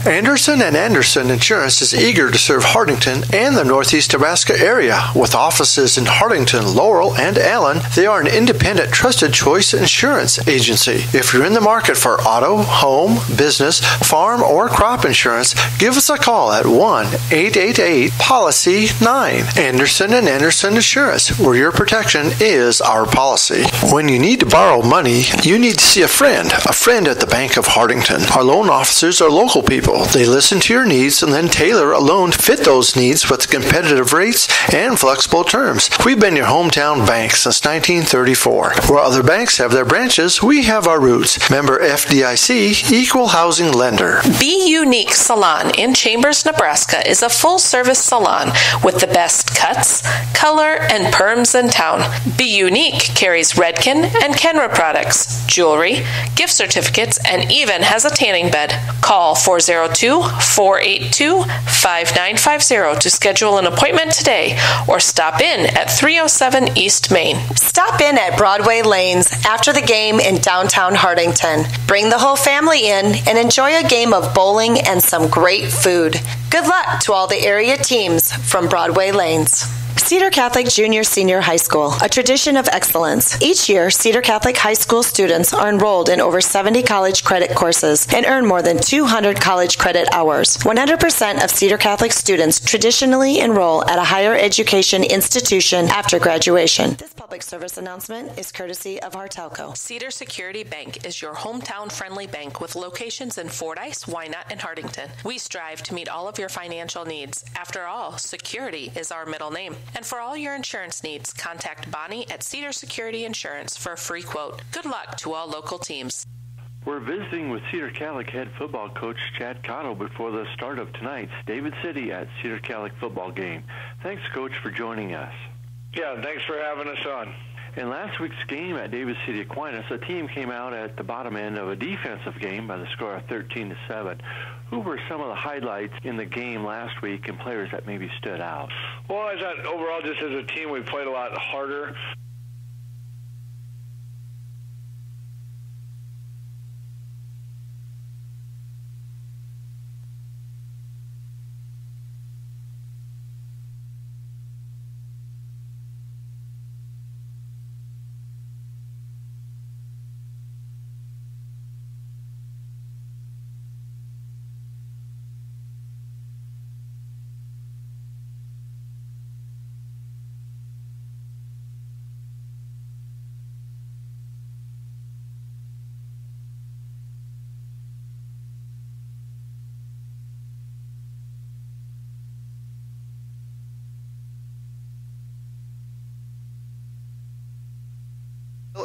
Anderson & Anderson Insurance is eager to serve Hardington and the Northeast Nebraska area. With offices in Hardington, Laurel, and Allen, they are an independent, trusted choice insurance agency. If you're in the market for auto, home, business, farm, or crop insurance, give us a call at 1-888-POLICY-9. Anderson & Anderson Insurance, where your protection is our policy. When you need to borrow money, you need to see a friend at the Bank of Hardington. Our loan officers are local people. They listen to your needs and then tailor a loan to fit those needs with competitive rates and flexible terms. We've been your hometown bank since 1934. Where other banks have their branches, we have our roots. Member FDIC, Equal Housing Lender. Be Unique Salon in Chambers, Nebraska is a full-service salon with the best cuts, color, and perms in town. Be Unique carries Redken and Kenra products, jewelry, gift certificates, and even has a tanning bed. Call 402-482-5950 to schedule an appointment today or stop in at 307 East Main. Stop in at Broadway Lanes after the game in downtown Hardington. Bring the whole family in and enjoy a game of bowling and some great food. Good luck to all the area teams from Broadway Lanes. Cedar Catholic Junior Senior High School, a tradition of excellence. Each year, Cedar Catholic High School students are enrolled in over 70 college credit courses and earn more than 200 college credit hours. 100% of Cedar Catholic students traditionally enroll at a higher education institution after graduation. This public service announcement is courtesy of Hartelco. Cedar Security Bank is your hometown-friendly bank with locations in Fordyce, Wynot, and Hardington. We strive to meet all of your financial needs. After all, security is our middle name. And for all your insurance needs, contact Bonnie at Cedar Security Insurance for a free quote. Good luck to all local teams. We're visiting with Cedar Catholic head football coach Chad Cotto before the start of tonight's David City at Cedar Catholic football game. Thanks, Coach, for joining us. Yeah, thanks for having us on. In last week's game at David City Aquinas, the team came out at the bottom end of a defensive game by the score of 13-7. Who were some of the highlights in the game last week and players that maybe stood out? Well, I thought overall, just as a team, we played a lot harder.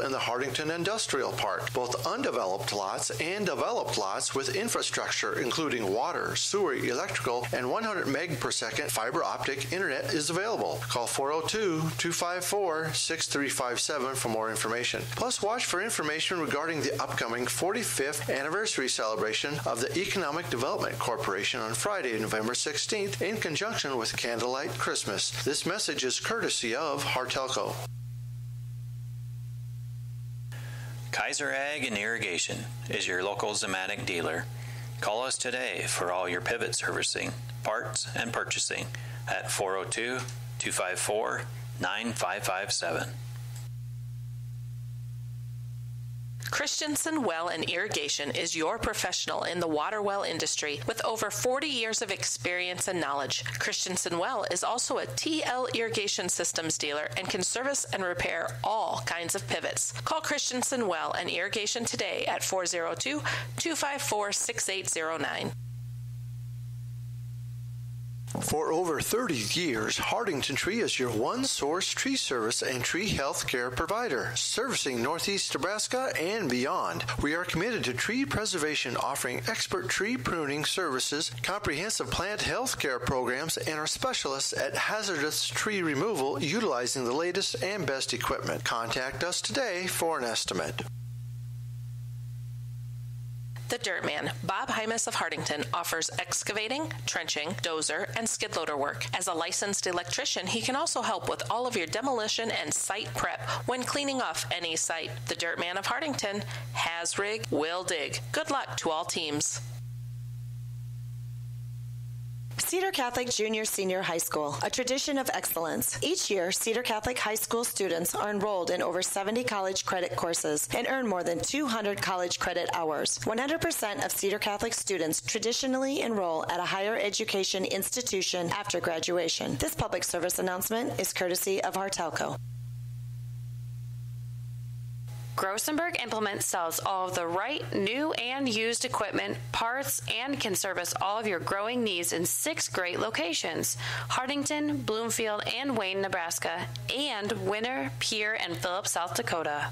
In the Hardington Industrial Park, both undeveloped lots and developed lots with infrastructure including water, sewer, electrical, and 100 meg per second fiber optic internet is available. Call 402-254-6357 for more information. Plus, watch for information regarding the upcoming 45th anniversary celebration of the Economic Development Corporation on Friday, November 16th in conjunction with Candlelight Christmas. This message is courtesy of Hartelco. Kaiser Ag and Irrigation is your local Zematic dealer. Call us today for all your pivot servicing, parts, and purchasing at 402-254-9557. Christensen Well and Irrigation is your professional in the water well industry with over 40 years of experience and knowledge. Christensen Well is also a TL Irrigation Systems dealer and can service and repair all kinds of pivots. Call Christensen Well and Irrigation today at 402-254-6809. For over 30 years, Hardington Tree is your one-source tree service and tree health care provider, servicing Northeast Nebraska and beyond. We are committed to tree preservation, offering expert tree pruning services, comprehensive plant health care programs, and are specialists at hazardous tree removal utilizing the latest and best equipment. Contact us today for an estimate. The Dirt Man, Bob Hymas of Hardington, offers excavating, trenching, dozer, and skid loader work. As a licensed electrician, he can also help with all of your demolition and site prep when cleaning off any site. The Dirt Man of Hardington has rig, will dig. Good luck to all teams. Cedar Catholic Junior Senior High School, a tradition of excellence. Each year, Cedar Catholic High School students are enrolled in over 70 college credit courses and earn more than 200 college credit hours. 100% of Cedar Catholic students traditionally enroll at a higher education institution after graduation. This public service announcement is courtesy of Hartelco. Grossenberg Implement sells all of the right, new, and used equipment, parts, and can service all of your growing needs in 6 great locations: Hardington, Bloomfield, and Wayne, Nebraska, and Winter, Pierre, and Phillips, South Dakota.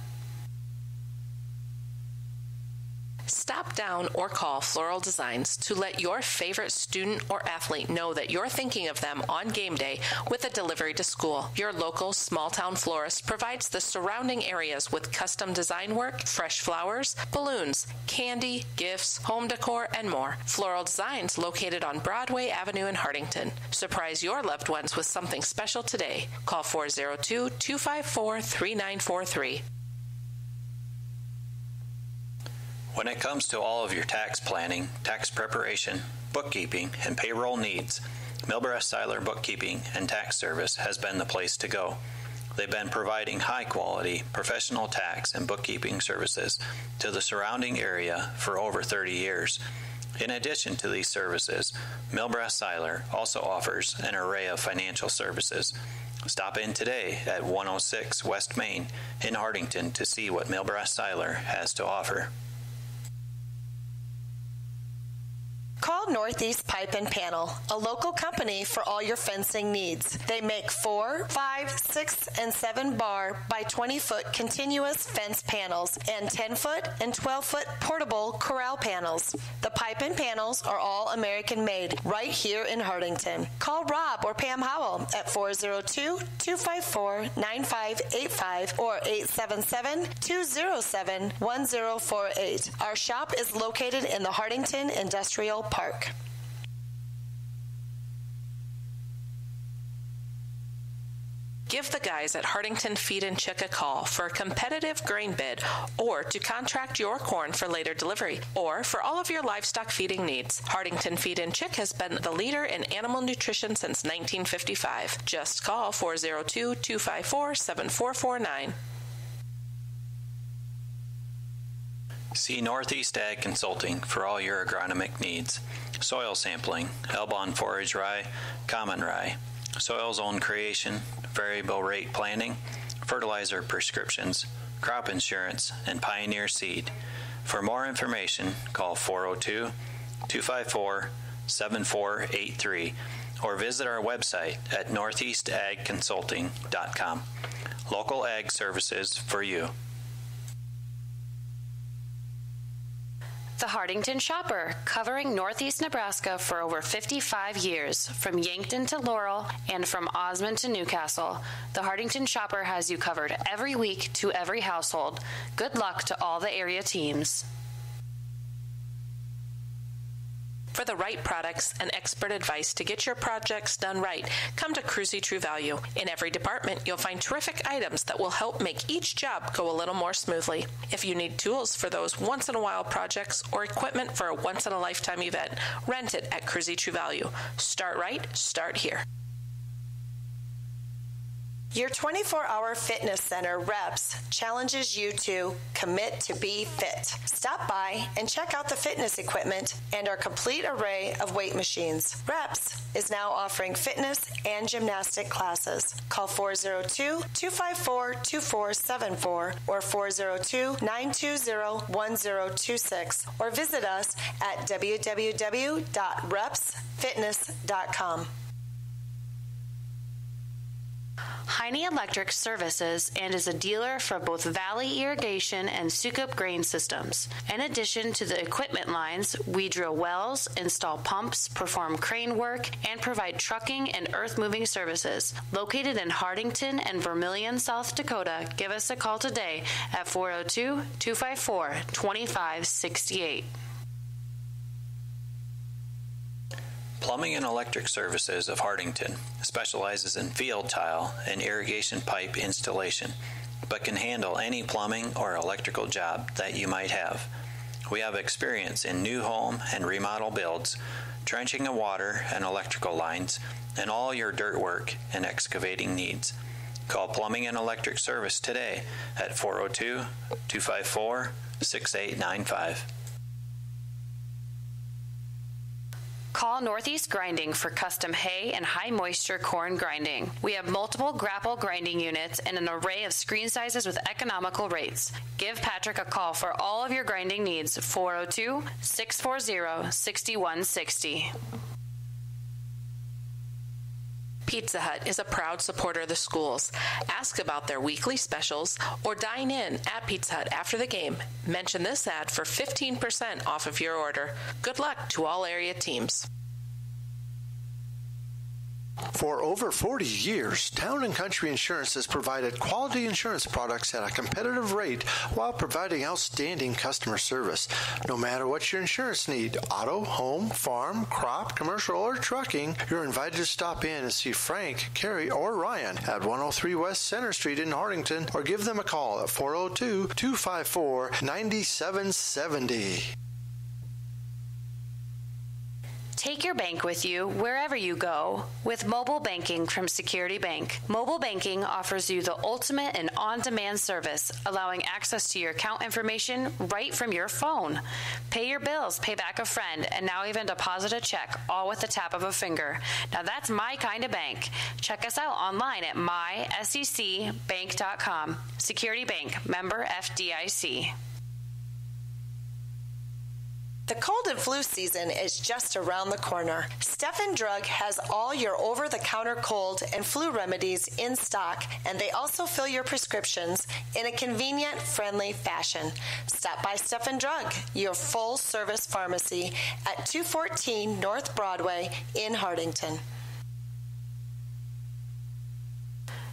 Stop down or call Floral Designs to let your favorite student or athlete know that you're thinking of them on game day with a delivery to school. Your local small-town florist provides the surrounding areas with custom design work, fresh flowers, balloons, candy, gifts, home decor, and more. Floral Designs, located on Broadway Avenue in Hardington. Surprise your loved ones with something special today. Call 402-254-3943. When it comes to all of your tax planning, tax preparation, bookkeeping, and payroll needs, Milbrecht Seiler Bookkeeping and Tax Service has been the place to go. They've been providing high-quality, professional tax and bookkeeping services to the surrounding area for over 30 years. In addition to these services, Milbrecht Seiler also offers an array of financial services. Stop in today at 106 West Main in Hardington to see what Milbrecht Seiler has to offer. Call Northeast Pipe and Panel, a local company for all your fencing needs. They make 4, 5, 6, and 7 bar by 20-foot continuous fence panels and 10-foot and 12-foot portable corral panels. The pipe and panels are all American-made right here in Hardington. Call Rob or Pam Howell at 402-254-9585 or 877-207-1048. Our shop is located in the Hardington Industrial Park. Give the guys at Hardington Feed and Chick a call for a competitive grain bid, or to contract your corn for later delivery, or for all of your livestock feeding needs. Hardington Feed and Chick has been the leader in animal nutrition since 1955. Just call 402-254-7449. See Northeast Ag Consulting for all your agronomic needs. Soil sampling, Elbon forage rye, common rye, soil zone creation, variable rate planting, fertilizer prescriptions, crop insurance, and Pioneer seed. For more information, call 402-254-7483 or visit our website at northeastagconsulting.com. Local ag services for you. The Hardington Shopper, covering Northeast Nebraska for over 55 years, from Yankton to Laurel and from Osmond to Newcastle. The Hardington Shopper has you covered every week to every household. Good luck to all the area teams. For the right products and expert advice to get your projects done right, come to Cruzy True Value. In every department, you'll find terrific items that will help make each job go a little more smoothly. If you need tools for those once-in-a-while projects or equipment for a once-in-a-lifetime event, rent it at Cruzy True Value. Start right, start here. Your 24-hour fitness center, Reps, challenges you to commit to be fit. Stop by and check out the fitness equipment and our complete array of weight machines. Reps is now offering fitness and gymnastic classes. Call 402-254-2474 or 402-920-1026 or visit us at www.repsfitness.com. Heine Electric services and is a dealer for both Valley Irrigation and Sukup Grain Systems. In addition to the equipment lines, we drill wells, install pumps, perform crane work, and provide trucking and earth-moving services. Located in Hardington and Vermilion, South Dakota, give us a call today at 402-254-2568. Plumbing and Electric Services of Hardington specializes in field tile and irrigation pipe installation, but can handle any plumbing or electrical job that you might have. We have experience in new home and remodel builds, trenching of water and electrical lines, and all your dirt work and excavating needs. Call Plumbing and Electric Service today at 402-254-6895. Call Northeast Grinding for custom hay and high moisture corn grinding. We have multiple grapple grinding units and an array of screen sizes with economical rates. Give Patrick a call for all of your grinding needs, 402-640-6160. Pizza Hut is a proud supporter of the schools. Ask about their weekly specials or dine in at Pizza Hut after the game. Mention this ad for 15% off of your order. Good luck to all area teams. For over 40 years, Town & Country Insurance has provided quality insurance products at a competitive rate while providing outstanding customer service. No matter what your insurance need, auto, home, farm, crop, commercial, or trucking, you're invited to stop in and see Frank, Carrie, or Ryan at 103 West Center Street in Hartington, or give them a call at 402-254-9770. Take your bank with you wherever you go with mobile banking from Security Bank. Mobile banking offers you the ultimate and on-demand service, allowing access to your account information right from your phone. Pay your bills, pay back a friend, and now even deposit a check, all with the tap of a finger. Now that's my kind of bank. Check us out online at mysecbank.com. Security Bank, member FDIC. The cold and flu season is just around the corner. Stefan Drug has all your over-the-counter cold and flu remedies in stock, and they also fill your prescriptions in a convenient, friendly fashion. Stop by Stefan Drug, your full-service pharmacy at 214 North Broadway in Hartington.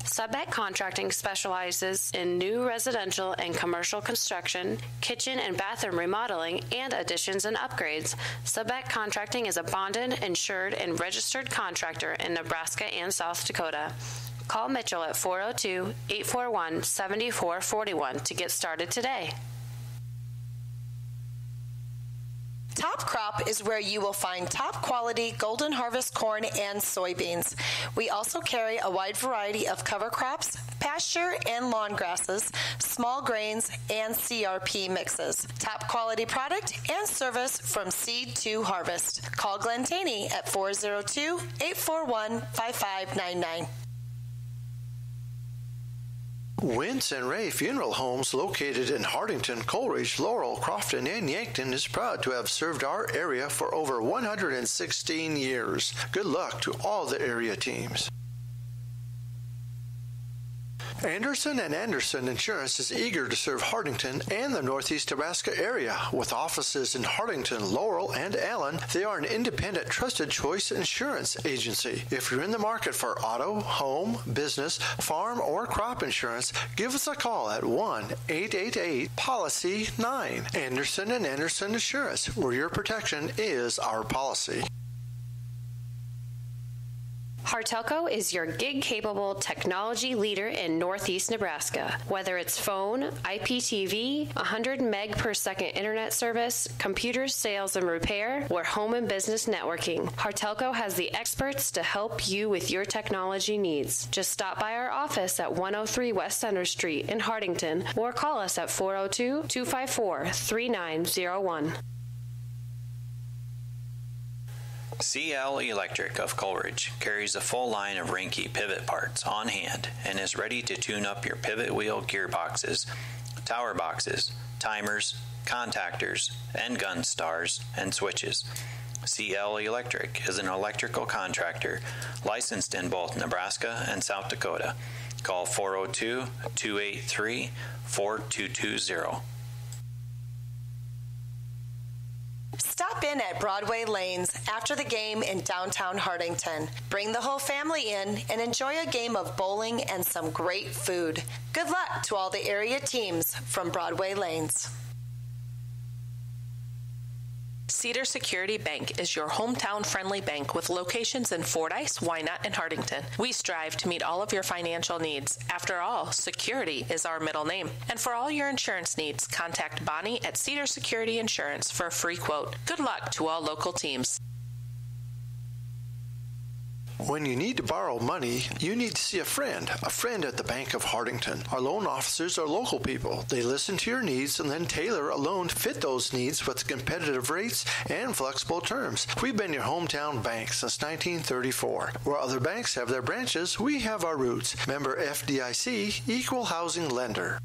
Submet Contracting specializes in new residential and commercial construction, kitchen and bathroom remodeling, and additions and upgrades. Submet Contracting is a bonded, insured, and registered contractor in Nebraska and South Dakota. Call Mitchell at 402-841-7441 to get started today. Top Crop is where you will find top quality Golden Harvest corn and soybeans. We also carry a wide variety of cover crops, pasture and lawn grasses, small grains, and CRP mixes. Top quality product and service from seed to harvest. Call Glenn Taney at 402-841-5599. Wentz and Ray Funeral Homes, located in Hartington, Coleridge, Laurel, Crofton, and Yankton, is proud to have served our area for over 116 years. Good luck to all the area teams. Anderson & Anderson Insurance is eager to serve Hartington and the Northeast Nebraska area. With offices in Hartington, Laurel, and Allen, they are an independent, trusted choice insurance agency. If you're in the market for auto, home, business, farm, or crop insurance, give us a call at 1-888-POLICY-9. Anderson & Anderson Insurance, where your protection is our policy. Hartelco is your gig-capable technology leader in Northeast Nebraska. Whether it's phone, IPTV, 100 meg per second internet service, computer sales and repair, or home and business networking, Hartelco has the experts to help you with your technology needs. Just stop by our office at 103 West Center Street in Hartington or call us at 402-254-3901. CL Electric of Coleridge carries a full line of Rinky pivot parts on hand and is ready to tune up your pivot wheel gearboxes, tower boxes, timers, contactors, and gun stars and switches. CL Electric is an electrical contractor licensed in both Nebraska and South Dakota. Call 402-283-4220. Stop in at Broadway Lanes after the game in downtown Hartington. Bring the whole family in and enjoy a game of bowling and some great food. Good luck to all the area teams from Broadway Lanes. Cedar Security Bank is your hometown-friendly bank with locations in Fordyce, Wynot, and Hartington. We strive to meet all of your financial needs. After all, security is our middle name. And for all your insurance needs, contact Bonnie at Cedar Security Insurance for a free quote. Good luck to all local teams. When you need to borrow money, you need to see a friend at the Bank of Hardington. Our loan officers are local people. They listen to your needs and then tailor a loan to fit those needs with competitive rates and flexible terms. We've been your hometown bank since 1934. Where other banks have their branches, we have our roots. Member FDIC, Equal Housing Lender.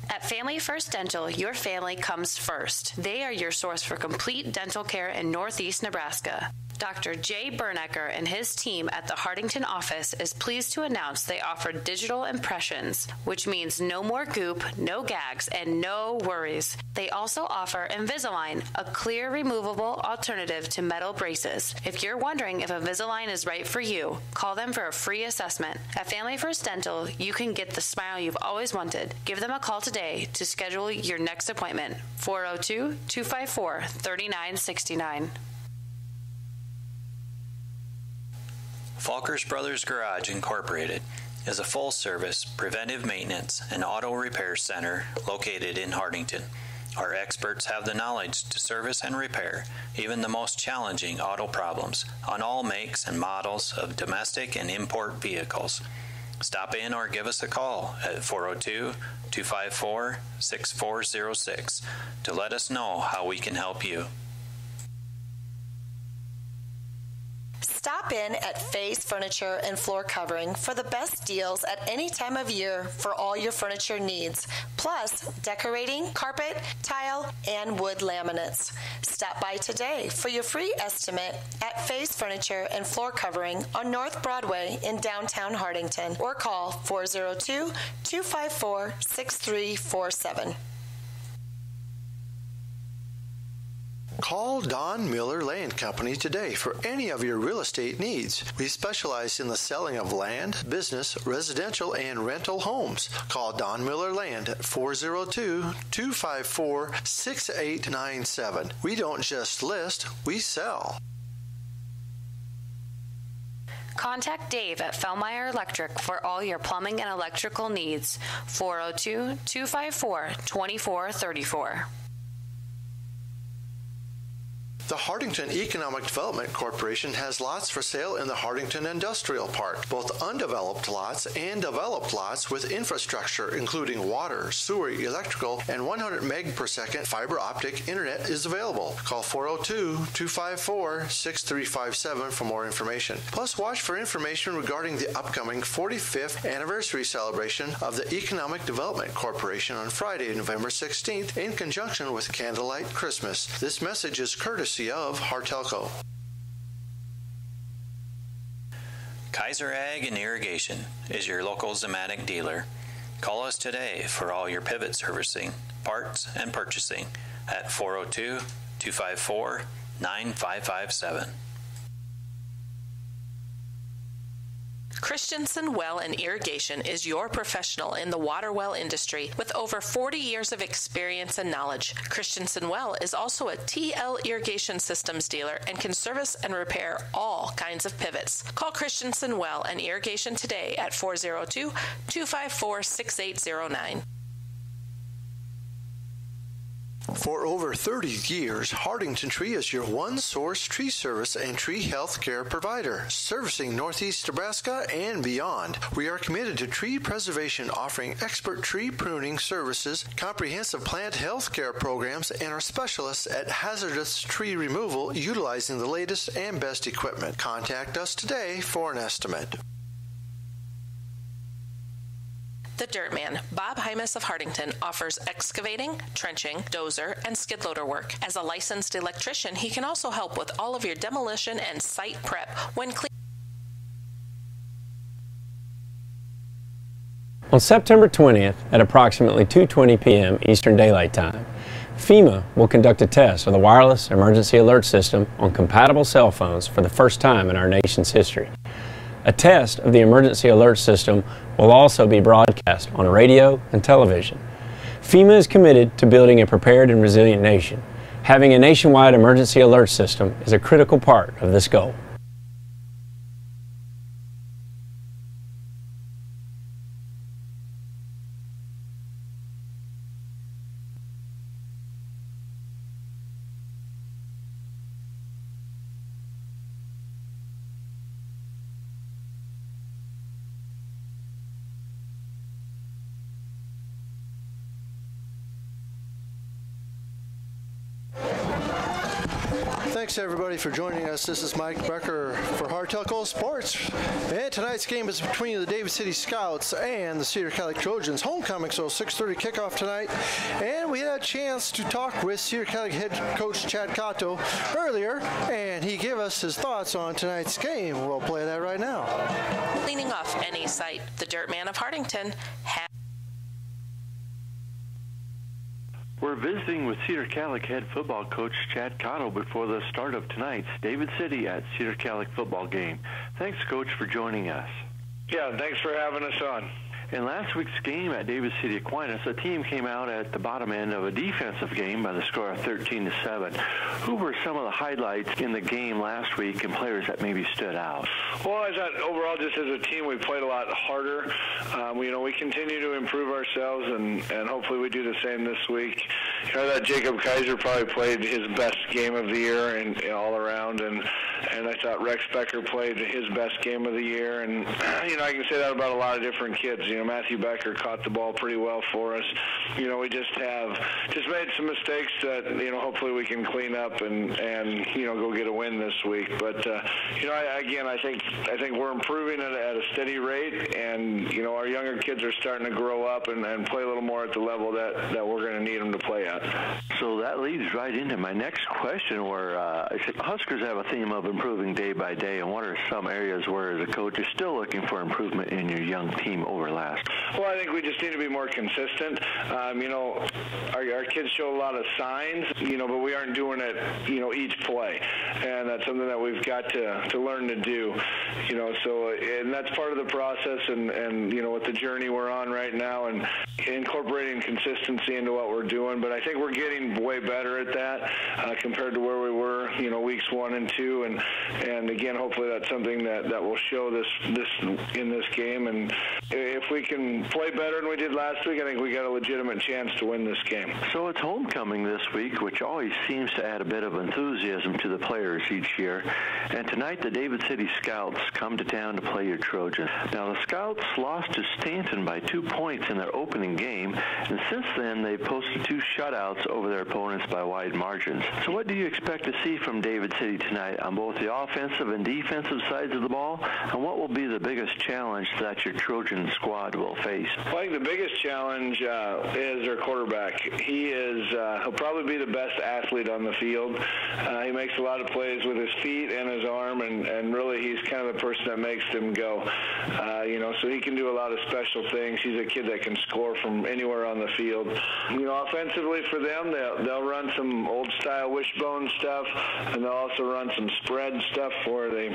At Family First Dental, your family comes first. They are your source for complete dental care in Northeast Nebraska. Dr. Jay Bernecker and his team at the Hardington office is pleased to announce they offer digital impressions, which means no more goop, no gags, and no worries. They also offer Invisalign, a clear, removable alternative to metal braces. If you're wondering if Invisalign is right for you, call them for a free assessment. At Family First Dental, you can get the smile you've always wanted. Give them a call today to schedule your next appointment. 402-254-3969. Falkers Brothers Garage Incorporated is a full-service preventive maintenance and auto repair center located in Hardington. Our experts have the knowledge to service and repair even the most challenging auto problems on all makes and models of domestic and import vehicles. Stop in or give us a call at 402-254-6406 to let us know how we can help you. Stop in at Faye's Furniture and Floor Covering for the best deals at any time of year for all your furniture needs, plus decorating, carpet, tile, and wood laminates. Stop by today for your free estimate at Faye's Furniture and Floor Covering on North Broadway in downtown Hardington, or call 402-254-6347. Call Don Miller Land Company today for any of your real estate needs. We specialize in the selling of land, business, residential, and rental homes. Call Don Miller Land at 402-254-6897. We don't just list, we sell. Contact Dave at Fellmeyer Electric for all your plumbing and electrical needs. 402-254-2434. The Hardington Economic Development Corporation has lots for sale in the Hardington Industrial Park. Both undeveloped lots and developed lots with infrastructure including water, sewer, electrical, and 100 meg per second fiber optic internet is available. Call 402-254-6357 for more information. Plus, watch for information regarding the upcoming 45th anniversary celebration of the Economic Development Corporation on Friday, November 16th in conjunction with Candlelight Christmas. This message is courtesy of Hartelco. Kaiser Ag and Irrigation is your local Zematic dealer. Call us today for all your pivot servicing, parts, and purchasing at 402-254-9557. Christensen Well and Irrigation is your professional in the water well industry with over 40 years of experience and knowledge. Christensen Well is also a TL Irrigation Systems dealer and can service and repair all kinds of pivots. Call Christensen Well and Irrigation today at 402-254-6809. For over 30 years, Hardington Tree is your one-source tree service and tree health care provider, servicing Northeast Nebraska and beyond. We are committed to tree preservation, offering expert tree pruning services, comprehensive plant health care programs, and are specialists at hazardous tree removal utilizing the latest and best equipment. Contact us today for an estimate. The Dirt Man, Bob Hymas of Hardington, offers excavating, trenching, dozer, and skid loader work. As a licensed electrician, he can also help with all of your demolition and site prep when clean. On September 20th at approximately 2:20 p.m. Eastern Daylight Time, FEMA will conduct a test of the wireless emergency alert system on compatible cell phones for the first time in our nation's history. A test of the emergency alert system will also be broadcast on radio and television. FEMA is committed to building a prepared and resilient nation. Having a nationwide emergency alert system is a critical part of this goal. Thanks everybody for joining us. This is Mike Becker for Hard Telco Sports. And tonight's game is between the David City Scouts and the Cedar Catholic Trojans. Homecoming, so 6:30 kickoff tonight. And we had a chance to talk with Cedar Catholic head coach Chad Cotto earlier, and he gave us his thoughts on tonight's game. We'll play that right now. Cleaning off any site, the Dirt Man of Hardington has. We're visiting with Cedar Catholic head football coach Chad Cotto before the start of tonight's David City at Cedar Catholic football game. Thanks, Coach, for joining us. Yeah, thanks for having us on. In last week's game at David City Aquinas, a team came out at the bottom end of a defensive game by the score of 13-7. Who were some of the highlights in the game last week and players that maybe stood out? Well, I thought overall, just as a team, we played a lot harder. We continue to improve ourselves, and hopefully we do the same this week. I thought Jacob Kaiser probably played his best game of the year and all around, and I thought Rex Becker played his best game of the year. And I can say that about a lot of different kids. Matthew Becker caught the ball pretty well for us. We just made some mistakes that hopefully we can clean up and go get a win this week. But I think we're improving at a steady rate, and our younger kids are starting to grow up and play a little more at the level that we're going to need them to play at. So that leads right into my next question, where Huskers have a theme of improving day by day, and what are some areas where, as a coach, you're still looking for improvement in your young team over last? Well, I think we just need to be more consistent. Our kids show a lot of signs, but we aren't doing it, each play, and that's something that we've got to learn to do. And that's part of the process, and with the journey we're on right now, and incorporating consistency into what we're doing. But I think we're getting way better at that compared to where we were, weeks 1 and 2, and again, hopefully that's something that will show this in this game. And if we can play better than we did last week, I think we got a legitimate chance to win this game. So it's homecoming this week, which always seems to add a bit of enthusiasm to the players each year. And tonight the David City Scouts come to town to play your Trojans. Now the Scouts lost to Stanton by 2 points in their opening game, and since then they've posted 2 shutouts over their opponents by wide margins. So what do you expect to see from David City tonight on both the offensive and defensive sides of the ball? And what will be the biggest challenge that your Trojan squad will face? Well, I think the biggest challenge is their quarterback. He'll probably be the best athlete on the field. He makes a lot of plays with his feet and his arm, and really he's kind of the person that makes them go. So he can do a lot of special things. He's a kid that can score from anywhere on the field. Offensively for them, they'll run some old-style wishbone stuff, and they'll also run some spread stuff where they,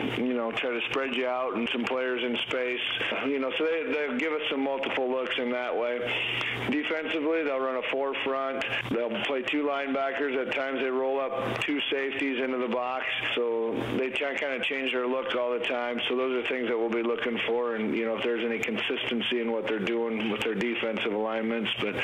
try to spread you out and some players in space. So they'll give us some multiple looks in that way. Defensively, they'll run a 4 front. They'll play 2 linebackers. At times they roll up 2 safeties into the box. So they kind of change their look all the time. So those are things that we'll be looking for, and if there's any consistency in what they're doing with their defensive alignments. But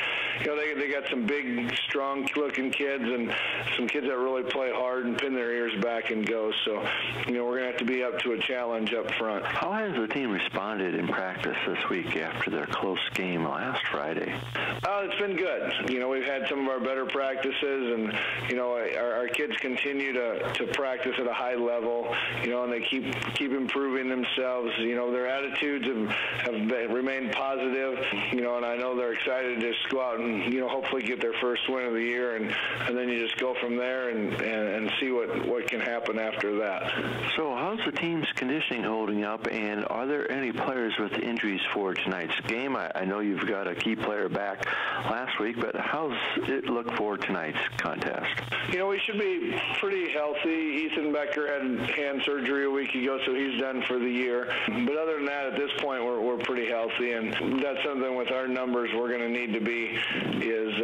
they got some big, strong-looking kids, and some kids that really play hard and pin their ears back and go. So we're going to have to be up to a challenge up front. How has the team responded in practice this week after their close game last Friday? It's been good. We've had some of our better practices, and our kids continue to practice at a high level. And they keep improving themselves. Their attitudes have remained positive. And I know they're excited to just go out and hopefully get their first win of the year, and then you just go from there and see what can happen after that. So how's the team's conditioning holding up, and are there any players with injuries for tonight's game? I know you've got a key player back last week, but how's it look for tonight's contest? We should be pretty healthy. Ethan Becker had hand surgery a week ago, so he's done for the year. But other than that, at this point, we're pretty healthy, and that's something with our numbers we're going to need to be is,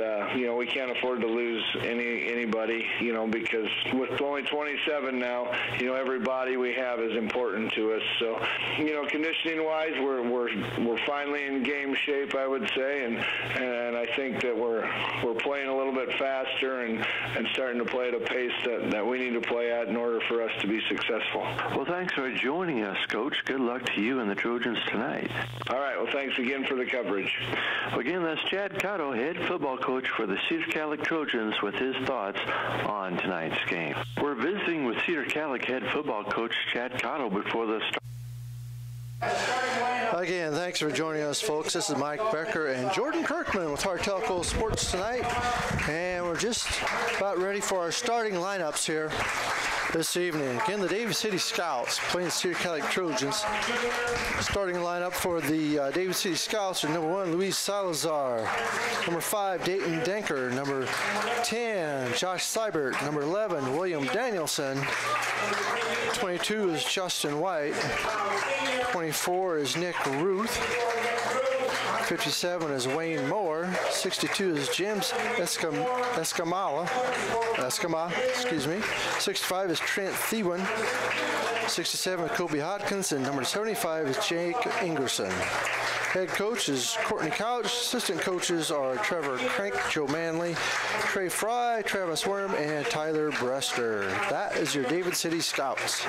we can't afford to lose anybody, because with only 27 now, every body we have is important to us. So, conditioning-wise, we're finally in game shape, I would say, and I think that we're playing a little bit faster and starting to play at a pace that we need to play at in order for us to be successful. Well, thanks for joining us, Coach. Good luck to you and the Trojans tonight. All right. Well, thanks again for the coverage. Well, again, that's Chad Cotto, head football coach for the Cedar Calic Trojans, with his thoughts on tonight's game. We're visiting with Cedar Calic head football coach Chad Cotto before the start. Again, thanks for joining us, folks. This is Mike Becker and Jordan Kirkman with Hart Telco Sports tonight, and we're just about ready for our starting lineups here this evening. Again, the David City Scouts playing the Cedar Calic Trojans. Starting lineup for the David City Scouts are number 1, Luis Salazar, number 5, Dayton Denker, number 10, Josh Seibert, number 11, William Danielson, 22 is Justin White, 24 is Nick Ruth, 57 is Wayne Moore, 62 is James Escama, 65 is Trent Thewin, 67 is Kobe Hodkins, and number 75 is Jake Ingerson. Head coach is Courtney Couch. Assistant coaches are Trevor Crank, Joe Manley, Trey Fry, Travis Worm, and Tyler Brester. That is your David City Scouts.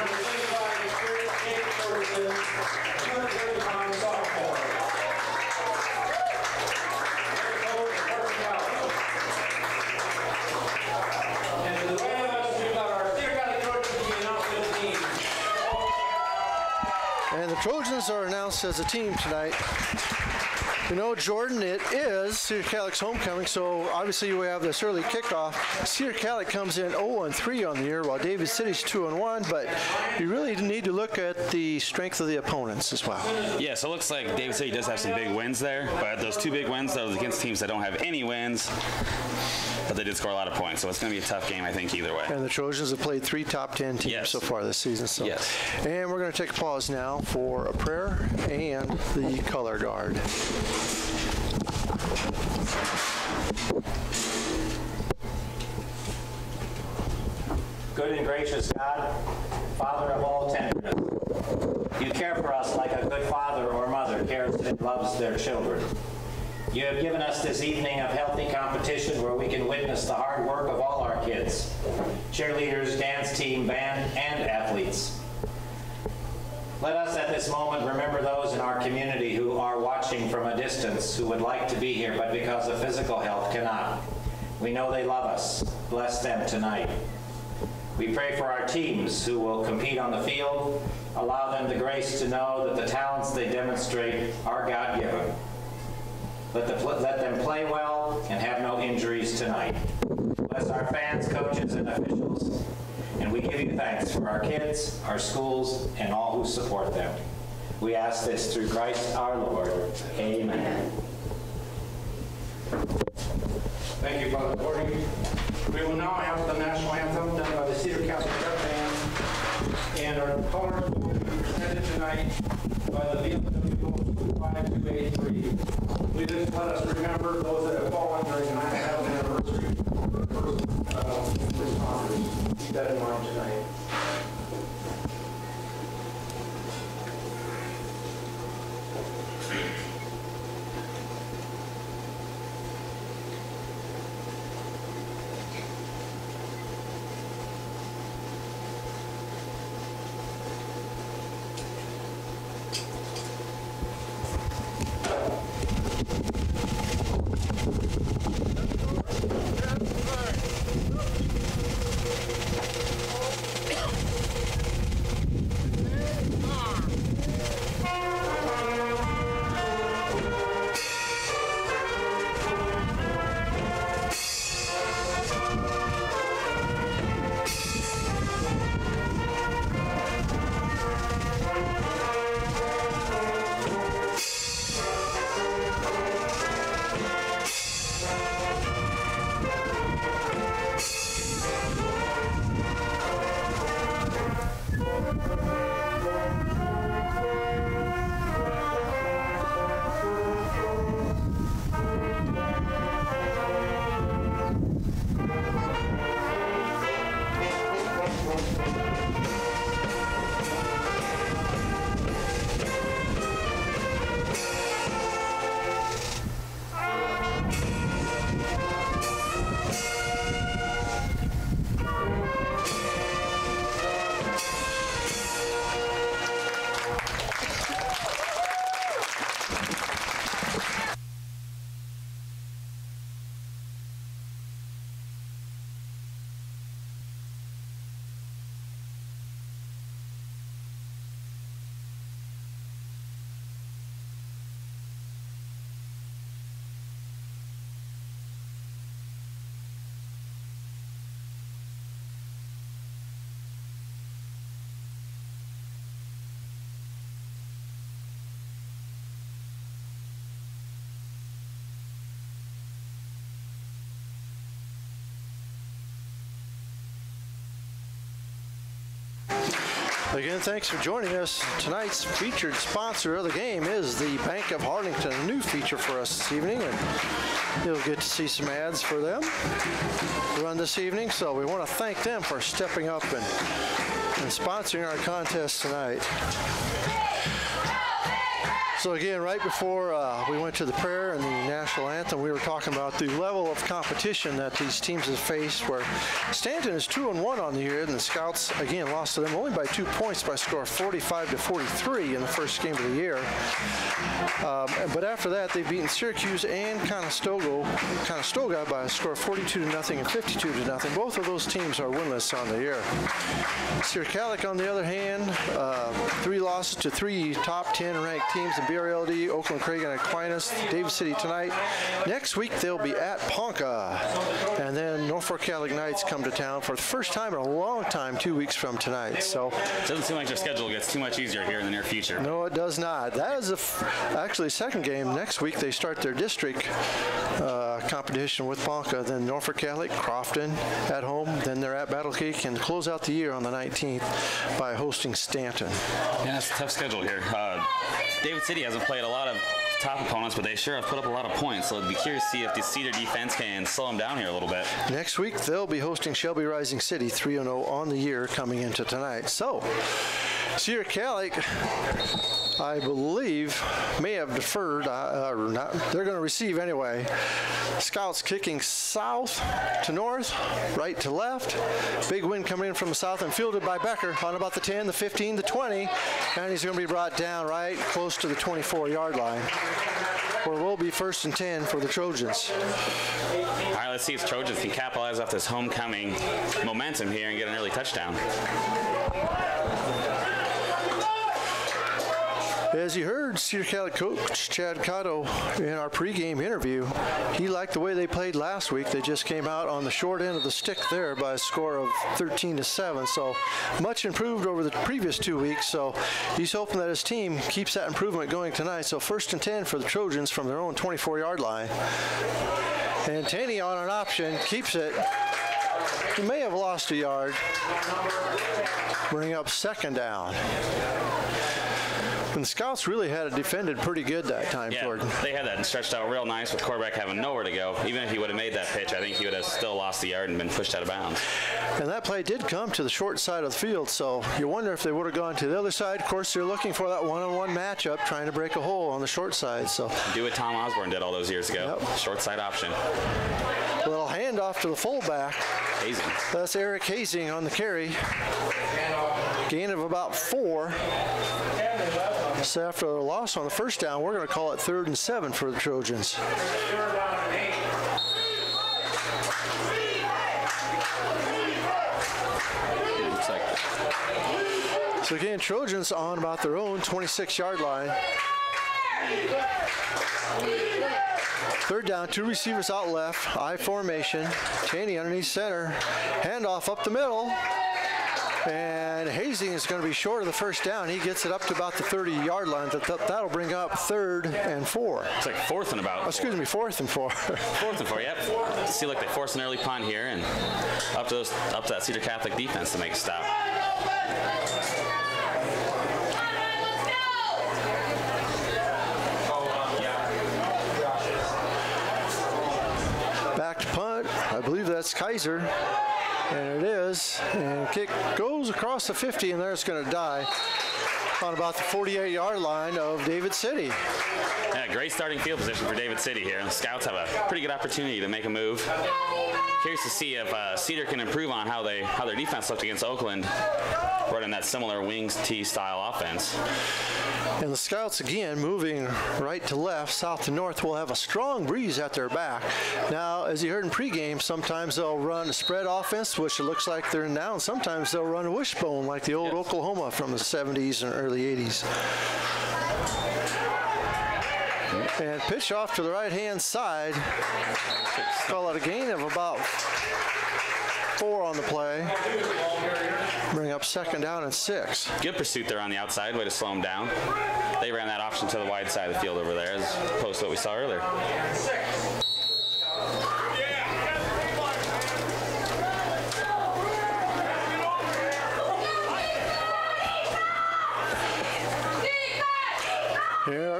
And the Trojans are announced as a team tonight. Jordan, it is Cedar Calic's homecoming, so obviously we have this early kickoff. Cedar Calic comes in 0-3 on the year, while David City's 2-1, but you really need to look at the strength of the opponents as well. Yeah, so it looks like David City does have some big wins there, but those 2 big wins, those against teams that don't have any wins, but they did score a lot of points, so it's going to be a tough game, I think, either way. And the Trojans have played 3 top 10 teams so far this season. So. Yes. And we're going to take a pause now for a prayer and the color guard. Good and gracious God, Father of all tenderness, you care for us like a good father or mother cares and loves their children. You have given us this evening of healthy competition where we can witness the hard work of all our kids, cheerleaders, dance team, band, and athletes. Let us at this moment remember those in our community who are watching from a distance who would like to be here but because of physical health cannot. We know they love us. Bless them tonight. We pray for our teams who will compete on the field. Allow them the grace to know that the talents they demonstrate are God-given. Let them play well and have no injuries tonight. Bless our fans, coaches, and officials. And we give you thanks for our kids, our schools, and all who support them. We ask this through Christ our Lord. Amen. Thank you, Father Gordy. We will now have the national anthem done by the Cedar Calic Band, and our colors will be presented tonight by the VFW 5283. Please just let us remember those that have fallen during the 9/11 anniversary of the first responders. Keep that in mind tonight. Again, thanks for joining us. Tonight's featured sponsor of the game is the Bank of Hartington, a new feature for us this evening, and you'll get to see some ads for them run this evening. So we want to thank them for stepping up and sponsoring our contest tonight. So again, right before we went to the prayer and the national anthem, we were talking about the level of competition that these teams have faced, where Stanton is 2-1 on the year, and the Scouts, again, lost to them only by 2 points by a score of 45-43 in the first game of the year. But after that, they've beaten Syracuse and Conestoga by a score of 42-0 and 52-0. Both of those teams are winless on the year. Cedar Catholic, on the other hand, 3 losses to 3 top 10 ranked teams in BRLD, Oakland, Craig, and Aquinas, Davis City tonight. Next week, they'll be at Ponca. And then Norfolk Catholic Knights come to town for the first time in a long time, 2 weeks from tonight. So it doesn't seem like their schedule gets too much easier here in the near future. No, it does not. That is actually second game. Next week, they start their district competition with Ponca, then Norfolk Catholic, Crofton at home, then they're at Battle Creek, and close out the year on the 19th by hosting Stanton. Yeah, it's a tough schedule here. David City hasn't played a lot of top opponents, but they sure have put up a lot of points, so I'd be curious to see if the Cedar defense can slow them down here a little bit. Next week, they'll be hosting Shelby Rising City, 3-0 on the year coming into tonight. So, Cedar Catholic, I believe, may have deferred, or not. They're going to receive anyway. Scouts kicking south to north, right to left. Big wind coming in from the south and fielded by Becker on about the 10, the 15, the 20, and he's going to be brought down right close to the 24-yard line, where it will be 1st and 10 for the Trojans. All right, let's see if Trojans can capitalize off this homecoming momentum here and get an early touchdown. As you heard Cedar Catholic coach Chad Cotto in our pregame interview, he liked the way they played last week. They just came out on the short end of the stick there by a score of 13-7, so much improved over the previous 2 weeks. So he's hoping that his team keeps that improvement going tonight. So 1st and 10 for the Trojans from their own 24-yard line. And Taney on an option keeps it. He may have lost a yard. Bring up 2nd down. And the Scouts really had it defended pretty good that time, Jordan. They had that stretched out real nice with quarterback having nowhere to go. Even if he would have made that pitch, I think he would have still lost the yard and been pushed out of bounds. And that play did come to the short side of the field, so you wonder if they would have gone to the other side. Of course, they're looking for that one-on-one matchup, trying to break a hole on the short side. So do what Tom Osborne did all those years ago. Yep. Short side option. A little handoff to the fullback. Hazing. That's Eric Hazing on the carry. Gain of about 4. So after a loss on the first down, we're going to call it 3rd and 7 for the Trojans. So again, Trojans on about their own 26-yard line. 3rd down, 2 receivers out left, I formation. Taney underneath center. Handoff up the middle. And Hazing is going to be short of the first down. He gets it up to about the 30-yard line. That'll bring up 3rd and 4. It's like 4th and about 4. Excuse me, 4th and 4. 4th and 4, yep. See, like they force an early punt here, and up to that Cedar Catholic defense to make a stop. Back to punt. I believe that's Kaiser. And it is. And kick goes across the 50, and there it's going to die on about the 48-yard line of David City. Yeah, great starting field position for David City here. The Scouts have a pretty good opportunity to make a move. Curious to see if Cedar can improve on how their defense looked against Oakland, running that similar wings T style offense. And the Scouts again moving right to left, south to north, will have a strong breeze at their back. Now, as you heard in pregame, sometimes they'll run a spread offense, which it looks like they're in now, and sometimes they'll run a wishbone like the old Oklahoma from the 70s and early 80s. And pitch off to the right-hand side. Call it a gain of about 4 on the play. Bring up 2nd down and 6. Good pursuit there on the outside, way to slow them down. They ran that option to the wide side of the field over there, as opposed to what we saw earlier.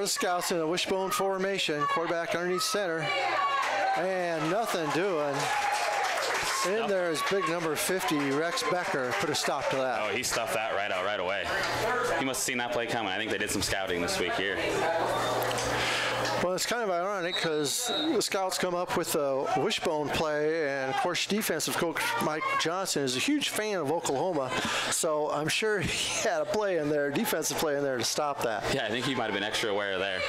the Scouts in a wishbone formation. Quarterback underneath center. And nothing doing. In there is big number 50, Rex Becker. Put a stop to that. Oh, he stuffed that right out right away. He must have seen that play coming. I think they did some scouting this week here. Well, it's kind of ironic because the Scouts come up with a wishbone play, and of course defensive coach Mike Johnson is a huge fan of Oklahoma, so I'm sure he had a play in there, defensive play in there to stop that. Yeah, I think he might have been extra aware there.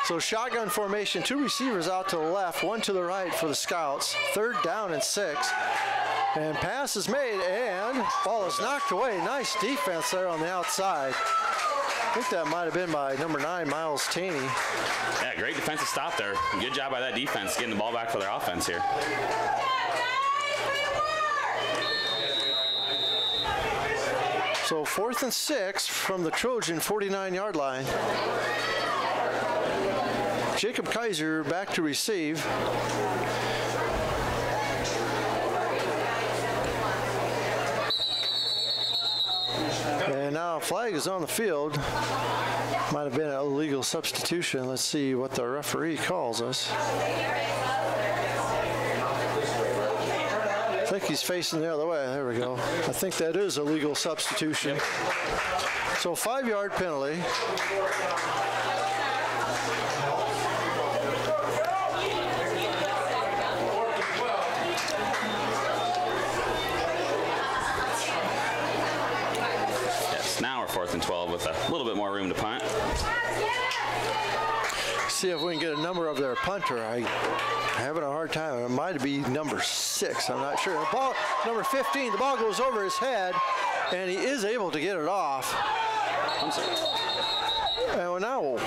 So shotgun formation, 2 receivers out to the left, 1 to the right for the Scouts. 3rd down and 6. And pass is made, and ball is knocked away. Nice defense there on the outside. I think that might have been by number 9, Miles Taney. Yeah, great defensive stop there. Good job by that defense getting the ball back for their offense here. So 4th and 6 from the Trojan 49-yard line. Jacob Kaiser back to receive. And now a flag is on the field. Might have been an illegal substitution. Let's see what the referee calls us. I think he's facing the other way. There we go. I think that is a legal substitution. So 5-yard penalty. Now we're 4th and 12 with a little bit more room to punt. See if we can get a number of their punter. I'm having a hard time. It might be number 6. I'm not sure. The ball, number 15, the ball goes over his head, and he is able to get it off. And now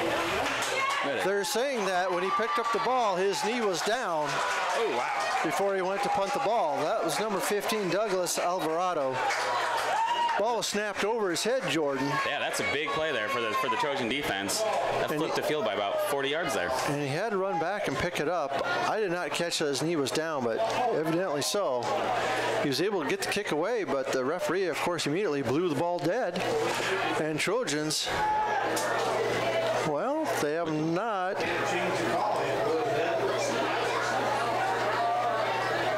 they're saying that when he picked up the ball, his knee was down. Oh, wow. Before he went to punt the ball. That was number 15, Douglas Alvarado. Ball was snapped over his head, Jordan. Yeah, that's a big play there for the Trojan defense. That flipped the field by about 40 yards there. And he had to run back and pick it up. I did not catch that his knee was down, but evidently so. He was able to get the kick away, but the referee, of course, immediately blew the ball dead. And Trojans, well, they have not.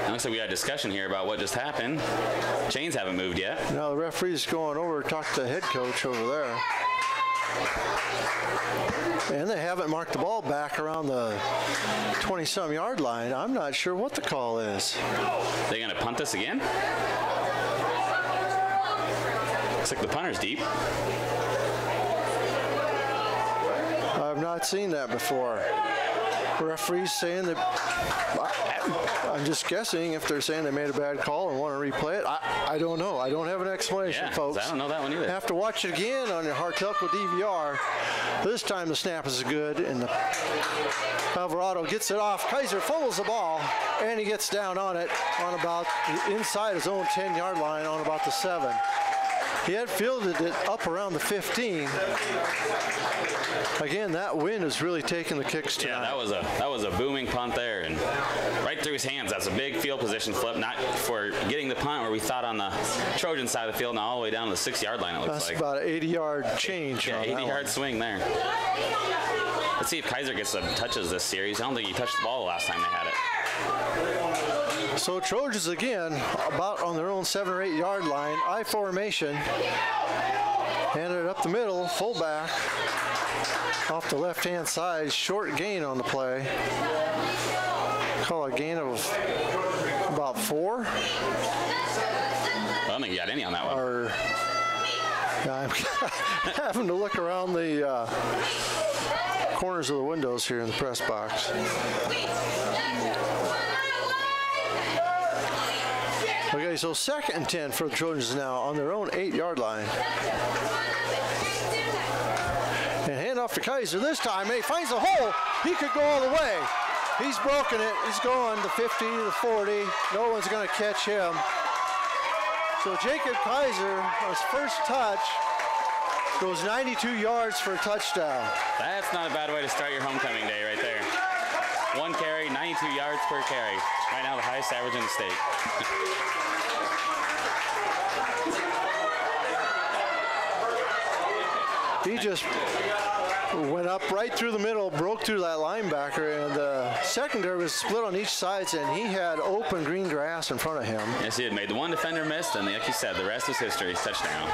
Looks like we had a discussion here about what just happened. Chains haven't moved yet. Now the referee's going over to talk to the head coach over there. And they haven't marked the ball back around the 20-some yard line. I'm not sure what the call is. They going to punt this again? Looks like the punter's deep. I've not seen that before. The referee's saying that, I'm just guessing if they're saying they made a bad call and want to replay it. I don't know. I don't have an explanation, folks. I don't know that one either. Have to watch it again on your Hartelco DVR. This time the snap is good, and Alvarado gets it off. Kaiser fumbles the ball, and he gets down on it on about inside his own 10-yard line on about the 7. He had fielded it up around the 15. Again, that wind is really taking the kicks tonight. Yeah, that was a booming punt there, and right through his hands. That's a big field position flip, not for getting the punt where we thought on the Trojan side of the field, now all the way down to the 6-yard line, it looks like. That's about an 80-yard change. Yeah, 80-yard swing there. Let's see if Kaiser gets some touches this series. I don't think he touched the ball the last time they had it. So Trojans again, about on their own 7 or 8 yard line, I formation, handed it up the middle, fullback, off the left hand side, short gain on the play. Call a gain of about 4. I don't think you got any on that one. I'm having to look around the corners of the windows here in the press box. Okay, so 2nd and 10 for the Trojans now on their own 8-yard line. And hand off to Kaiser this time. He finds the hole. He could go all the way. He's broken it. He's going the 50, the 40. No one's going to catch him. So Jacob Kaiser, on his first touch, goes 92 yards for a touchdown. That's not a bad way to start your homecoming day right there. 1 carry, 92 yards per carry. Right now the highest average in the state. He just Went up right through the middle, broke through that linebacker, and the secondary was split on each side, and he had open green grass in front of him. Yes, he had made the one defender missed, and like you said, the rest was history. Touchdown.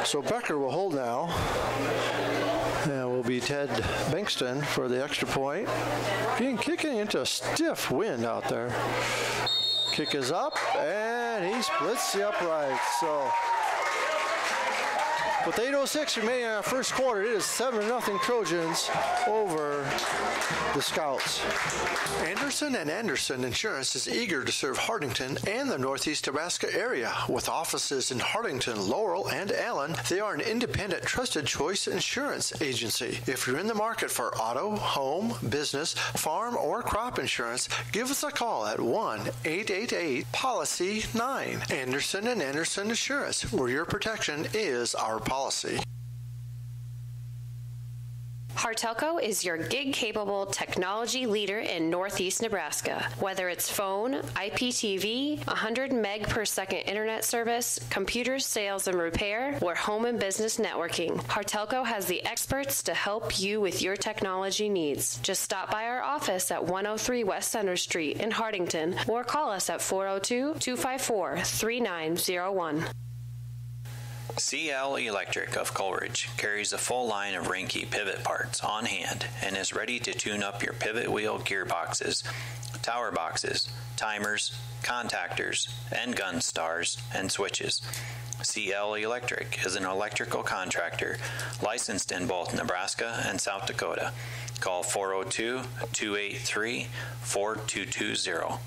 So Becker will hold now, and will be Ted Bankston for the extra point. Kicking into a stiff wind out there. Kick is up, and he splits the upright. So with 8:06 remaining in our first quarter, it is 7-0 Trojans over the Scouts. Anderson & Anderson Insurance is eager to serve Hardington and the Northeast Nebraska area. With offices in Hardington, Laurel, and Allen, they are an independent, trusted choice insurance agency. If you're in the market for auto, home, business, farm, or crop insurance, give us a call at 1-888-POLICY-9. Anderson & Anderson Insurance, where your protection is our policy. Hartelco is your gig-capable technology leader in Northeast Nebraska. Whether it's phone, IPTV, 100 meg per second internet service, computer sales and repair, or home and business networking, Hartelco has the experts to help you with your technology needs. Just stop by our office at 103 West Center Street in Hardington or call us at 402-254-3901. CL Electric of Coleridge carries a full line of Rinke pivot parts on hand and is ready to tune up your pivot wheel gearboxes, tower boxes, timers, contactors, and gun stars and switches. CL Electric is an electrical contractor licensed in both Nebraska and South Dakota. Call 402-283-4220.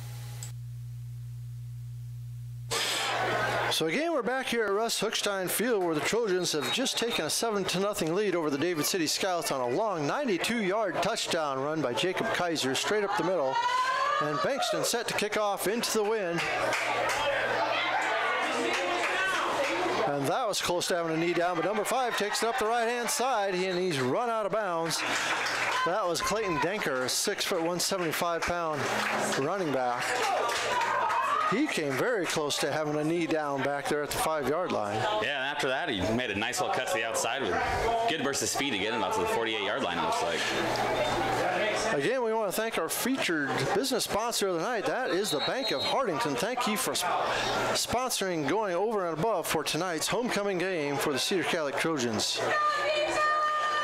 So again, we're back here at Russ Hochstein Field, where the Trojans have just taken a 7-0 lead over the David City Scouts on a long 92-yard touchdown run by Jacob Kaiser straight up the middle. And Bankston set to kick off into the wind. And that was close to having a knee down, but number 5 takes it up the right-hand side, and he's run out of bounds. That was Clayton Denker, a 6', 175-pound running back. He came very close to having a knee down back there at the 5-yard line. Yeah, and after that, he made a nice little cut to the outside with good burst of speed to get him out to the 48-yard line, it looks like. Again, we want to thank our featured business sponsor of the night. That is the Bank of Hardington. Thank you for sponsoring going over and above for tonight's homecoming game for the Cedar Catholic Trojans.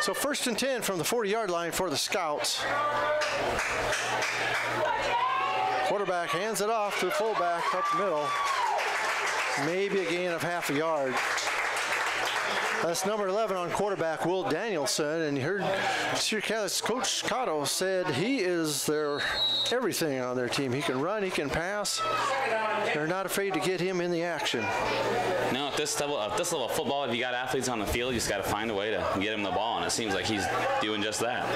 So 1st and 10 from the 40-yard line for the Scouts. Quarterback hands it off to the fullback up the middle. Maybe a gain of half a yard. That's number 11 on quarterback, Will Danielson. And you heard Cedar Catholic's Coach Cotto said he is their everything on their team. He can run, he can pass. They're not afraid to get him in the action. No, at this level of football, if you got athletes on the field, you just got to find a way to get him the ball, and it seems like he's doing just that.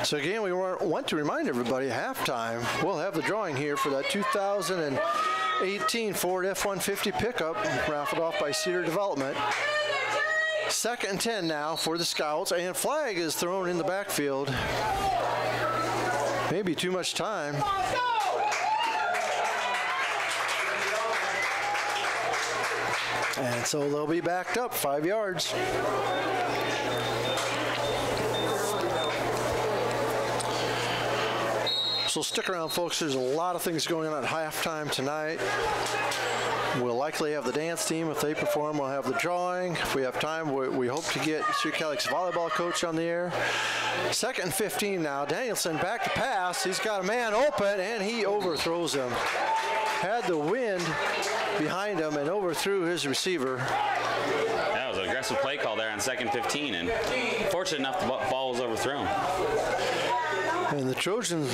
So again, we want to remind everybody, halftime, we'll have the drawing here for that 2018 Ford F-150 pickup raffled off by Cedar Development. 2nd and 10 now for the Scouts, and flag is thrown in the backfield. Maybe too much time. And so they'll be backed up 5 yards. So stick around, folks. There's a lot of things going on at halftime tonight. We'll likely have the dance team. If they perform, we'll have the drawing. If we have time, we hope to get Cedar Catholic's volleyball coach on the air. 2nd and 15 now. Danielson back to pass. He's got a man open, and he overthrows him. Had the wind behind him and overthrew his receiver. That was an aggressive play call there on 2nd 15, and fortunate enough the ball was overthrown. And the Trojan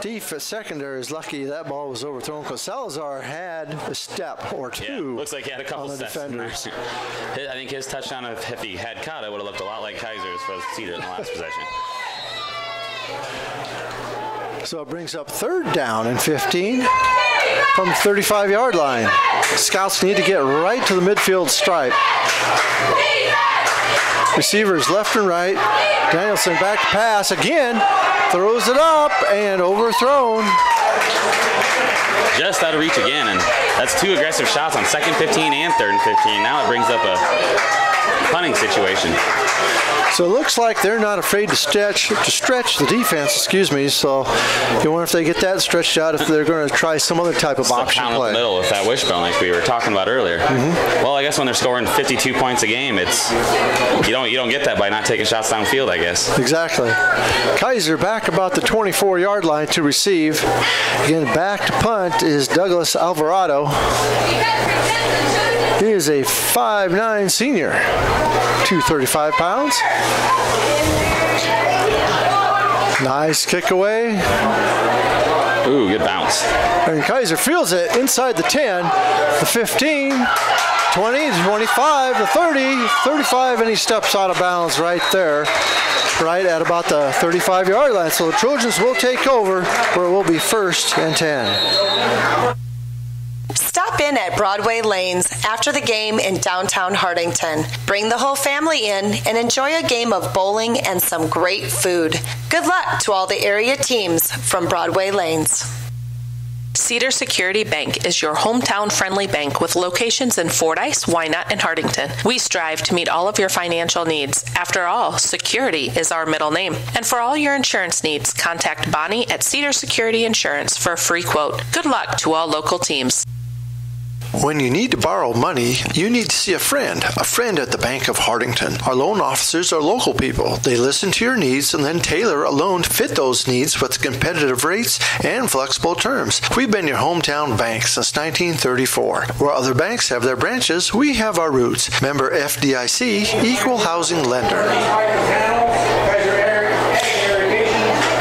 thief at secondary is lucky that ball was overthrown because Salazar had a step or two. Yeah, looks like he had a couple steps defenders. I think his touchdown, if he had caught it, would have looked a lot like Kaiser's for Cedar in the last possession. So it brings up 3rd down and 15 from the 35-yard line. Scouts need to get right to the midfield stripe. Receivers left and right. Danielson back to pass again. throws it up and overthrown. Just out of reach again, and that's 2 aggressive shots on 2nd 15 and 3rd and 15. Now it brings up a punting situation. So it looks like they're not afraid to stretch the defense, so you wonder if they get that stretched out, if they're going to try some other type of option play. play. In the middle with that wishbone like we were talking about earlier. Well, I guess when they're scoring 52 points a game, it's you don't get that by not taking shots downfield, I guess. Exactly. Kaiser back about the 24-yard line to receive. Again, back to punt is Douglas Alvarado. He is a 5'9" senior, 235 pounds. Nice kick away. Ooh, good bounce. And Kaiser fields it inside the 10, the 15, 20, the 25, the 30, 35, and he steps out of bounds right there, right at about the 35-yard line. So the Trojans will take over, where it will be 1st and 10. Stop in at Broadway Lanes after the game in downtown Hardington. Bring the whole family in and enjoy a game of bowling and some great food. Good luck to all the area teams from Broadway Lanes. Cedar Security Bank is your hometown-friendly bank with locations in Fordyce, Wynot, and Hardington. We strive to meet all of your financial needs. After all, security is our middle name. And for all your insurance needs, contact Bonnie at Cedar Security Insurance for a free quote. Good luck to all local teams. When you need to borrow money, you need to see a friend at the Bank of Hardington. Our loan officers are local people. They listen to your needs and then tailor a loan to fit those needs with competitive rates and flexible terms. We've been your hometown bank since 1934. Where other banks have their branches, we have our roots. Member FDIC, Equal Housing Lender.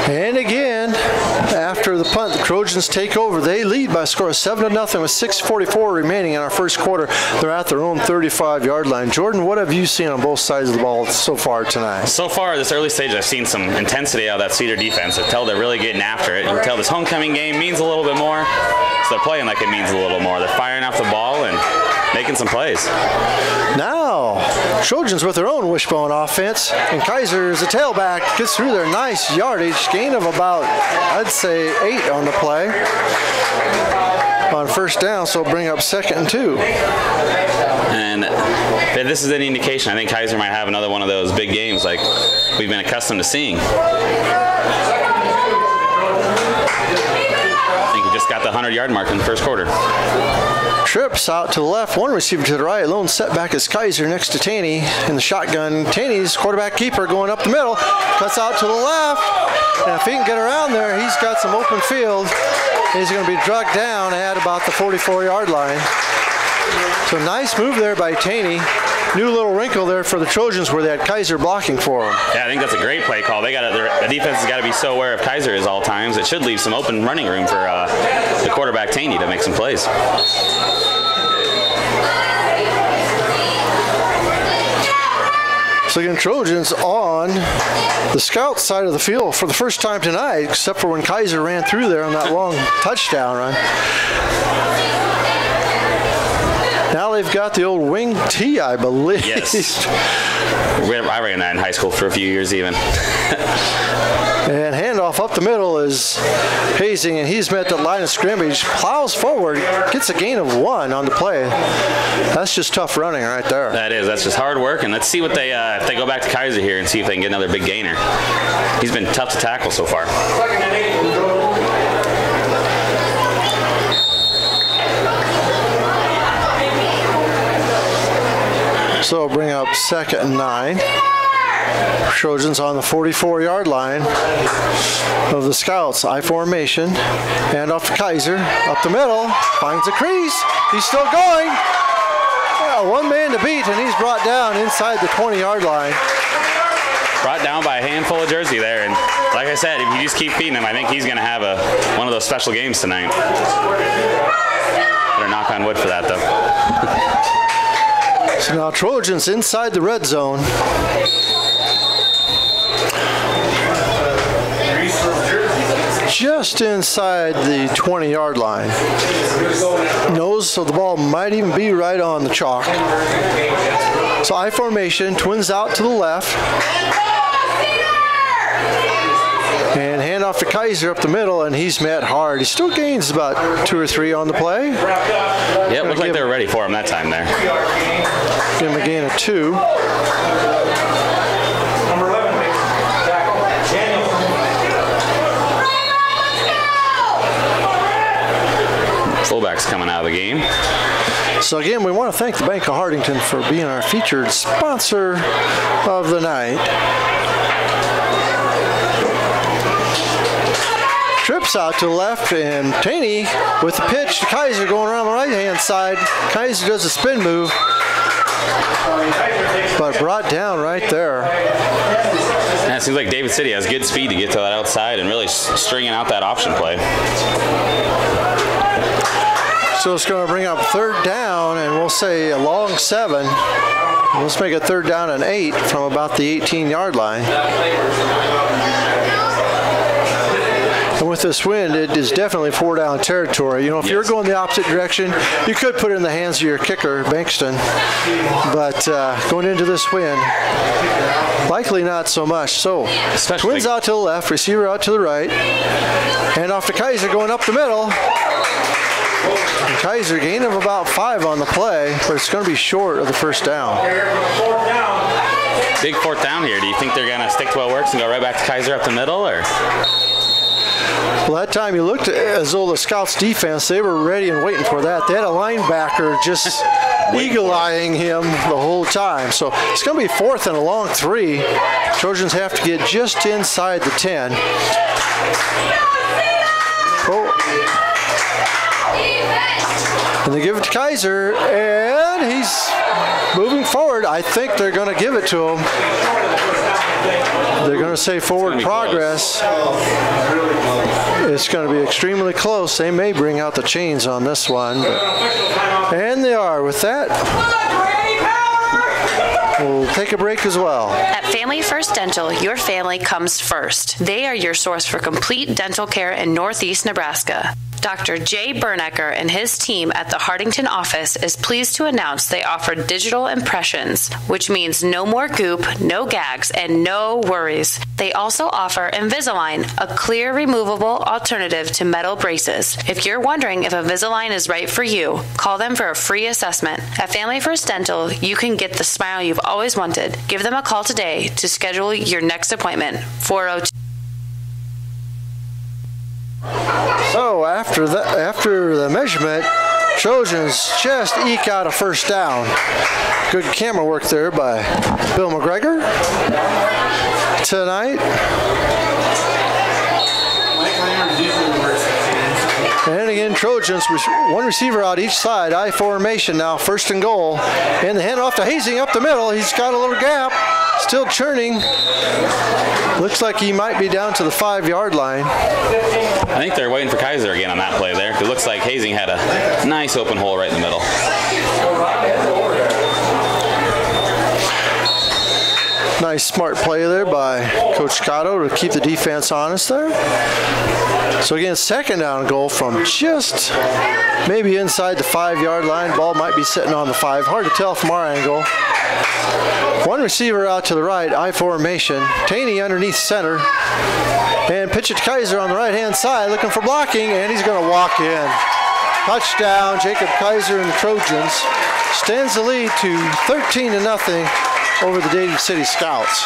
And again, after the punt, the Trojans take over. They lead by a score of 7-0 with 6:44 remaining in our first quarter. They're at their own 35-yard line. Jordan, what have you seen on both sides of the ball so far tonight? So far, this early stage, I've seen some intensity out of that Cedar defense. I tell they're really getting after it. You can tell this homecoming game means a little bit more, so they're playing like it means a little more. They're firing off the ball and making some plays. Now, Trojans with their own wishbone offense, and Kaiser is a tailback, gets through their nice yardage, gain of about, I'd say, 8 on the play on first down, so bring up 2nd and 2. And if this is any indication, I think Kaiser might have another one of those big games like we've been accustomed to seeing. I think he just got the 100-yard mark in the first quarter. Trips out to the left, one receiver to the right. Lone setback is Kaiser next to Taney in the shotgun. Taney's quarterback keeper going up the middle, cuts out to the left, and if he can get around there, he's got some open field. He's going to be drugged down at about the 44-yard line. So nice move there by Taney. New little wrinkle there for the Trojans where they had Kaiser blocking for them. Yeah, I think that's a great play call. The defense has got to be so aware of Kaiser at all times. It should leave some open running room for the quarterback Taney to make some plays. So again, Trojans on the scout side of the field for the first time tonight, except for when Kaiser ran through there on that long touchdown run. Now they've got the old wing tee, I believe. Yes. I ran that in high school for a few years even. And handoff up the middle is Hazing, and he's met the line of scrimmage, plows forward, gets a gain of 1 on the play. That's just tough running right there. That is. That's just hard work. And let's see what they if they go back to Kaiser here and see if they can get another big gainer. He's been tough to tackle so far. So we'll bring up 2nd and 9. Trojans on the 44-yard line of the Scouts. I formation. Hand off to Kaiser. Up the middle. Finds a crease. He's still going. Yeah, one man to beat, and he's brought down inside the 20-yard line. Brought down by a handful of jersey there. And like I said, if you just keep feeding him, I think he's going to have one of those special games tonight. Better knock on wood for that, though. So now Trojans inside the red zone. Just inside the 20-yard line. Nose, so the ball might even be right on the chalk. So I formation, twins out to the left. And hand off to Kaiser up the middle, and he's met hard. He still gains about 2 or 3 on the play. Yeah, it looked like they were ready for him that time there. Give him a gain of 2. Number 11, tackle, Daniel. Fullback's coming out of the game. So again, we want to thank the Bank of Hardington for being our featured sponsor of the night. Trips out to the left, and Taney with the pitch to Kaiser going around the right-hand side. Kaiser does a spin move, but brought down right there. And it seems like David City has good speed to get to that outside and really stringing out that option play. So it's going to bring up 3rd down, and we'll say a long 7. Let's make it 3rd down and 8 from about the 18-yard line. And with this wind, it is definitely 4-down territory. You know, if you're going the opposite direction, you could put it in the hands of your kicker, Bankston. But going into this wind, likely not so much. So Twins out to the left, receiver out to the right. Hand off to Kaiser going up the middle. And Kaiser gain of about 5 on the play, but it's going to be short of the 1st down. Big 4th down here. Do you think they're going to stick to what works and go right back to Kaiser up the middle, or? Well, that time you looked as though the Scouts defense, they were ready and waiting for that. They had a linebacker just eagle-eyeing him the whole time. So it's going to be 4th and a long 3. Trojans have to get just inside the 10. And they give it to Kaiser, and he's moving forward. I think they're going to give it to him. They're going to say forward progress. It's going to be extremely close. They may bring out the chains on this one. And they are. With that, we'll take a break as well. At Family First Dental, your family comes first. They are your source for complete dental care in Northeast Nebraska. Dr. Jay Bernecker and his team at the Hardington office is pleased to announce they offer digital impressions, which means no more goop, no gags, and no worries. They also offer Invisalign, a clear, removable alternative to metal braces. If you're wondering if Invisalign is right for you, call them for a free assessment. At Family First Dental, you can get the smile you've always wanted. Give them a call today to schedule your next appointment. 402. So after the measurement, Trojans just eke out a 1st down. Good camera work there by Bill McGregor tonight. And again, Trojans, one receiver out each side, I formation now, 1st and goal. And the handoff to Hazing up the middle. He's got a little gap, still churning. Looks like he might be down to the 5-yard line. I think they're waiting for Kaiser again on that play there. It looks like Hazing had a nice open hole right in the middle. Nice smart play there by Coach Cotto to keep the defense honest there. So again, 2nd down goal from just maybe inside the 5-yard line. Ball might be sitting on the 5. Hard to tell from our angle. One receiver out to the right, I formation. Taney underneath center. And pitch it to Kaiser on the right-hand side, looking for blocking, and he's going to walk in. Touchdown, Jacob Kaiser and the Trojans. Stands the lead to 13-0 over the David City Scouts.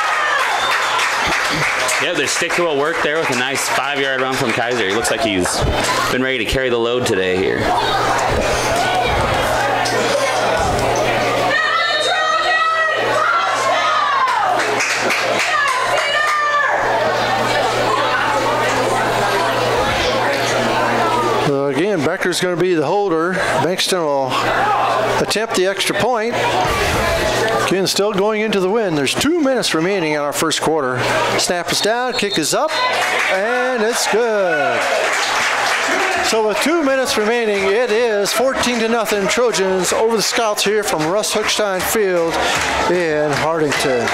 Yeah, they stick to what worked there with a nice 5-yard run from Kaiser. He looks like he's been ready to carry the load today here. So again, Becker's going to be the holder. Bankston will attempt the extra point. Again, still going into the wind. There's 2 minutes remaining in our 1st quarter. Snap is down, kick is up, and it's good. So with 2 minutes remaining, it is 14-0 Trojans over the Scouts here from Russ Hookstein Field in Hardington.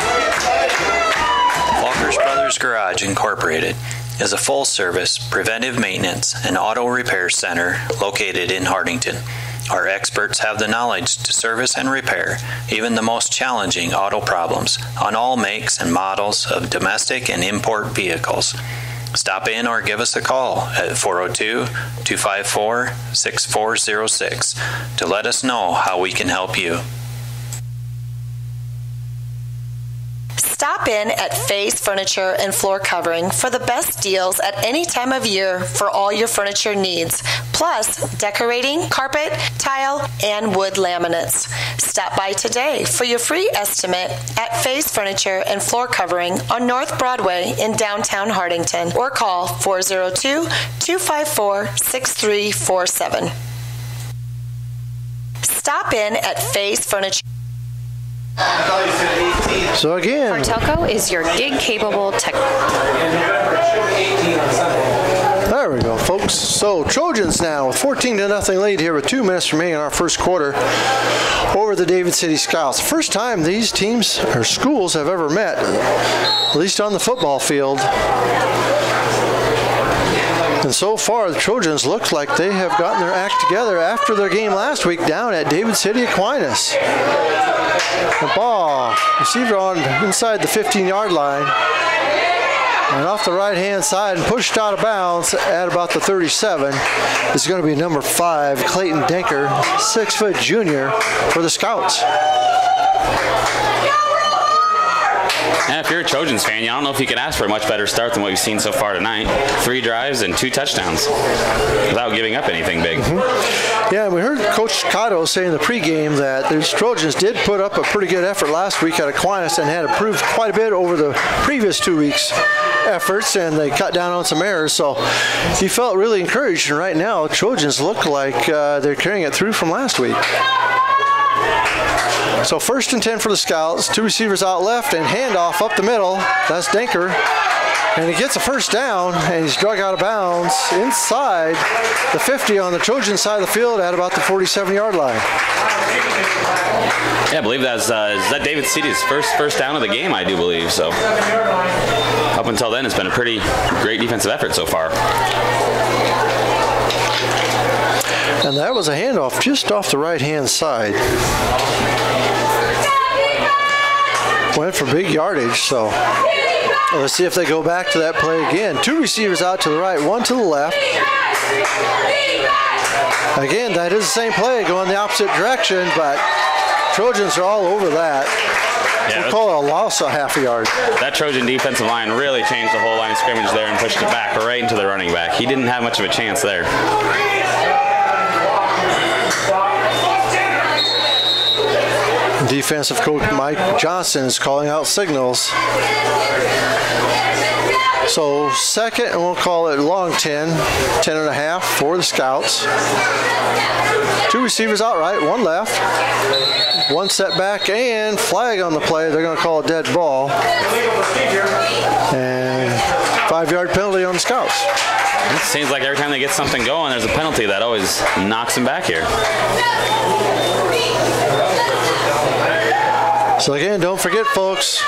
Walker's Brothers Garage Incorporated is a full-service preventive maintenance and auto repair center located in Hardington. Our experts have the knowledge to service and repair even the most challenging auto problems on all makes and models of domestic and import vehicles. Stop in or give us a call at 402-254-6406 to let us know how we can help you. Stop in at Faye's Furniture and Floor Covering for the best deals at any time of year for all your furniture needs, plus decorating, carpet, tile, and wood laminates. Stop by today for your free estimate at Faye's Furniture and Floor Covering on North Broadway in downtown Hardington, or call 402-254-6347. Stop in at Faye's Furniture. So again, Hartelco is your gig-capable tech. There we go, folks. So Trojans now with 14-0 lead here with 2 minutes remaining in our first quarter over the David City Scouts. First time these teams or schools have ever met, at least on the football field. And so far, the Trojans look like they have gotten their act together after their game last week down at David City Aquinas. The ball, receiver on inside the 15-yard line. And off the right-hand side and pushed out of bounds at about the 37 is going to be number 5, Clayton Denker, 6-foot junior for the Scouts. And if you're a Trojans fan, I don't know if you can ask for a much better start than what we've seen so far tonight. 3 drives and 2 touchdowns without giving up anything big. Yeah, we heard Coach Cotto say in the pregame that the Trojans did put up a pretty good effort last week at Aquinas and had improved quite a bit over the previous 2 weeks' efforts, and they cut down on some errors. So he felt really encouraged, and right now Trojans look like they're carrying it through from last week. So 1st and 10 for the Scouts, 2 receivers out left and handoff up the middle. That's Denker. And he gets a first down, and he's drug out of bounds inside the 50 on the Trojan side of the field at about the 47-yard line. Yeah, I believe that's that David City's first down of the game, I do believe. So up until then, it's been a pretty great defensive effort so far. And that was a handoff just off the right-hand side. Went for big yardage, so let's see if they go back to that play again. 2 receivers out to the right, 1 to the left. Again, that is the same play going the opposite direction, but Trojans are all over that. Yeah, we'll call it a loss of half a yard. That Trojan defensive line really changed the whole line of scrimmage there and pushed it back right into the running back. He didn't have much of a chance there. Defensive coach Mike Johnson is calling out signals. So 2nd, and we'll call it long 10 and a half for the Scouts. 2 receivers out right, 1 left. 1 setback and flag on the play. They're going to call a dead ball. And 5-yard penalty on the Scouts. It seems like every time they get something going, there's a penalty that always knocks them back here. So again, don't forget, folks,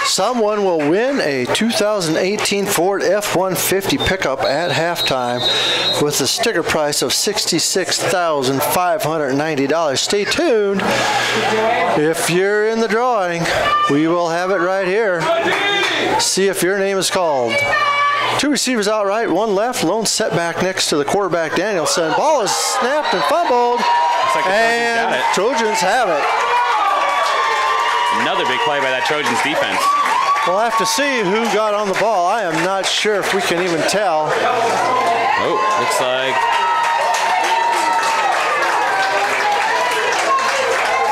someone will win a 2018 Ford F-150 pickup at halftime with a sticker price of $66,590. Stay tuned. If you're in the drawing, we will have it right here. See if your name is called. 2 receivers out right, 1 left. Lone setback next to the quarterback, Danielson. Ball is snapped and fumbled, and Trojans have it. Another big play by that Trojans defense. We'll have to see who got on the ball. I am not sure if we can even tell. Oh, looks like...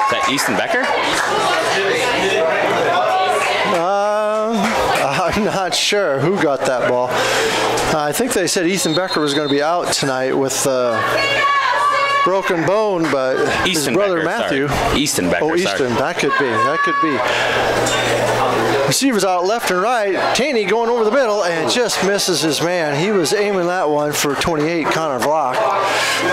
Is that Easton Becker? I'm not sure who got that ball. I think they said Ethan Becker was going to be out tonight with broken bone, but his brother Matthew. Easton Becker. Oh, Easton. That could be. That could be. Receivers out left and right. Taney going over the middle and just misses his man. He was aiming that one for 28, Connor Vlock,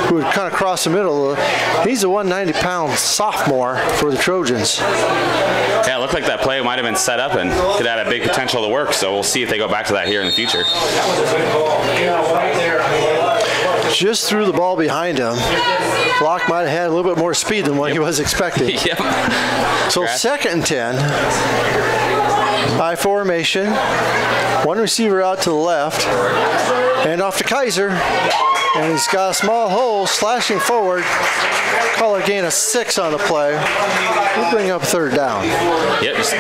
who would kind of cross the middle. He's a 190-pound sophomore for the Trojans. Yeah, it looked like that play might have been set up and could have a big potential to work, so we'll see if they go back to that here in the future. Just threw the ball behind him. Vlock might have had a little bit more speed than what he was expecting. So 2nd and 10. I formation. One receiver out to the left. Hand off to Kaiser. And he's got a small hole slashing forward. Call a gain of 6 on the play. We'll bring up third down. Yep, just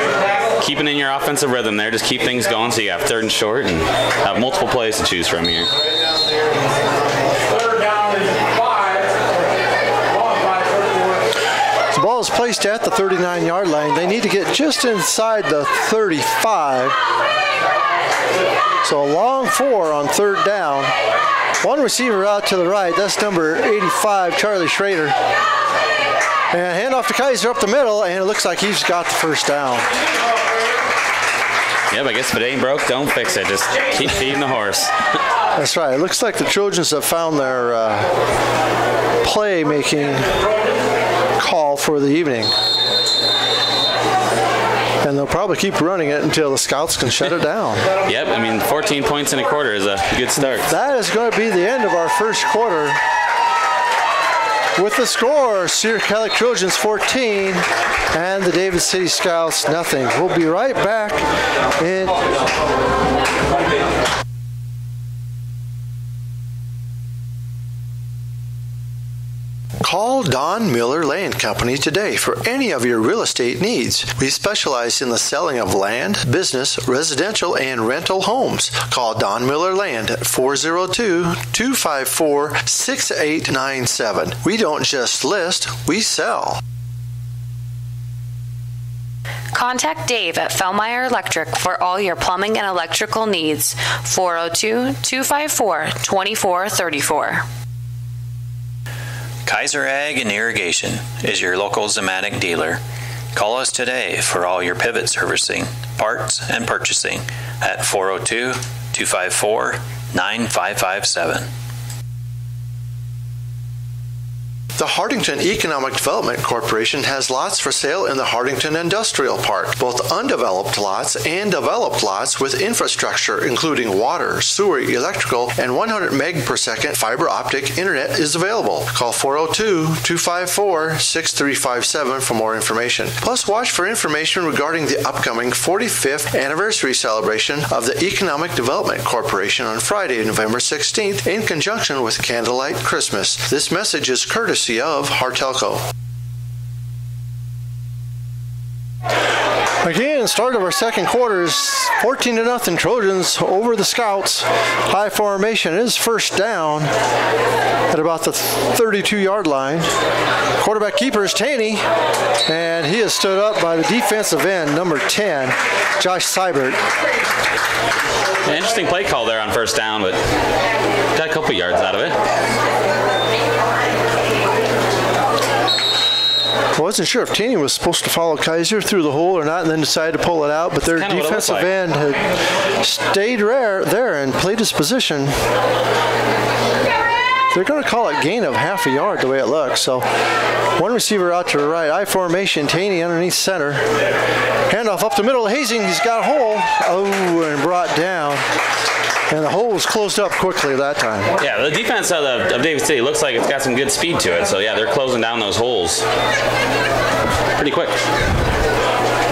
keeping in your offensive rhythm there. Just keep things going so you have third and short and have multiple plays to choose from here. Third down is 5. The ball is placed at the 39-yard line. They need to get just inside the 35. So a long 4 on third down. One receiver out to the right. That's number 85, Charlie Schrader. And handoff to Kaiser up the middle, and it looks like he's got the first down. Yeah, but I guess if it ain't broke, don't fix it. Just keep feeding the horse. That's right. It looks like the Trojans have found their play-making call for the evening. And they'll probably keep running it until the Scouts can shut it down. Yep, I mean, 14 points in a quarter is a good start. That is going to be the end of our first quarter. With the score, Cedar Catholic Trojans 14 and the David City Scouts nothing. We'll be right back in... Call Don Miller Land Company today for any of your real estate needs. We specialize in the selling of land, business, residential, and rental homes. Call Don Miller Land at 402-254-6897. We don't just list, we sell. Contact Dave at Fellmeyer Electric for all your plumbing and electrical needs. 402-254-2434. Kaiser Ag and Irrigation is your local Zematic dealer. Call us today for all your pivot servicing, parts, and purchasing at 402-254-9557. The Hardington Economic Development Corporation has lots for sale in the Hardington Industrial Park. Both undeveloped lots and developed lots with infrastructure including water, sewer, electrical, and 100 meg per second fiber optic internet is available. Call 402-254-6357 for more information. Plus, watch for information regarding the upcoming 45th anniversary celebration of the Economic Development Corporation on Friday, November 16th in conjunction with Candlelight Christmas. This message is courtesy of Hartelco. Again, start of our second quarter is 14-0 Trojans over the Scouts. High formation is first down at about the 32-yard line. Quarterback keeper is Taney, and he is stood up by the defensive end, number 10, Josh Seibert. An interesting play call there on first down, but got a couple yards out of it. I wasn't sure if Taney was supposed to follow Kaiser through the hole or not and then decided to pull it out, but their defensive end had stayed there and played his position. They're going to call it gain of half a yard the way it looks. So one receiver out to the right, I formation, Taney underneath center. Handoff up the middle, Hazing, he's got a hole. Oh, and brought down. And the hole was closed up quickly that time. Yeah, the defense of David City looks like it's got some good speed to it. So, yeah, they're closing down those holes pretty quick.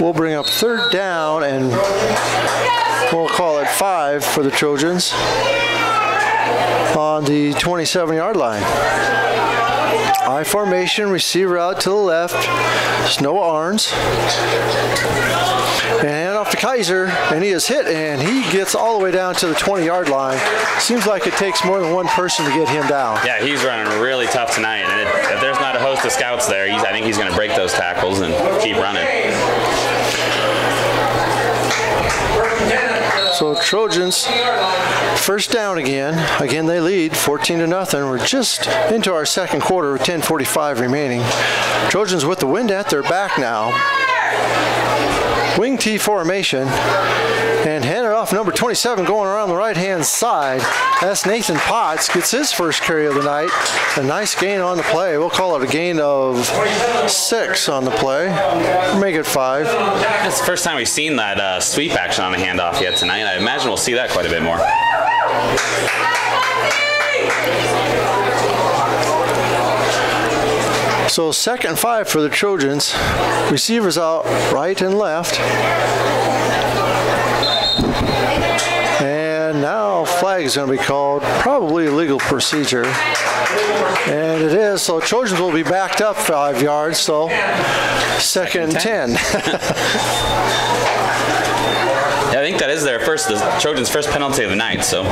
We'll bring up third down, and we'll call it 5 for the Trojans on the 27-yard line. I formation, receiver out to the left. It's Noah Arns. And hand off to Kaiser, and he is hit, and he gets all the way down to the 20-yard line. Seems like it takes more than one person to get him down. Yeah, he's running really tough tonight, and if there's not a host of scouts there, I think he's going to break those tackles and keep running. So Trojans, first down again. Again, they lead 14-0. We're just into our second quarter with 10:45 remaining. Trojans with the wind at their back now. Wing T formation, and handed off number 27 going around the right-hand side. That's Nathan Potts, gets his first carry of the night. A nice gain on the play. We'll call it a gain of 6 on the play. Make it 5. That's the first time we've seen that sweep action on the handoff yet tonight. I imagine we'll see that quite a bit more. So 2nd and 5 for the Trojans. Receivers out right and left. flag is going to be called. Probably a legal procedure. And it is. So Trojans will be backed up 5 yards. So second and 10. Yeah, I think that is the Trojans' first penalty of the night, so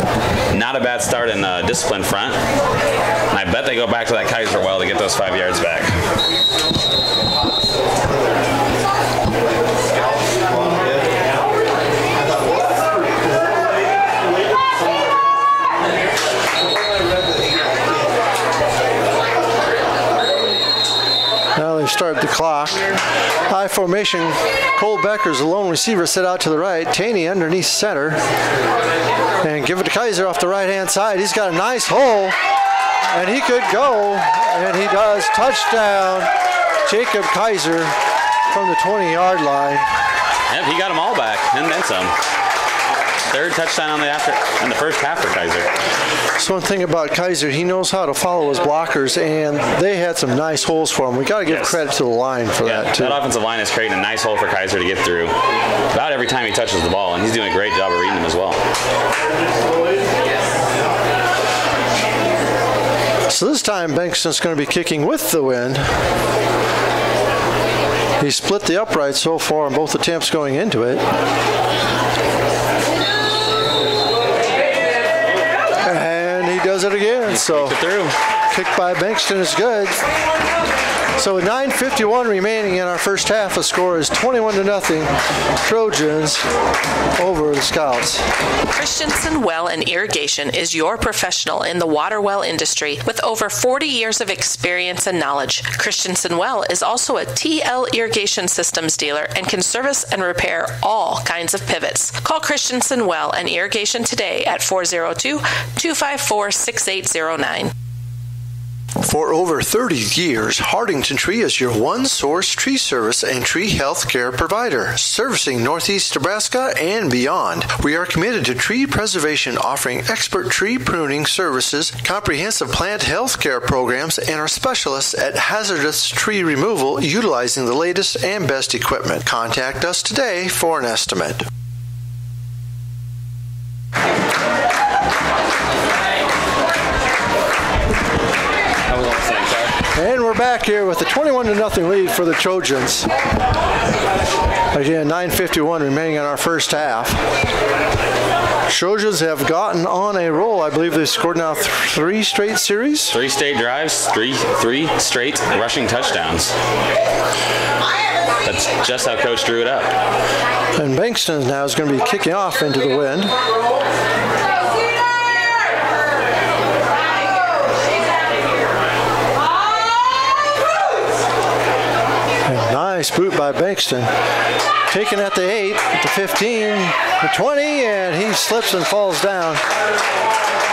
not a bad start in the discipline front. And I bet they go back to that Kaiser well to get those 5 yards back. Now they start the clock. High formation. Cole Becker's the lone receiver, set out to the right. Taney underneath center. And give it to Kaiser off the right-hand side. He's got a nice hole. And he could go. And he does. Touchdown. Jacob Kaiser from the 20-yard line. Yep, he got them all back, and then some. Third touchdown in the first half for Kaiser. So one thing about Kaiser, he knows how to follow his blockers, and they had some nice holes for him. We got to give credit to the line for that, too. That offensive line is creating a nice hole for Kaiser to get through about every time he touches the ball, and he's doing a great job of reading them as well. So this time, Bankston's going to be kicking with the wind. He split the upright so far in both attempts going into it. And he does it again. So kick by Bankston is good. So with 9:51 remaining in our first half, the score is 21-0 Trojans over the Scouts. Christensen Well and Irrigation is your professional in the water well industry with over 40 years of experience and knowledge. Christensen Well is also a TL irrigation systems dealer and can service and repair all kinds of pivots. Call Christensen Well and Irrigation today at 402-254-6809. For over 30 years, Hardington Tree is your one-source tree service and tree health care provider, servicing Northeast Nebraska and beyond. We are committed to tree preservation, offering expert tree pruning services, comprehensive plant health care programs, and are specialists at hazardous tree removal utilizing the latest and best equipment. Contact us today for an estimate. And we're back here with a 21-0 lead for the Trojans. Again, 9:51 remaining in our first half. Trojans have gotten on a roll. I believe they've scored now 3 straight series. 3 straight drives, three straight rushing touchdowns. That's just how Coach drew it up. And Bankston now is going to be kicking off into the wind. Nice boot by Bankston. Taken at the 8, the 15, the 20, and he slips and falls down.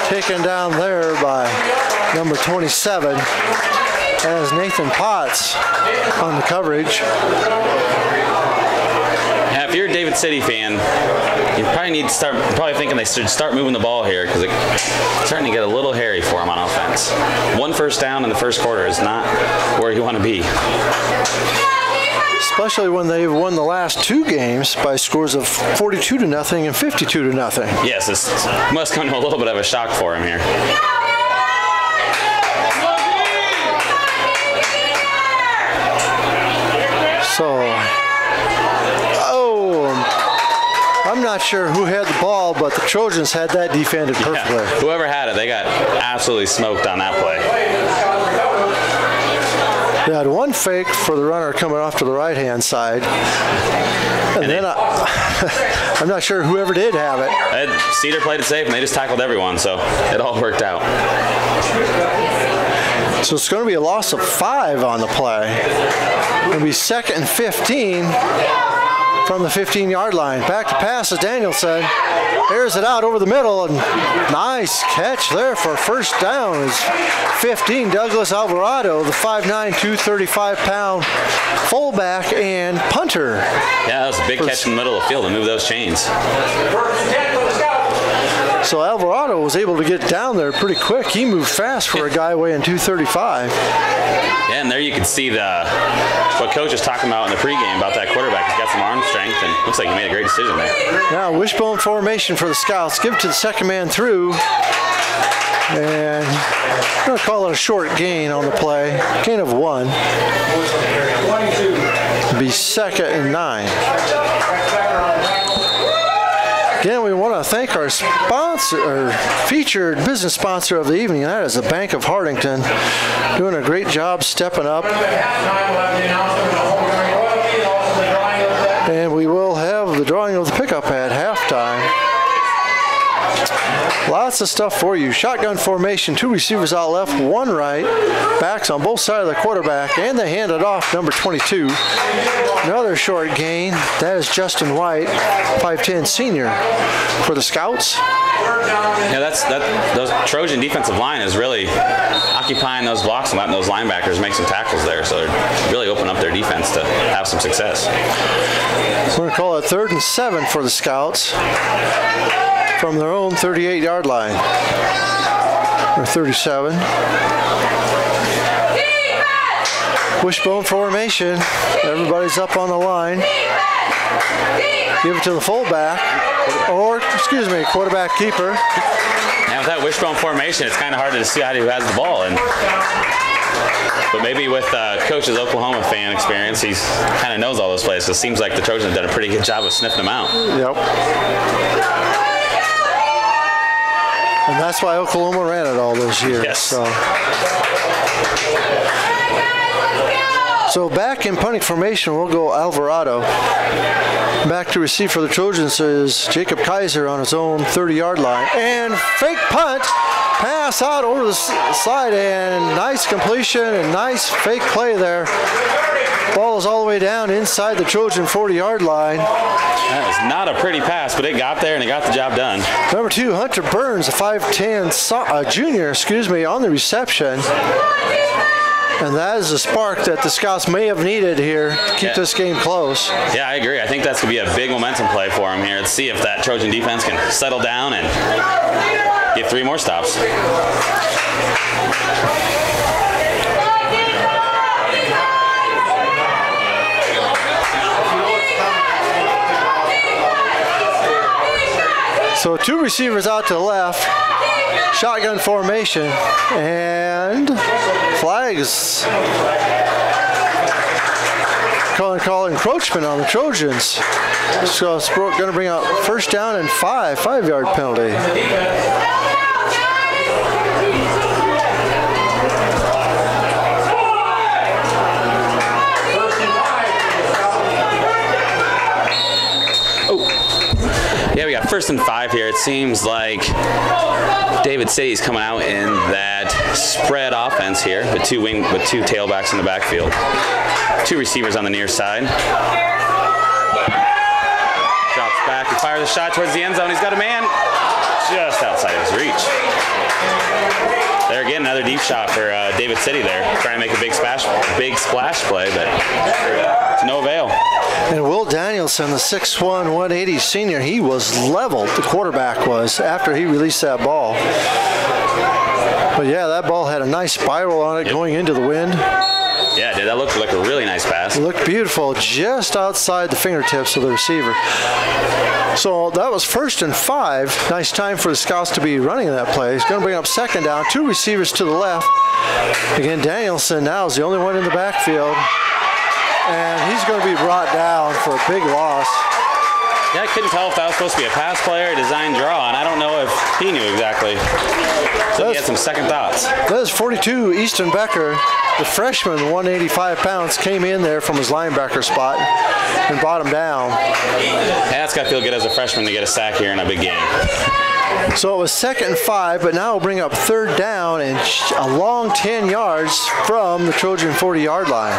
Taken down there by number 27 as Nathan Potts on the coverage. Yeah, if you're a David City fan, you probably thinking they should start moving the ball here because it's starting to get a little hairy for them on offense. 1 first down in the first quarter is not where you want to be. Especially when they've won the last 2 games by scores of 42-0 and 52-0. Yes, this must come to a little bit of a shock for him here. So, I'm not sure who had the ball, but the Trojans had that defended perfectly. Yeah, whoever had it, they got absolutely smoked on that play. They had one fake for the runner coming off to the right-hand side. And then I'm not sure whoever did have it. Cedar played it safe, and they just tackled everyone, so it all worked out. So it's going to be a loss of 5 on the play. It'll be 2nd and 15 from the 15-yard line. Back to pass, as Daniel said. Airs it out over the middle, and nice catch there for first down is 15, Douglas Alvarado, the 5'9", 235-pound fullback and punter. Yeah, that was a big catch in the middle of the field to move those chains. So Alvarado was able to get down there pretty quick. He moved fast for a guy weighing 235. Yeah, and there you can see what Coach was talking about in the pregame about that quarterback. He's got some arm strength, and looks like he made a great decision there. Now wishbone formation for the Scouts. Give it to the second man through. And I'm going to call it a short gain on the play. Gain of 1. It'll be second and 9. Again, we want to thank our featured business sponsor of the evening, and that is the Bank of Hardington, doing a great job stepping up. And we will have the drawing of the pickup at halftime. Lots of stuff for you. Shotgun formation, 2 receivers out left, 1 right. Backs on both sides of the quarterback, and they hand it off, number 22. Another short gain. That is Justin White, 5'10", senior for the Scouts. Yeah, those Trojan defensive line is really occupying those blocks and letting those linebackers make some tackles there. So they're really opening up their defense to have some success. We're going to call it 3rd and 7 for the Scouts from their own 38-yard line, or 37. Wishbone formation. Everybody's up on the line. Give it to the fullback, or, quarterback keeper. Now with that wishbone formation, it's kind of hard to decide who has the ball. But maybe with Coach's Oklahoma fan experience, he kind of knows all those plays. So it seems like the Trojans have done a pretty good job of sniffing them out. Yep. And that's why Oklahoma ran it all those years. Yes. So back in punting formation, we'll go Alvarado. Back to receive for the Trojans is Jacob Kaiser on his own 30-yard line. And fake punt, pass out over the side, and nice completion and nice fake play there. Ball is all the way down inside the Trojan 40-yard line. That was not a pretty pass, but it got there and it got the job done. Number 2, Hunter Burns, a 5'10", junior, on the reception. And that is a spark that the Scouts may have needed here to keep this game close. Yeah, I agree. I think that's going to be a big momentum play for them here. Let's see if that Trojan defense can settle down and get 3 more stops. So 2 receivers out to the left, shotgun formation, and flags. Call encroachment on the Trojans. So it's going to bring out first down and 5-yard penalty. Yeah, we got 1st and 5 here. It seems like David City's coming out in that spread offense here with 2 tailbacks in the backfield. 2 receivers on the near side. Drops back and fires a shot towards the end zone. He's got a man just outside his reach. There again, another deep shot for David City there, trying to make a big splash play, but to no avail. And Will Danielson, the 6'1", 180 senior, he was leveled, the quarterback was, after he released that ball. But yeah, that ball had a nice spiral on it going into the wind. Yeah, it did. That looked like a really nice pass. It looked beautiful, just outside the fingertips of the receiver. So that was 1st and 5. Nice time for the Scouts to be running that play. He's going to bring up 2nd down. 2 receivers to the left. Again, Danielson now is the only one in the backfield. And he's going to be brought down for a big loss. Yeah, I couldn't tell if that was supposed to be a pass play or a design draw, and I don't know if he knew exactly. So he had some second thoughts. That is 42, Easton Becker, the freshman, 185 pounds, came in there from his linebacker spot and brought him down. Yeah, that's got to feel good as a freshman to get a sack here in a big game. So it was 2nd and 5, but now we'll bring up 3rd down and a long 10 yards from the Trojan 40-yard line.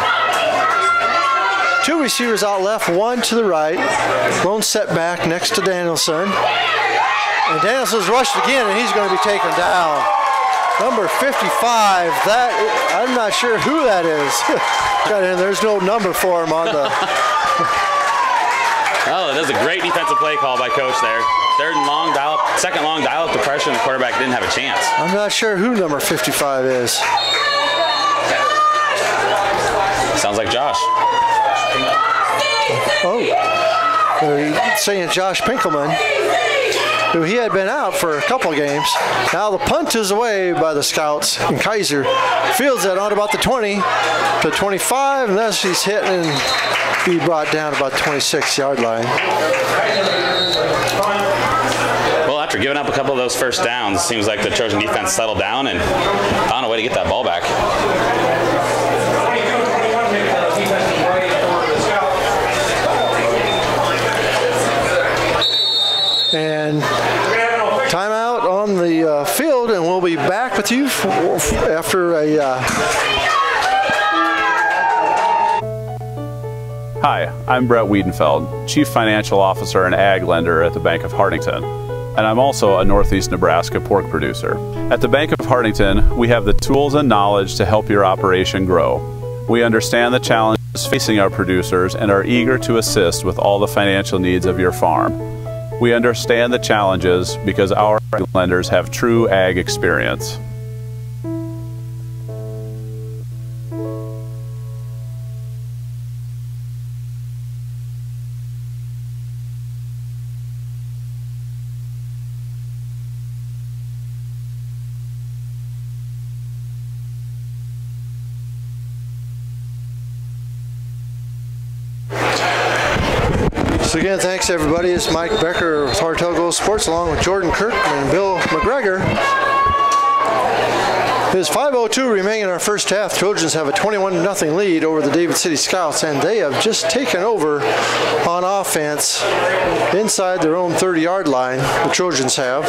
2 receivers out left, 1 to the right. Lone setback next to Danielson. And Danielson's rushed again, and he's going to be taken down. Number 55, I'm not sure who that is. There's no number for him on the... Oh, that was a great defensive play call by Coach there. Second long dial-up to pressure, and the quarterback didn't have a chance. I'm not sure who number 55 is. Sounds like Josh. Oh, they're saying Josh Pinkelman, who he had been out for a couple games. Now the punt is away by the Scouts, and Kaiser fields that on about the 20 to 25, and thus he's hit and be brought down about the 26-yard line. Well, after giving up a couple of those first downs, it seems like the Trojan defense settled down and found a way to get that ball back. And timeout on the field, and we'll be back with you after a... Hi, I'm Brett Wiedenfeld, Chief Financial Officer and Ag Lender at the Bank of Hartington, and I'm also a Northeast Nebraska pork producer. At the Bank of Hartington, we have the tools and knowledge to help your operation grow. We understand the challenges facing our producers and are eager to assist with all the financial needs of your farm. We understand the challenges because our lenders have true ag experience. So again, thanks everybody. It's Mike Becker with Hartelco Sports along with Jordan Kirk and Bill McGregor. There's 5:02 remaining in our first half. Trojans have a 21-0 lead over the David City Scouts, and they have just taken over on offense inside their own 30-yard line. The Trojans have.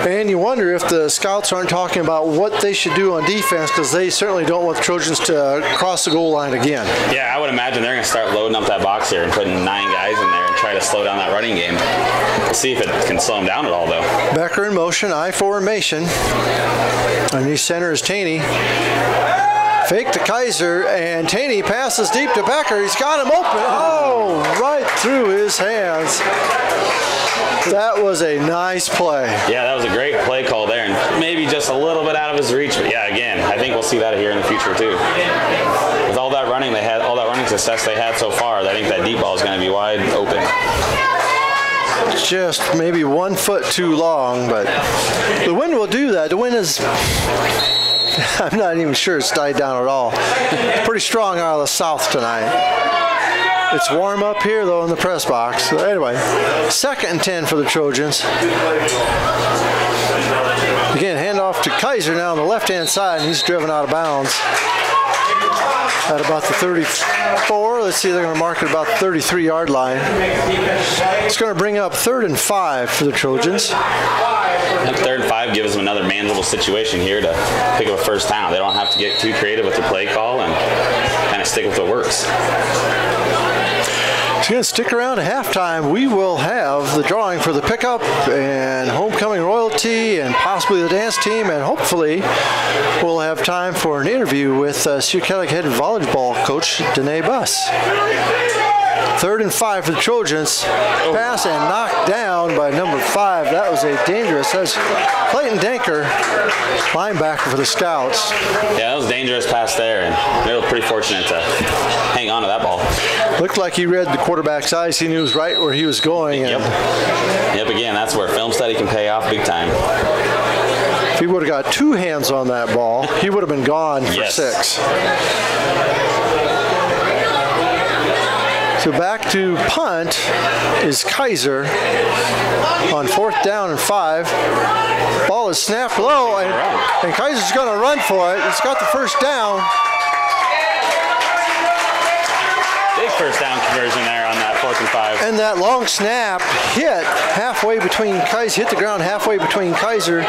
And you wonder if the Scouts aren't talking about what they should do on defense, because they certainly don't want the Trojans to cross the goal line again. Yeah, I would imagine they're going to start loading up that box here and putting 9 guys in there and try to slow down that running game. We'll see if it can slow them down at all, though. Becker in motion, I formation. Underneath center is Taney. Fake to Kaiser, and Taney passes deep to Becker. He's got him open. Oh, right through his hands. That was a nice play. Yeah, that was a great play call there, and maybe just a little bit out of his reach. But yeah, again, I think we'll see that here in the future too. With all that running they had, all that running success they had so far, I think that deep ball is going to be wide open. Just maybe 1 foot too long, but the wind will do that. The wind is, I'm not even sure it's died down at all. It's pretty strong out of the south tonight. It's warm up here, though, in the press box. So anyway, 2nd and 10 for the Trojans. Again, handoff to Kaiser now on the left-hand side, and he's driven out of bounds at about the 34. Let's see, they're going to mark it about the 33-yard line. It's going to bring up 3rd and 5 for the Trojans. And 3rd and 5 gives them another manageable situation here to pick up a first down. They don't have to get too creative with their play call and kind of stick with what works. So again, stick around at halftime. We will have the drawing for the pickup and homecoming royalty and possibly the dance team, and hopefully we'll have time for an interview with Cedar Catholic head volleyball coach Danae Buss. 3rd and 5 for the Trojans. Pass and knocked down by number 5. That was a dangerous. That's Clayton Danker, linebacker for the Scouts. Yeah, that was a dangerous pass there, and they were pretty fortunate to hang on to that ball. Looked like he read the quarterback's eyes. He knew he was right where he was going. Yep. Again, that's where film study can pay off big time. If he would have got 2 hands on that ball, he would have been gone for 6. So back to punt is Kaiser on 4th down and 5. Ball is snapped low, and Kaiser's going to run for it. He's got the first down. Big first down conversion there on that 4th and 5. And that long snap hit halfway between Kaiser, hit the ground halfway between Kaiser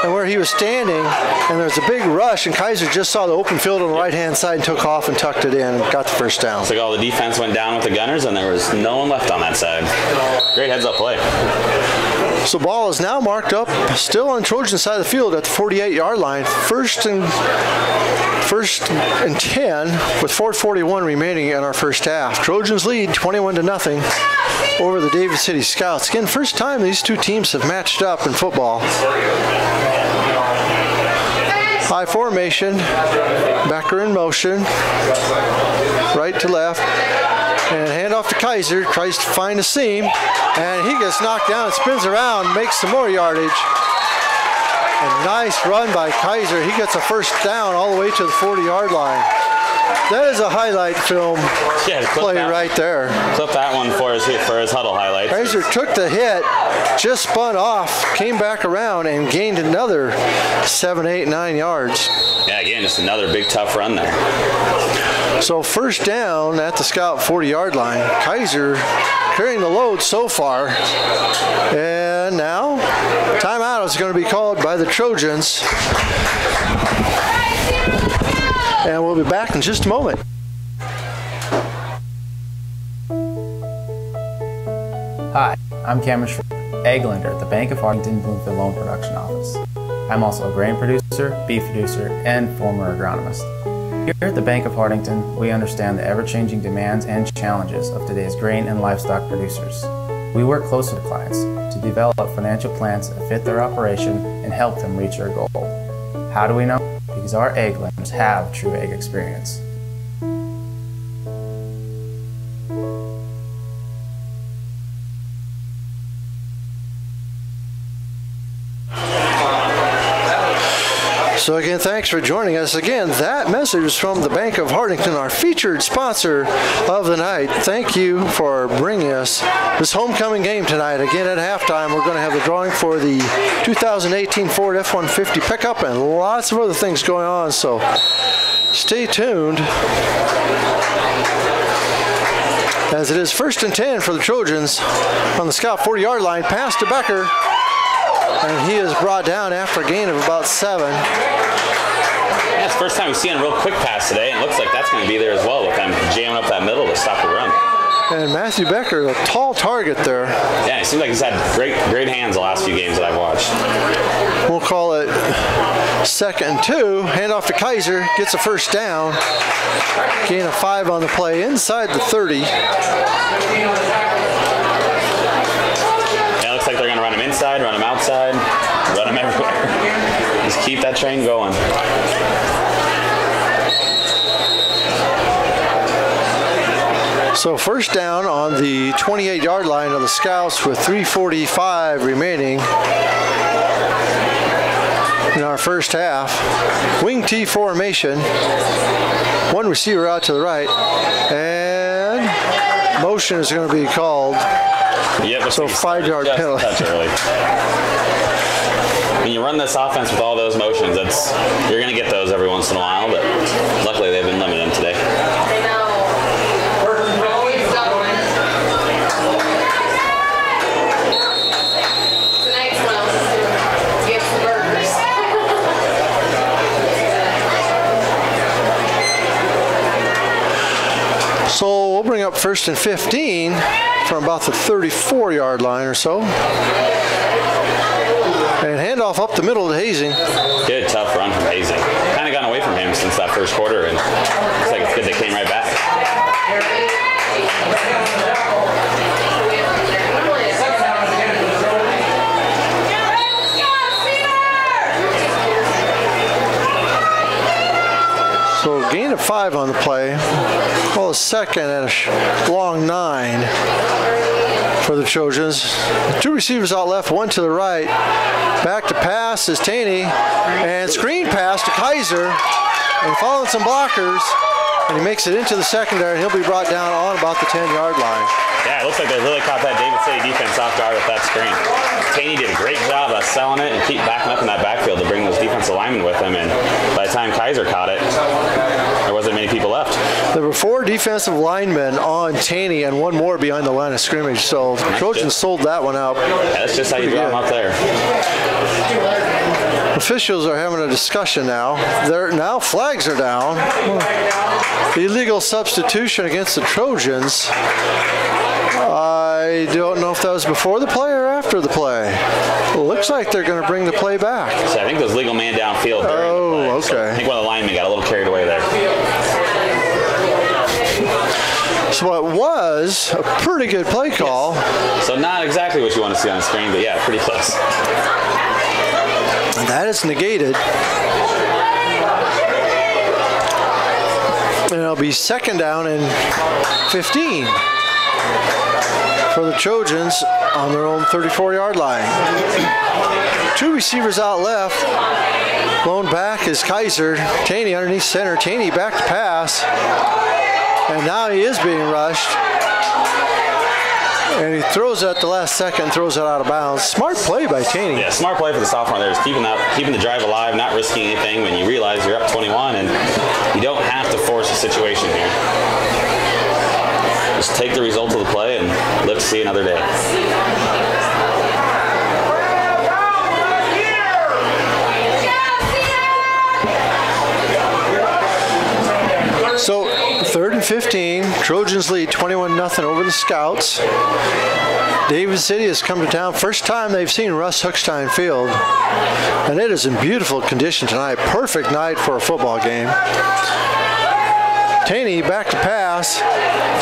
and where he was standing, and there was a big rush, and Kaiser just saw the open field on the right-hand side and took off and tucked it in and got the first down. It's like all the defense went down with the Gunners, and there was no one left on that side. Great heads-up play. So ball is now marked up, still on Trojan side of the field at the 48-yard line. First and 10 with 4:41 remaining in our first half. Trojans lead 21-0 over the David City Scouts. Again, first time these two teams have matched up in football. High formation, backer in motion, right to left, and handoff to Kaiser, tries to find a seam, and he gets knocked down and spins around, makes some more yardage. A nice run by Kaiser. He gets a first down all the way to the 40-yard line. That is a highlight film play right there. Clip that one for his huddle highlights. Kaiser took the hit, just spun off, came back around, and gained another 7, 8, 9 yards. Yeah, again, just another big, tough run there. So first down at the Scout 40-yard line. Kaiser carrying the load so far. And now, timeout is going to be called by the Trojans. And we'll be back in just a moment. Hi, I'm Cameron Schroeder, egg lender at the Bank of Hartington Bloomfield Loan Production Office. I'm also a grain producer, beef producer, and former agronomist. Here at the Bank of Hartington, we understand the ever-changing demands and challenges of today's grain and livestock producers. We work closely with clients to develop financial plans that fit their operation and help them reach their goal. How do we know? Because our egg lenders have true egg experience. So again, thanks for joining us. Again, that message is from the Bank of Hartington, our featured sponsor of the night. Thank you for bringing us this homecoming game tonight. Again, at halftime, we're going to have the drawing for the 2018 Ford F-150 pickup and lots of other things going on. So stay tuned. As it is 1st and 10 for the Trojans on the Scout 40-yard line. Pass to Becker. And he is brought down after a gain of about 7. Yeah, it's the first time we've seen a real quick pass today, and it looks like that's going to be there as well with them jamming up that middle to stop the run. And Matthew Becker, a tall target there. Yeah, it seems like he's had great hands the last few games that I've watched. We'll call it 2nd and 2. Handoff to Kaiser, gets a first down. Gain of 5 on the play inside the 30. Looks like they're going to run him inside, run him outside, run him everywhere. Just keep that train going. So first down on the 28-yard line of the Scouts with 3:45 remaining in our first half. Wing T formation. One receiver out to the right. And motion is going to be called. Yeah, so 5-yard penalty. When you run this offense with all those motions, you're going to get those every once in a while, but luckily they've been limiting them today. So we'll bring up 1st and 15 from about the 34-yard line or so. And handoff up the middle to Hazing. Good, tough run from Hazing. Kind of gotten away from him since that first quarter, and looks like it's good they came right back. So gain of 5 on the play. Well, a second and a long 9 for the Trojans. 2 receivers out left, 1 to the right. Back to pass is Taney. And screen pass to Kaiser. And following some blockers. And he makes it into the secondary. He'll be brought down on about the 10-yard line. Yeah, it looks like they really caught that David City defense off guard with that screen. Taney did a great job of selling it and keep backing up in that backfield to bring those defensive linemen with him. And by the time Kaiser caught it, there wasn't many people left. There were 4 defensive linemen on Taney and 1 more behind the line of scrimmage. So the Trojans sold that one out. Yeah, that's just how you draw them up there. Officials are having a discussion now. Now flags are down. Illegal substitution against the Trojans. I I don't know if that was before the play or after the play. Looks like they're going to bring the play back. So I think there was legal man downfield during the play. Okay. So I think one of the linemen got a little carried away there. So it was a pretty good play call. Yes. So not exactly what you want to see on the screen, but yeah, pretty close. And that is negated. And it'll be second down and 15 for the Trojans on their own 34-yard line. Two receivers out left. Blown back is Kaiser. Taney underneath center. Taney back to pass. And now he is being rushed. And he throws it at the last second, throws it out of bounds. Smart play by Taney. Yeah, smart play for the sophomore there. Is keeping the drive alive, not risking anything when you realize you're up 21 and you don't have to force a situation here. Just take the result of the play and live to see another day. So, 3rd and 15. Trojans lead 21-0 over the Scouts. David City has come to town. First time they've seen Russ Hookstein Field. And it is in beautiful condition tonight. Perfect night for a football game. Taney back to pass.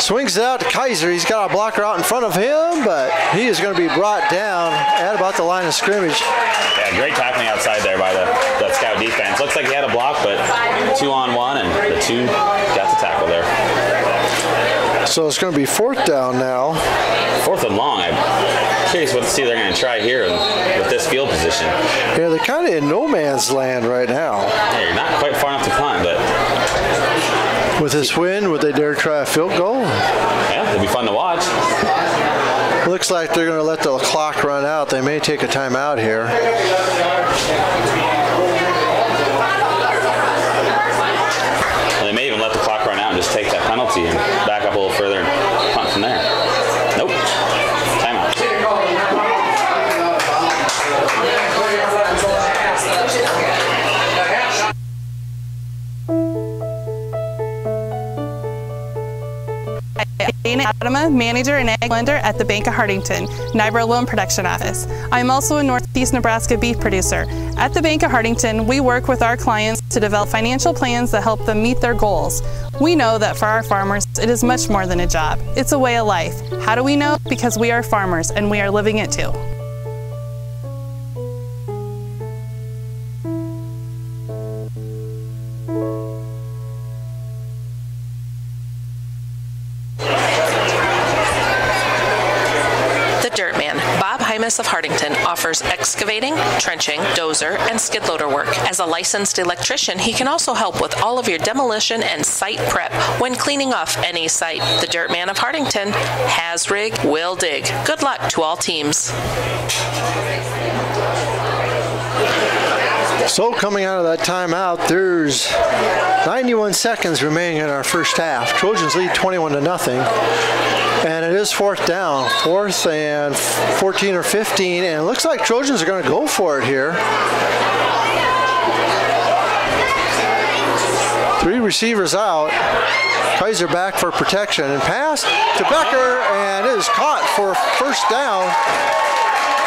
Swings it out to Kaiser. He's got a blocker out in front of him, but he is going to be brought down at about the line of scrimmage. Yeah, great tackling outside there by the Scout defense. Looks like he had a block, but 2-on-1, and the two got the tackle there. So it's going to be 4th down now. 4th and long. I'm curious what to see they're going to try here with this field position. Yeah, they're kind of in no man's land right now. Yeah, you're not quite far enough to punt, but with this win, would they dare try a field goal? Yeah, it'll be fun to watch. Looks like they're going to let the clock run out. They may take a timeout here. And they may even let the clock run out and just take that penalty and back up a little further and punt from there. Nope. Timeout. Dana Adama, manager and ag lender at the Bank of Hartington, NYBRA Loan Production Office. I'm also a Northeast Nebraska beef producer. At the Bank of Hartington, we work with our clients to develop financial plans that help them meet their goals. We know that for our farmers, it is much more than a job. It's a way of life. How do we know? Because we are farmers and we are living it too. Of Hartington offers excavating, trenching, dozer, and skid loader work. As a licensed electrician, he can also help with all of your demolition and site prep when cleaning off any site. The Dirt Man of Hartington has rig, will dig. Good luck to all teams. So coming out of that timeout, there's 91 seconds remaining in our first half. Trojans lead 21-0. And it is 4th down, 4th and 14 or 15, and it looks like Trojans are going to go for it here. 3 receivers out. Kaiser back for protection and pass to Becker, and it is caught for 1st down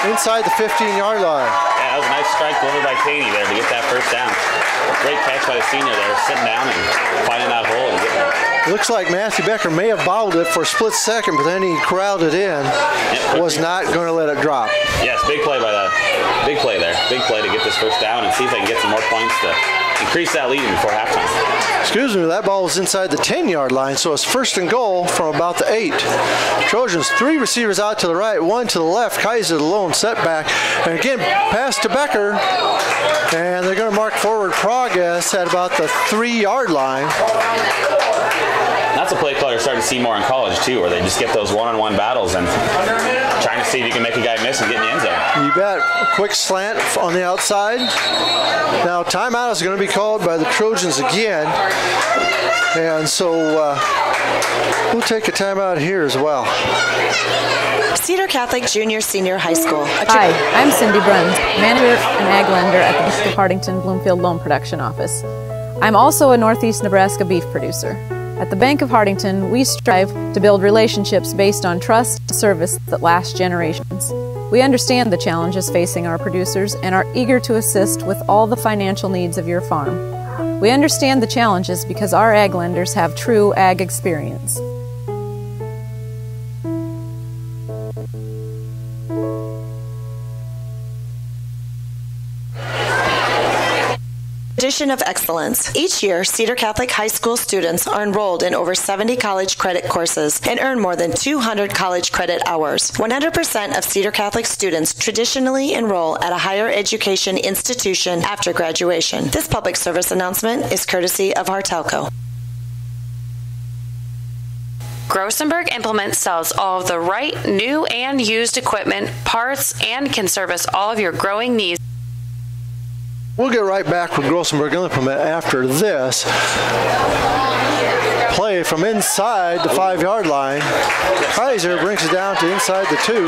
inside the 15-yard line. Yeah, that was a nice strike delivered by Taney there to get that 1st down. Great catch by the senior there, sitting down and finding that hole and getting it. Looks like Matthew Becker may have bobbled it for a split second, but then he corralled it in. Was not going to let it drop. Yes, big play by the big play there. Big play to get this 1st down and see if they can get some more points to increase that lead before halftime. Excuse me, that ball was inside the 10-yard line, so it's 1st and goal from about the 8. Trojans, 3 receivers out to the right, 1 to the left. Kaiser the lone setback, and again pass to Becker, and they're going to mark forward progress at about the 3-yard line. That's a play call you're starting to see more in college too, where they just get those one-on-one battles and trying to see if you can make a guy miss and get in the end zone. You bet. A quick slant on the outside. Now timeout is going to be called by the Trojans again, and so we'll take a timeout here as well. Cedar Catholic Junior Senior High School. Hi, I'm Cindy Brund, manager and ag lender at the Bank of Hartington Bloomfield Loan Production Office. I'm also a Northeast Nebraska beef producer. At the Bank of Hartington, we strive to build relationships based on trust and service that last generations. We understand the challenges facing our producers and are eager to assist with all the financial needs of your farm. We understand the challenges because our ag lenders have true ag experience. Tradition of excellence. Each year, Cedar Catholic High School students are enrolled in over 70 college credit courses and earn more than 200 college credit hours. 100% of Cedar Catholic students traditionally enroll at a higher education institution after graduation. This public service announcement is courtesy of Hartelco. Grossenberg Implement sells all of the right new and used equipment, parts, and can service all of your growing needs. We'll get right back with Grossenberg Implement after this play from inside the 5-yard line. Kaiser brings it down to inside the 2.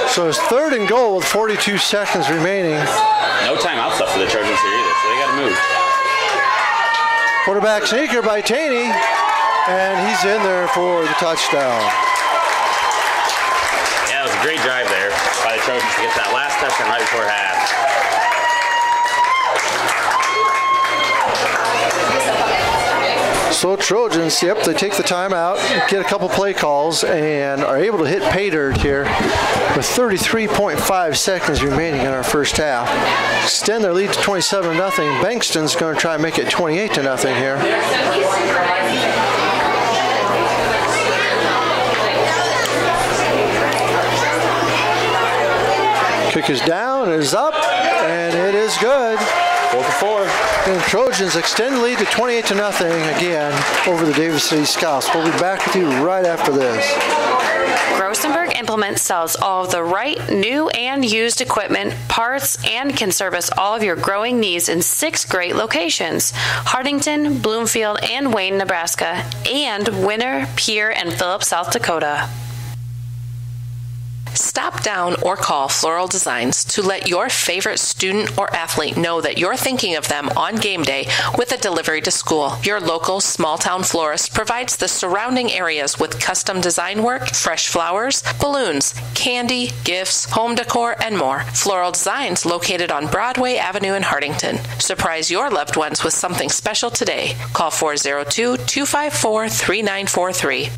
So it's 3rd and goal with 42 seconds remaining. No timeouts left for the Trojans here either, so they got to move. Quarterback sneaker by Taney, and he's in there for the touchdown. Yeah, it was a great drive there by the Trojans to get that last touchdown right before half. So Trojans, yep, they take the timeout, get a couple play calls, and are able to hit pay dirt here with 33.5 seconds remaining in our first half. Extend their lead to 27-0. Bankston's going to try and make it 28-0 here. Kick is down, it is up, and it is good. 4-4. And Trojans extend the lead to 28-0 again over the Davis City Scouts. We'll be back with you right after this. Grossenberg Implement sells all of the right new and used equipment, parts, and can service all of your growing needs in 6 great locations: Hartington, Bloomfield, and Wayne, Nebraska, and Winter, Pierre, and Phillips, South Dakota. Stop down or call Floral Designs to let your favorite student or athlete know that you're thinking of them on game day with a delivery to school. Your local small-town florist provides the surrounding areas with custom design work, fresh flowers, balloons, candy, gifts, home decor, and more. Floral Designs located on Broadway Avenue in Hartington. Surprise your loved ones with something special today. Call 402-254-3943.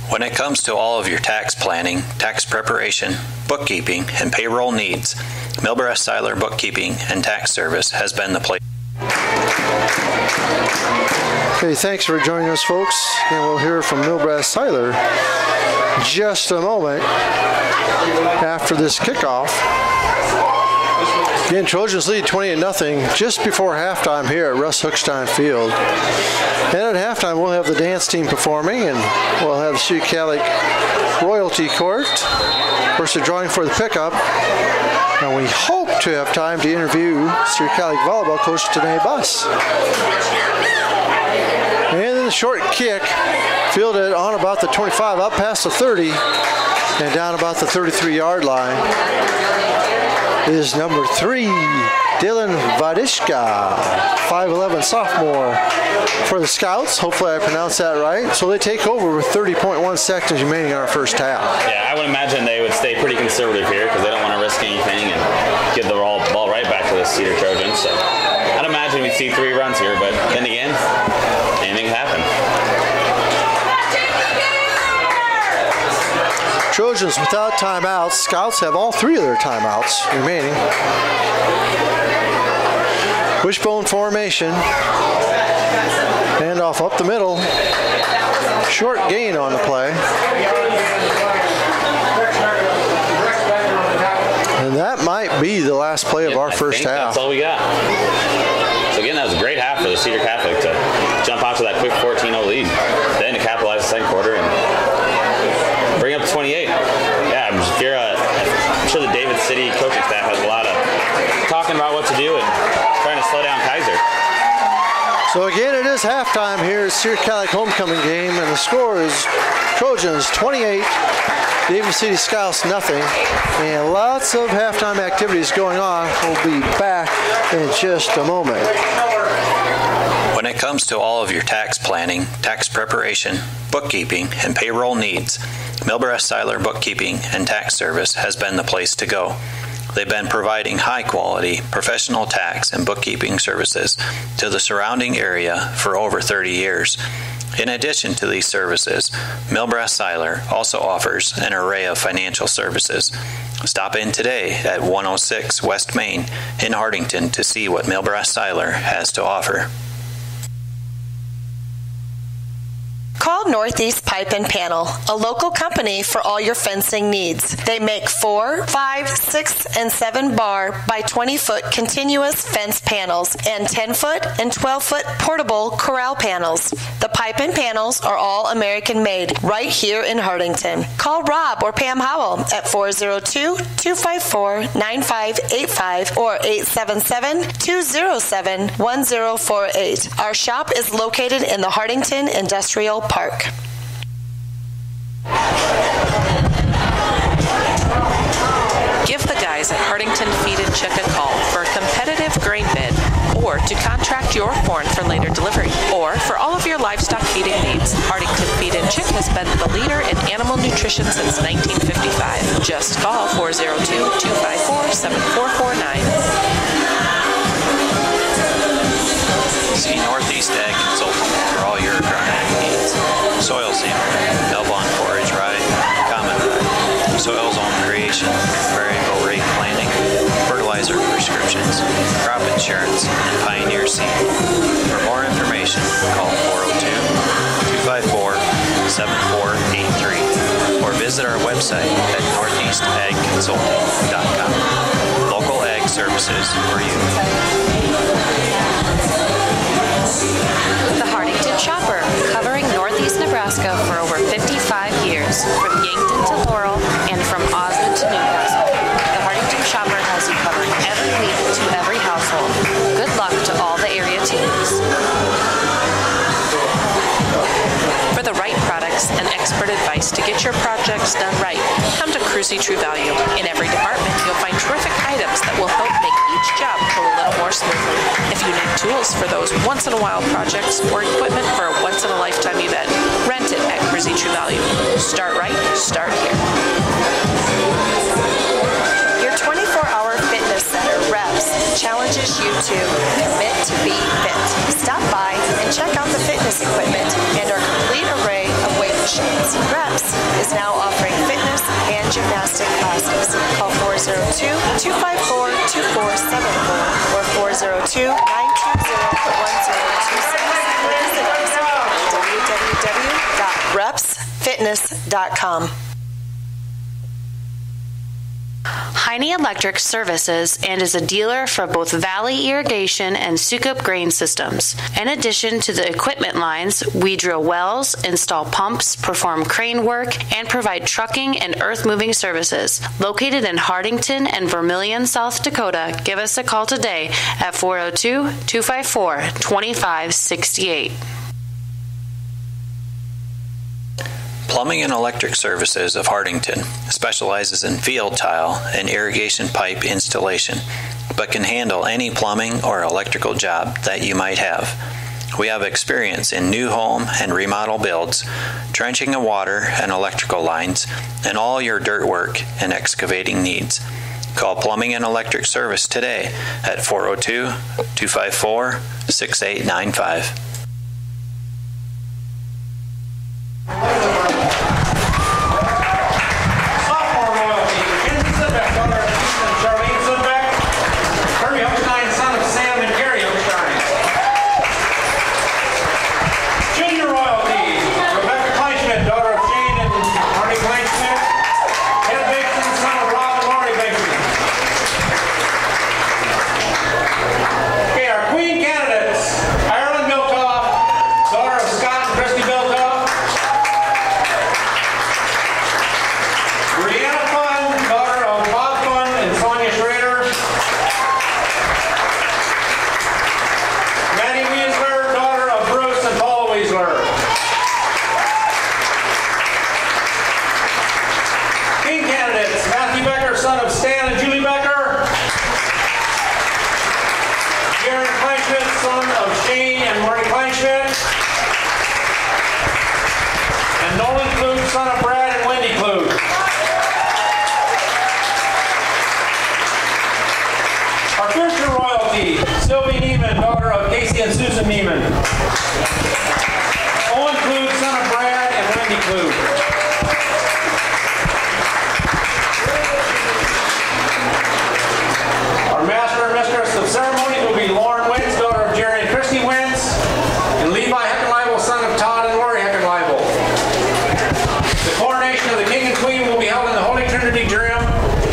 When it comes to all of your tax planning, tax preparation, bookkeeping, and payroll needs, Milbrass Seiler Bookkeeping and Tax Service has been the place. Okay, thanks for joining us, folks. And we'll hear from Milbrass Seiler just a moment after this kickoff. Again, Trojans lead 28-0 just before halftime here at Russ Hookstein Field. And at halftime, we'll have the dance team performing, and we'll have the Cedar Catholic Royalty Court. Of course, they're drawing for the pickup. And we hope to have time to interview Cedar Catholic volleyball coach Danae Buss. And then the short kick, fielded on about the 25, up past the 30, and down about the 33-yard line, is number 3, Dylan Vadishka, 5'11" sophomore for the Scouts. Hopefully I pronounced that right. So they take over with 30.1 seconds remaining in our first half. Yeah, I would imagine they would stay pretty conservative here because they don't want to risk anything and give the ball right back to the Cedar Trojans. So I'd imagine we'd see 3 runs here, but then again, anything can happen. Trojans without timeouts. Scouts have all 3 of their timeouts remaining. Wishbone formation. Handoff up the middle. Short gain on the play. And that might be the last play of our first half. That's all we got. So again, that was a great half for the Cedar Catholic to jump out to that quick 14-0 lead. Then to capitalize the second quarter and bring up to 28. Yeah, I'm sure the David City coaching staff has a lot of talking about what to do and trying to slow down Kaiser. So again, it is halftime here at Cedar Catholic homecoming game, and the score is Trojans 28, Davis City Scouts nothing, and lots of halftime activities going on. We'll be back in just a moment. When it comes to all of your tax planning, tax preparation, bookkeeping, and payroll needs, Milbrecht Seiler Bookkeeping and Tax Service has been the place to go. They've been providing high-quality, professional tax and bookkeeping services to the surrounding area for over 30 years. In addition to these services, Milbrecht Seiler also offers an array of financial services. Stop in today at 106 West Main in Hartington to see what Milbrecht Seiler has to offer. Call Northeast Pipe and Panel, a local company for all your fencing needs. They make 4, 5, 6, and 7 bar by 20-foot continuous fence panels and 10-foot and 12-foot portable corral panels. The pipe and panels are all American made right here in Hartington. Call Rob or Pam Howell at 402-254-9585 or 877-207-1048. Our shop is located in the Hartington Industrial Park. Give the guys at Hartington Feed and Chick a call for a competitive grain bid, or to contract your corn for later delivery, or for all of your livestock feeding needs. Hartington Feed and Chick has been the leader in animal nutrition since 1955. Just call 402-254-7449. See Northeast Ag Consultant for all your agronomic needs. Soil sampling, Melbourne forage ride, common ride, soil zone creation, variable rate planning, fertilizer prescriptions, crop insurance, and Pioneer Seed. For more information, call 402-254-7483 or visit our website at northeastagconsulting.com. Local ag services for you. The Hartington Shopper, covering Northeast Nebraska for over 55 years, from Yankton to Laurel and from Osmond to Newcastle. The Hartington Shopper has you covered every week to every household. Good luck to all the area teams. For the right products and expert advice to get your projects done right, come to Cruzy True Value. In every department, you'll find terrific items that will help make each job go a little more smoothly. If you need tools for those once-in-a-while projects or equipment for a once-in-a-lifetime event, rent it at Cruzy True Value. Start right, start here. Your 24-hour fitness center, Reps, challenges you to commit to be fit. Stop by and check out the fitness equipment and our complete array of weight machines. Reps is now offering fitness and gymnastic classes. Call 402-254-2474 or 402-920-1026. Visit us at www.repsfitness.com. Heine Electric services and is a dealer for both Valley Irrigation and Sukup Grain Systems. In addition to the equipment lines, we drill wells, install pumps, perform crane work, and provide trucking and earth-moving services. Located in Hartington and Vermilion, South Dakota, give us a call today at 402-254-2568. Plumbing and Electric Services of Hartington specializes in field tile and irrigation pipe installation, but can handle any plumbing or electrical job that you might have. We have experience in new home and remodel builds, trenching of water and electrical lines, and all your dirt work and excavating needs. Call Plumbing and Electric Service today at 402-254-6895. son of Brad and Wendy Kluge. Our future royalty, Sylvie Neiman, daughter of Casey and Susan Neiman. Owen Kluge, son of Brad and Wendy Kluge. Our master and mistress of ceremonies will be Lauren Wentz, daughter of Jerry and Christy Wentz, and Levi Heckenleibel, son of Todd and Lori Heckenleibel. The coronation of the King and Queen will be held in the Holy Trinity Gym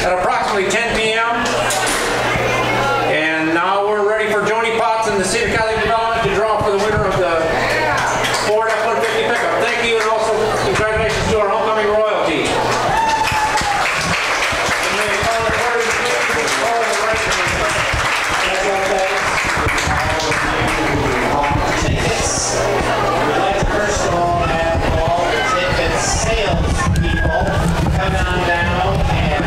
at approximately 10 p.m. And now we're ready for Joni Potts and the Cedar Catholic Development to draw for the winner of the Ford F-150 pickup. Thank you, and also congratulations to our homecoming royalty. Tickets. We'd like to first of all have all the ticket sales people come on down and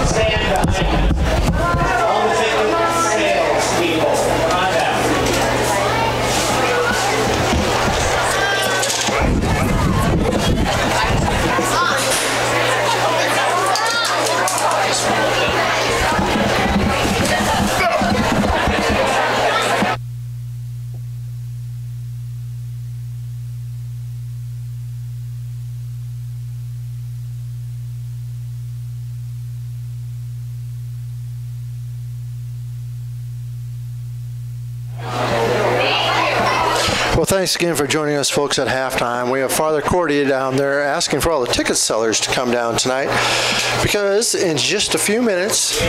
stand behind us. All the ticket sales people, come on down. Well, thanks again for joining us, folks, at halftime. We have Father Cordy down there asking for all the ticket sellers to come down tonight because in just a few minutes,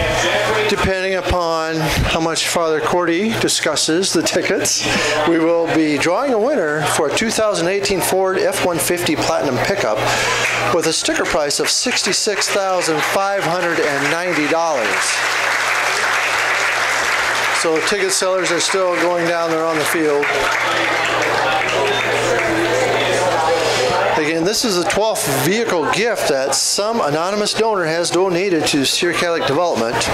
depending upon how much Father Cordy discusses the tickets, we will be drawing a winner for a 2018 Ford F-150 Platinum pickup with a sticker price of $66,590. So ticket sellers are still going down there on the field. Again, this is the 12th vehicle gift that some anonymous donor has donated to Cedar Catholic Development.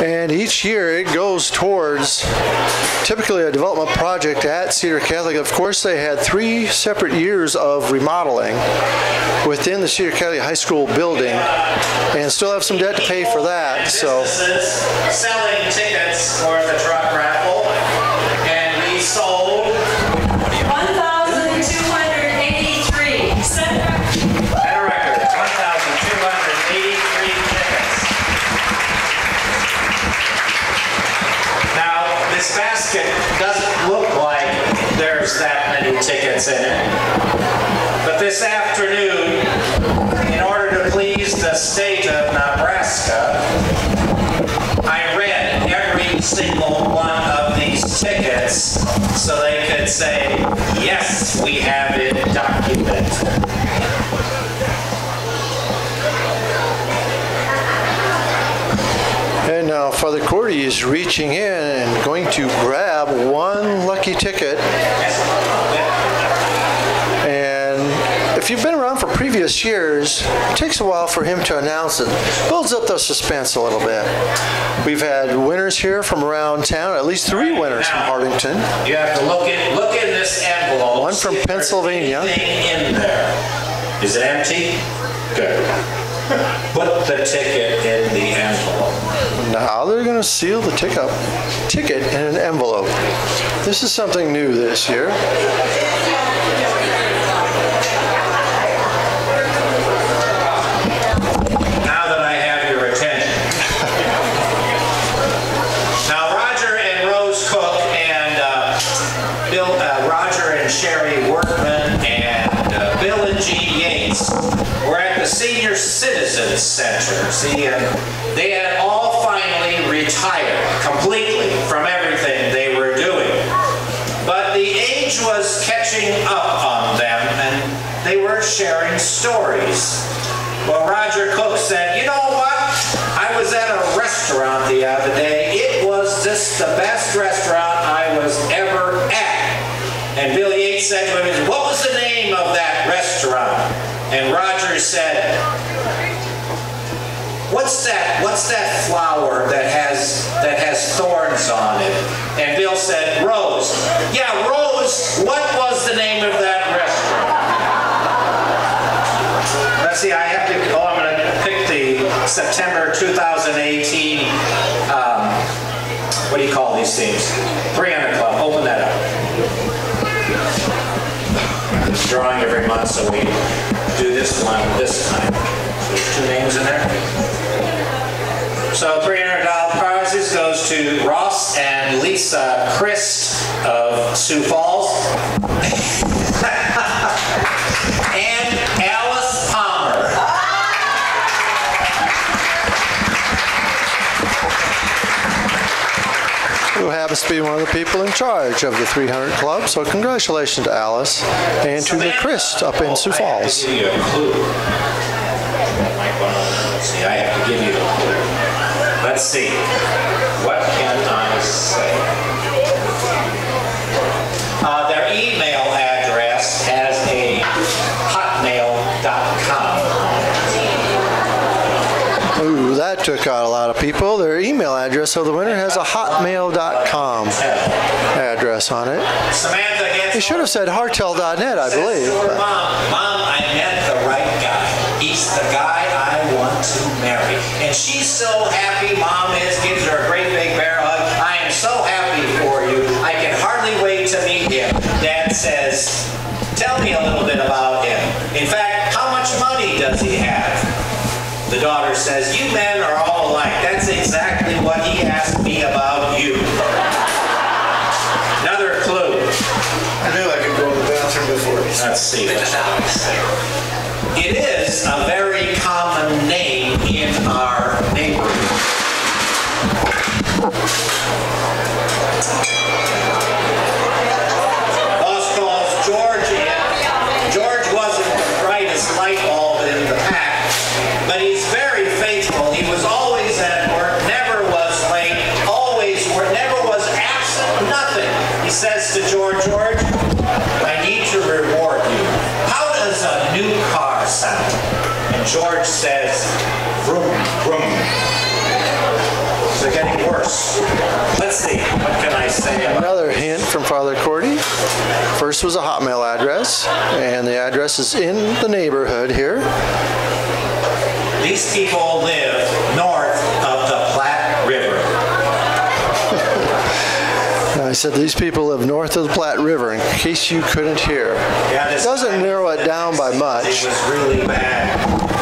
And each year it goes towards typically a development project at Cedar Catholic. Of course, they had 3 separate years of remodeling within the Cedar Catholic High School building and still have some debt to pay for that. So Selling tickets for the truck raffle, and we sold 1,283. At a record, 1,283 tickets. Now, this basket doesn't look like there's that many tickets in it. But this afternoon, in order to please the state of Nebraska, I read every single one of these tickets so they could say, yes, we have it documented. and now Father Cordy is reaching in and going to grab one lucky ticket. And if you've been around for previous years, it takes a while for him to announce it. Builds up the suspense a little bit. We've had winners here from around town, at least 3 winners from Hardington. You have to look in this envelope. One from Pennsylvania. Anything in there. Is it empty? Good. Put the ticket in the envelope. Now they're going to seal the ticket in an envelope. This is something new this year. Now that I have your attention. Now Roger and Rose Cook and Roger and Sherry Workman and Bill and Jean Yates were at the Senior Citizens Center. See, they had all finally retired completely from everything they were doing. But the age was catching up on them and they were sharing stories. Well, Roger Cook said, you know what? I was at a restaurant the other day. It was just the best restaurant I was ever at. And Bill Yates said to him, what was the name of that restaurant? And Roger said, what's that flower that has thorns on it? And Bill said, Rose. Yeah, Rose, what was the September 2018, what do you call these things? 300 Club, open that up. It's drawing every month, so we do this one this time. There's 2 names in there. So $300 prizes goes to Ross and Lisa Christ of Sioux Falls. And Alice Palmer. Who happens to be one of the people in charge of the 300 Club. So congratulations to Alice and to the Christ up in Sioux Falls. I have to give you a clue. Let's see, I have to give you a clue. Let's see. What can I say? Their email address has a hotmail.com. Ooh, that took out a lot of people. Their email address of the winner has a hotmail.com address on it. Samantha gets. They should have said hartel.net, I believe. Mom, I met the right guy. He's the guy I want to marry. And she's so happy, Mom is, gives her a great big bear hug. I am so happy for you. I can hardly wait to meet him. Dad says, tell me a little bit about him. In fact, how much money does he have? The daughter says, you men are all alike. That's exactly what he asked me about you. Another clue. I knew I could go to the bathroom before. Let's see. It is a very common name in our neighborhood. Boss calls George in. George wasn't the brightest light bulb in the pack, but he's very faithful. He was always at work, never was late, always worked, never was absent, nothing. He says to George, I need to reward you. How does a new car sound? And George says, vroom, vroom. They're getting worse. Let's see, what can I say about Another hint from Father Cordy. First was a Hotmail address, and the address is in the neighborhood here. These people live north of the Platte River. I said these people live north of the Platte River, in case you couldn't hear. Yeah, it doesn't narrow it down by much. It was really bad.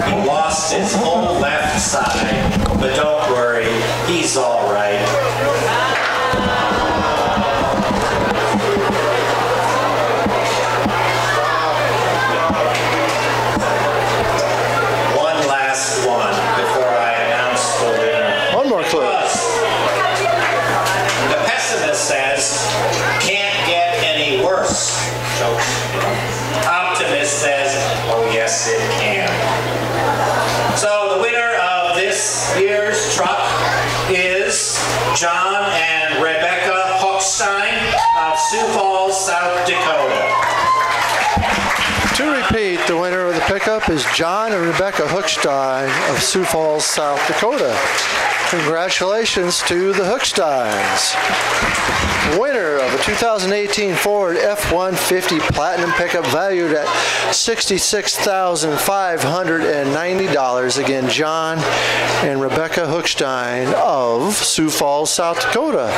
He lost his whole left side, but don't worry, he's all right. One last one before I announce the winner. One more clue. The pessimist says, can't get any worse. Optimist says, oh yes it can. So the winner of this year's truck is John and Rebecca Hochstein of Sioux Falls, South Dakota. To repeat, the winner of the pickup is John and Rebecca Hochstein of Sioux Falls, South Dakota. Congratulations to the Hochsteins. Winner of a 2018 Ford F-150 Platinum pickup valued at $66,590. Again, John and Rebecca Hochstein of Sioux Falls, South Dakota.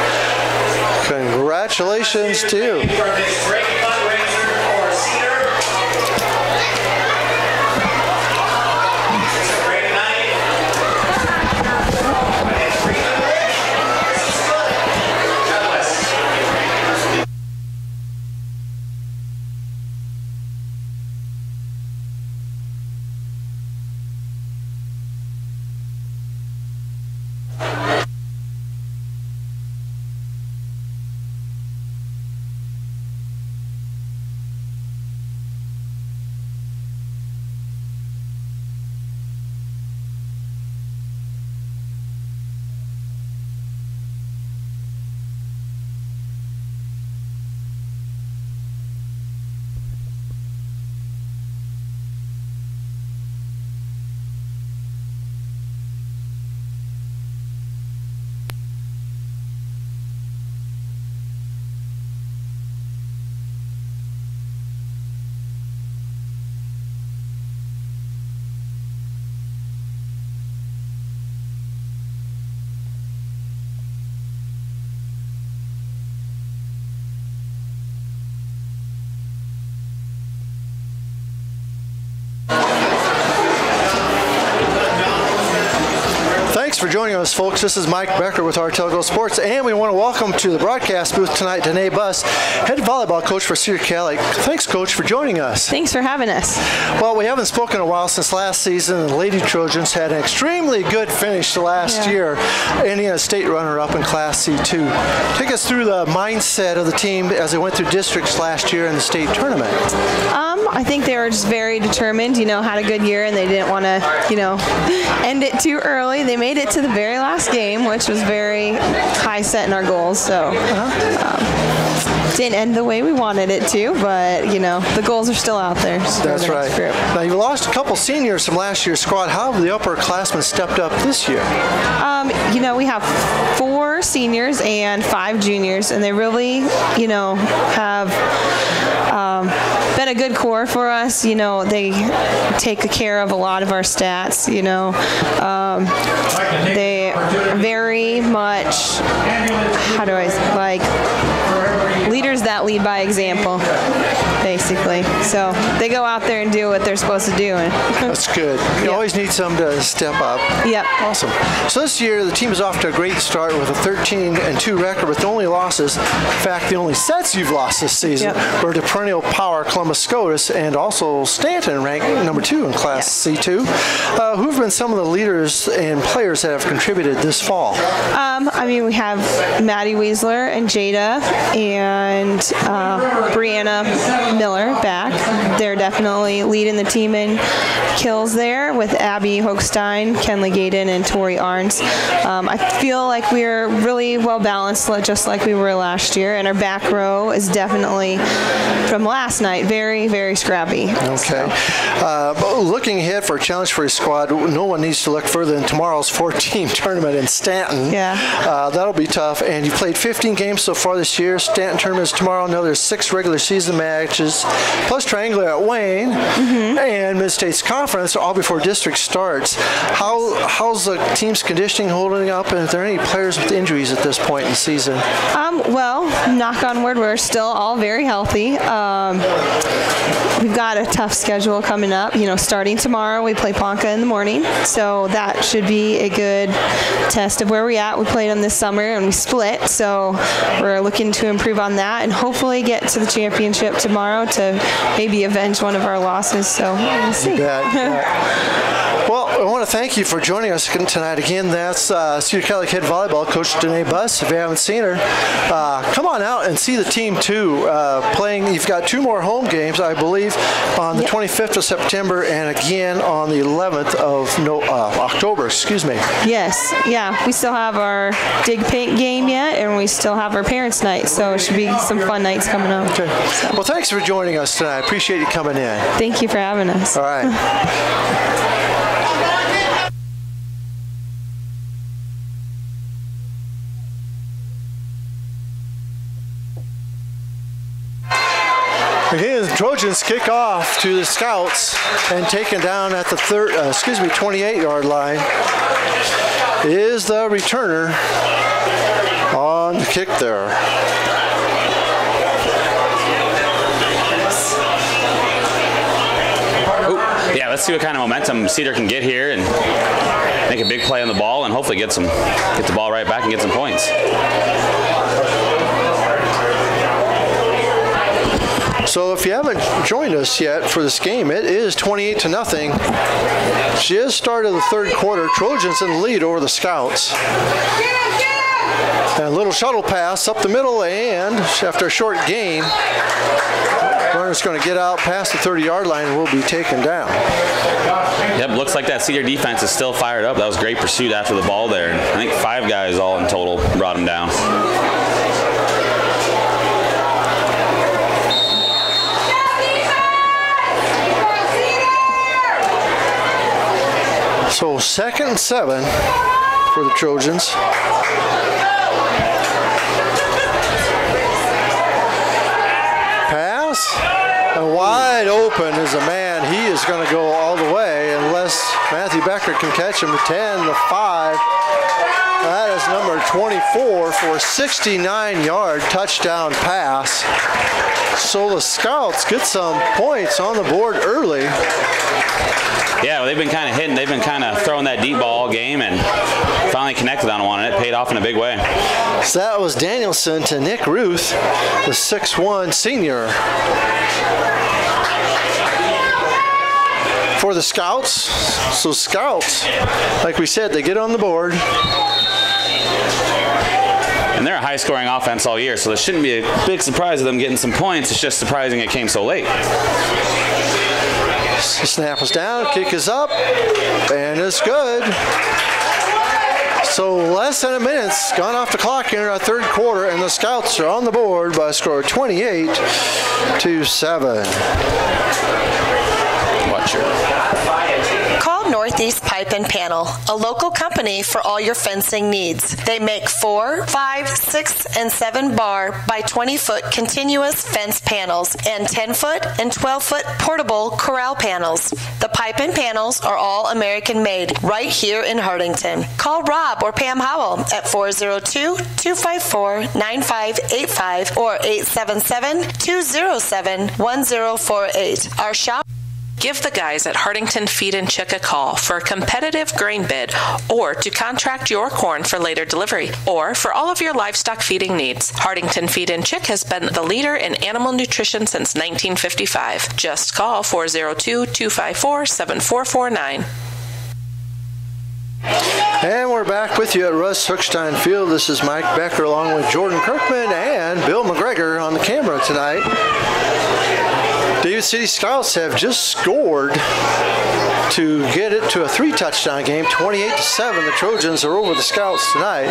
Congratulations to you. From his great fundraiser for Cedar. It's a great night. God bless. for joining us, folks. This is Mike Becker with Artelco Sports, and we want to welcome to the broadcast booth tonight Danae Buss, head volleyball coach for Cedar Catholic. Thanks, Coach, for joining us. Thanks for having us. Well, we haven't spoken in a while since last season. The Lady Trojans had an extremely good finish last year, ending a state runner-up in Class C2. Take us through the mindset of the team as they went through districts last year in the state tournament. I think they were just very determined, had a good year, and they didn't want to, end it too early. They made it to the very last game, which was very high set in our goals, so didn't end the way we wanted it to, but, the goals are still out there. So that's right. Now, you lost a couple seniors from last year's squad. How have the upperclassmen stepped up this year? We have 4 seniors and 5 juniors, and they really, have been a good core for us. They take care of a lot of our stats. They very much, leaders that lead by example, basically. So they go out there and do what they're supposed to do. That's good. You always need some to step up. Yep. Awesome. So this year, the team is off to a great start with a 13-2 record with the only losses. In fact, the only sets you've lost this season were to perennial power Columbus SCOTUS and also Stanton, ranked number 2 in Class C2. Who have been some of the leaders and players that have contributed this fall? We have Maddie Weisler and Jada and Brianna Miller back. They're definitely leading the team in kills there with Abby Hochstein, Kenley Gaden, and Tori Arns. I feel like we're really well balanced, just like we were last year, and our back row is definitely, from last night, very, very scrappy. Okay. But looking ahead for a challenge for your squad, no one needs to look further than tomorrow's 4-team tournament in Stanton. Yeah. That'll be tough. And you've played 15 games so far this year. Stanton tournament is tomorrow. Another 6 regular season matches, plus triangular at Wayne and Mid-States Conference, all before district starts. How's the team's conditioning holding up, and are there any players with injuries at this point in the season? Well, knock on wood, we're still all very healthy. We've got a tough schedule coming up. Starting tomorrow, we play Ponca in the morning, so that should be a good test of where we're at. We played them this summer and we split, so we're looking to improve on that and hopefully get to the championship tomorrow to maybe avenge one of our losses. So we'll see. Well, I want to thank you for joining us tonight again. That's Cedar Catholic head volleyball coach Danae Buss. If you haven't seen her, come on out and see the team too. Playing, you've got 2 more home games, I believe, on the 25th of September and again on the 11th of October. Excuse me. Yes, yeah. We still have our dig paint game yet, and we still have our parents' night. So it should be some fun nights coming up. Okay. So. Well, thanks for joining us tonight. I appreciate you coming in. Thank you for having us. All right. Again, the Trojans kick off to the Scouts and taken down at the 28-yard line is the returner on the kick there. Yeah, let's see what kind of momentum Cedar can get here and make a big play on the ball and hopefully get the ball right back and get some points. So if you haven't joined us yet for this game, it is 28-0. Just started the 3rd quarter. Trojans in the lead over the Scouts. And a little shuttle pass up the middle, and after a short gain, runner's going to get out past the 30-yard line and will be taken down. Yep, looks like that Cedar defense is still fired up. That was great pursuit after the ball there. And I think 5 guys all in total brought him down. So 2nd and 7 for the Trojans. Pass, and wide open is a man and he is going to go all the way unless Matthew Becker can catch him. 10 to 5. That is number 24 for a 69-yard touchdown pass. So the Scouts get some points on the board early. Yeah, well, they've been kind of hitting. They've been kind of throwing that deep ball all game and finally connected on one, and it paid off in a big way. So that was Danielson to Nick Ruth, the 6'1 senior. For the Scouts, so Scouts, like we said, they get on the board. And they're a high-scoring offense all year, so there shouldn't be a big surprise of them getting some points. It's just surprising it came so late. Snap is down, kick is up, and it's good. So less than a minute's gone off the clock here in our third quarter, and the Scouts are on the board by a score of 28-7. Watch your... Call Northeast Pipe and Panel, a local company for all your fencing needs. They make 4, 5, 6, and 7 bar by 20-foot continuous fence panels and 10-foot and 12-foot portable corral panels. The pipe and panels are all American-made right here in Hartington. Call Rob or Pam Howell at 402-254-9585 or 877-207-1048. Our shop. Give the guys at Hartington Feed and Chick a call for a competitive grain bid, or to contract your corn for later delivery, or for all of your livestock feeding needs. Hartington Feed and Chick has been the leader in animal nutrition since 1955. Just call 402-254-7449. And we're back with you at Russ Hookstein Field. This is Mike Becker along with Jordan Kirkman and Bill McGregor on the camera tonight. David City Scouts have just scored to get it to a 3-touchdown game, 28-7. The Trojans are over the Scouts tonight.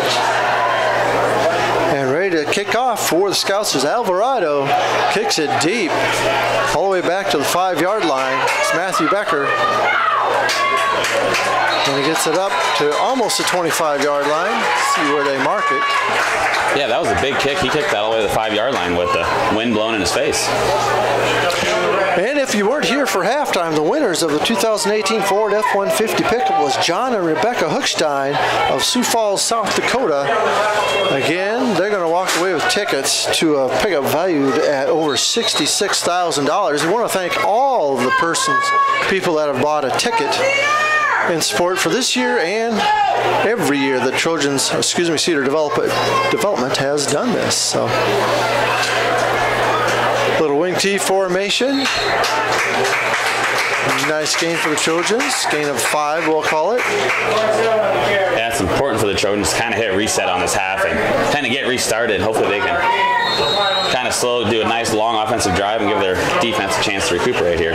And ready to kick off for the Scouts as Alvarado kicks it deep, all the way back to the 5-yard line. It's Matthew Becker. And he gets it up to almost the 25-yard line. See where they mark it. Yeah, that was a big kick. He kicked that all the way to the 5-yard line with the wind blowing in his face. And if you weren't here for halftime, the winners of the 2018 Ford F-150 pickup was John and Rebecca Hookstein of Sioux Falls, South Dakota. Again, they're going to walk away with tickets to a pickup valued at over $66,000. We want to thank all of the people that have bought a ticket in support for this year and every year that Cedar Development has done this. So, little wing T formation. Nice gain for the Trojans. Gain of 5, we'll call it. Yeah, it's important for the Trojans to kind of hit reset on this half and kind of get restarted. Hopefully they can kind of do a nice long offensive drive and give their defense a chance to recuperate here.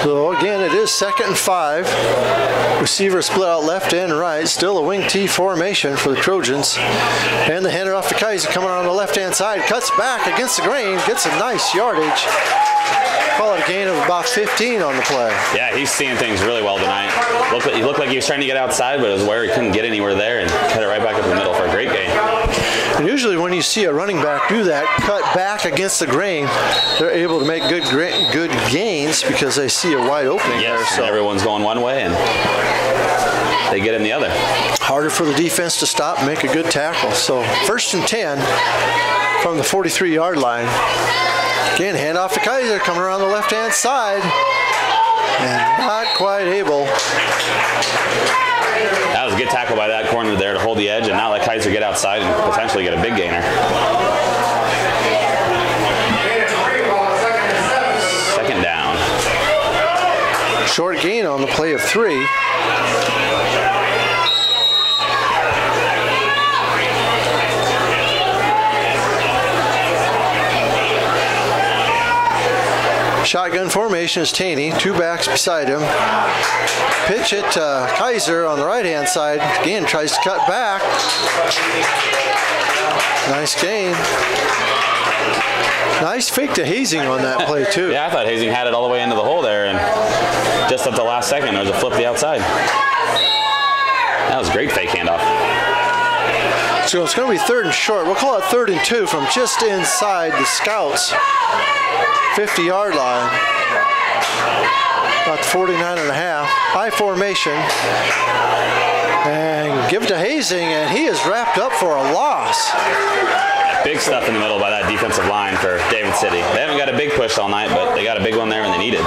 So again, it is 2nd and 5. Receiver split out left and right. Still a wing T formation for the Trojans. And the handoff to Kaiser coming on the left-hand side. Cuts back against the grain. Gets a nice yardage. Call it a gain of about 15 on the play. Yeah, he's seeing things really well tonight. He looked like he was trying to get outside, but it was where he couldn't get anywhere there and cut it right back up the middle for a great gain. And usually when you see a running back do that, cut back against the grain, they're able to make good gains because they see a wide opening there. So everyone's going one way and they get in the other. Harder for the defense to stop and make a good tackle. So 1st and 10 from the 43-yard line. Again, handoff to Kaiser coming around the left-hand side. And not quite able. That was a good tackle by that corner there to hold the edge and not let Kaiser get outside and potentially get a big gainer. 2nd down. Short gain on the play of 3. Shotgun formation is Taney, 2 backs beside him. Pitch it to Kaiser on the right-hand side. Again, tries to cut back. Nice gain. Nice fake to Hazing on that play, too. Yeah, I thought Hazing had it all the way into the hole there, and just at the last second, there was a flip to the outside. That was a great fake handoff. So it's going to be 3rd and short. We'll call it 3rd and 2 from just inside the Scouts' 50-yard line. About 49.5. High formation. And give it to Hazing, and he is wrapped up for a loss. Big stuff in the middle by that defensive line for David City. They haven't got a big push all night, but they got a big one there when they need it.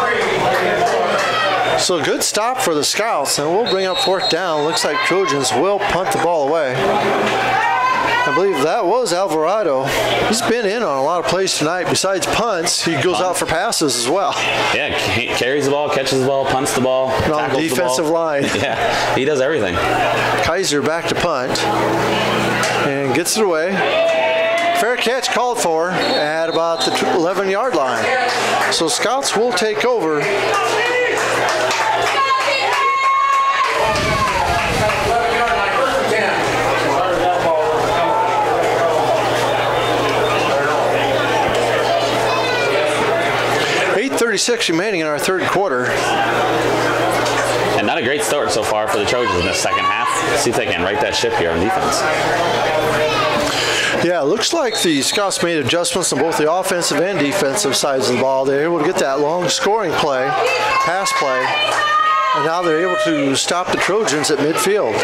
So good stop for the Scouts, and we'll bring up 4th down. Looks like Trojans will punt the ball away. I believe that was Alvarado. He's been in on a lot of plays tonight. Besides punts, he goes out for passes as well. Yeah, carries the ball, catches the ball, punts the ball, on the defensive line. Yeah, he does everything. Kaiser back to punt and gets it away. Fair catch called for at about the 11-yard line. So Scouts will take over. .36 remaining in our 3rd quarter. And not a great start so far for the Trojans in this second half. See if they can right that ship here on defense. Yeah, it looks like the Scouts made adjustments on both the offensive and defensive sides of the ball. They're able to get that long scoring play, pass play, and now they're able to stop the Trojans at midfield.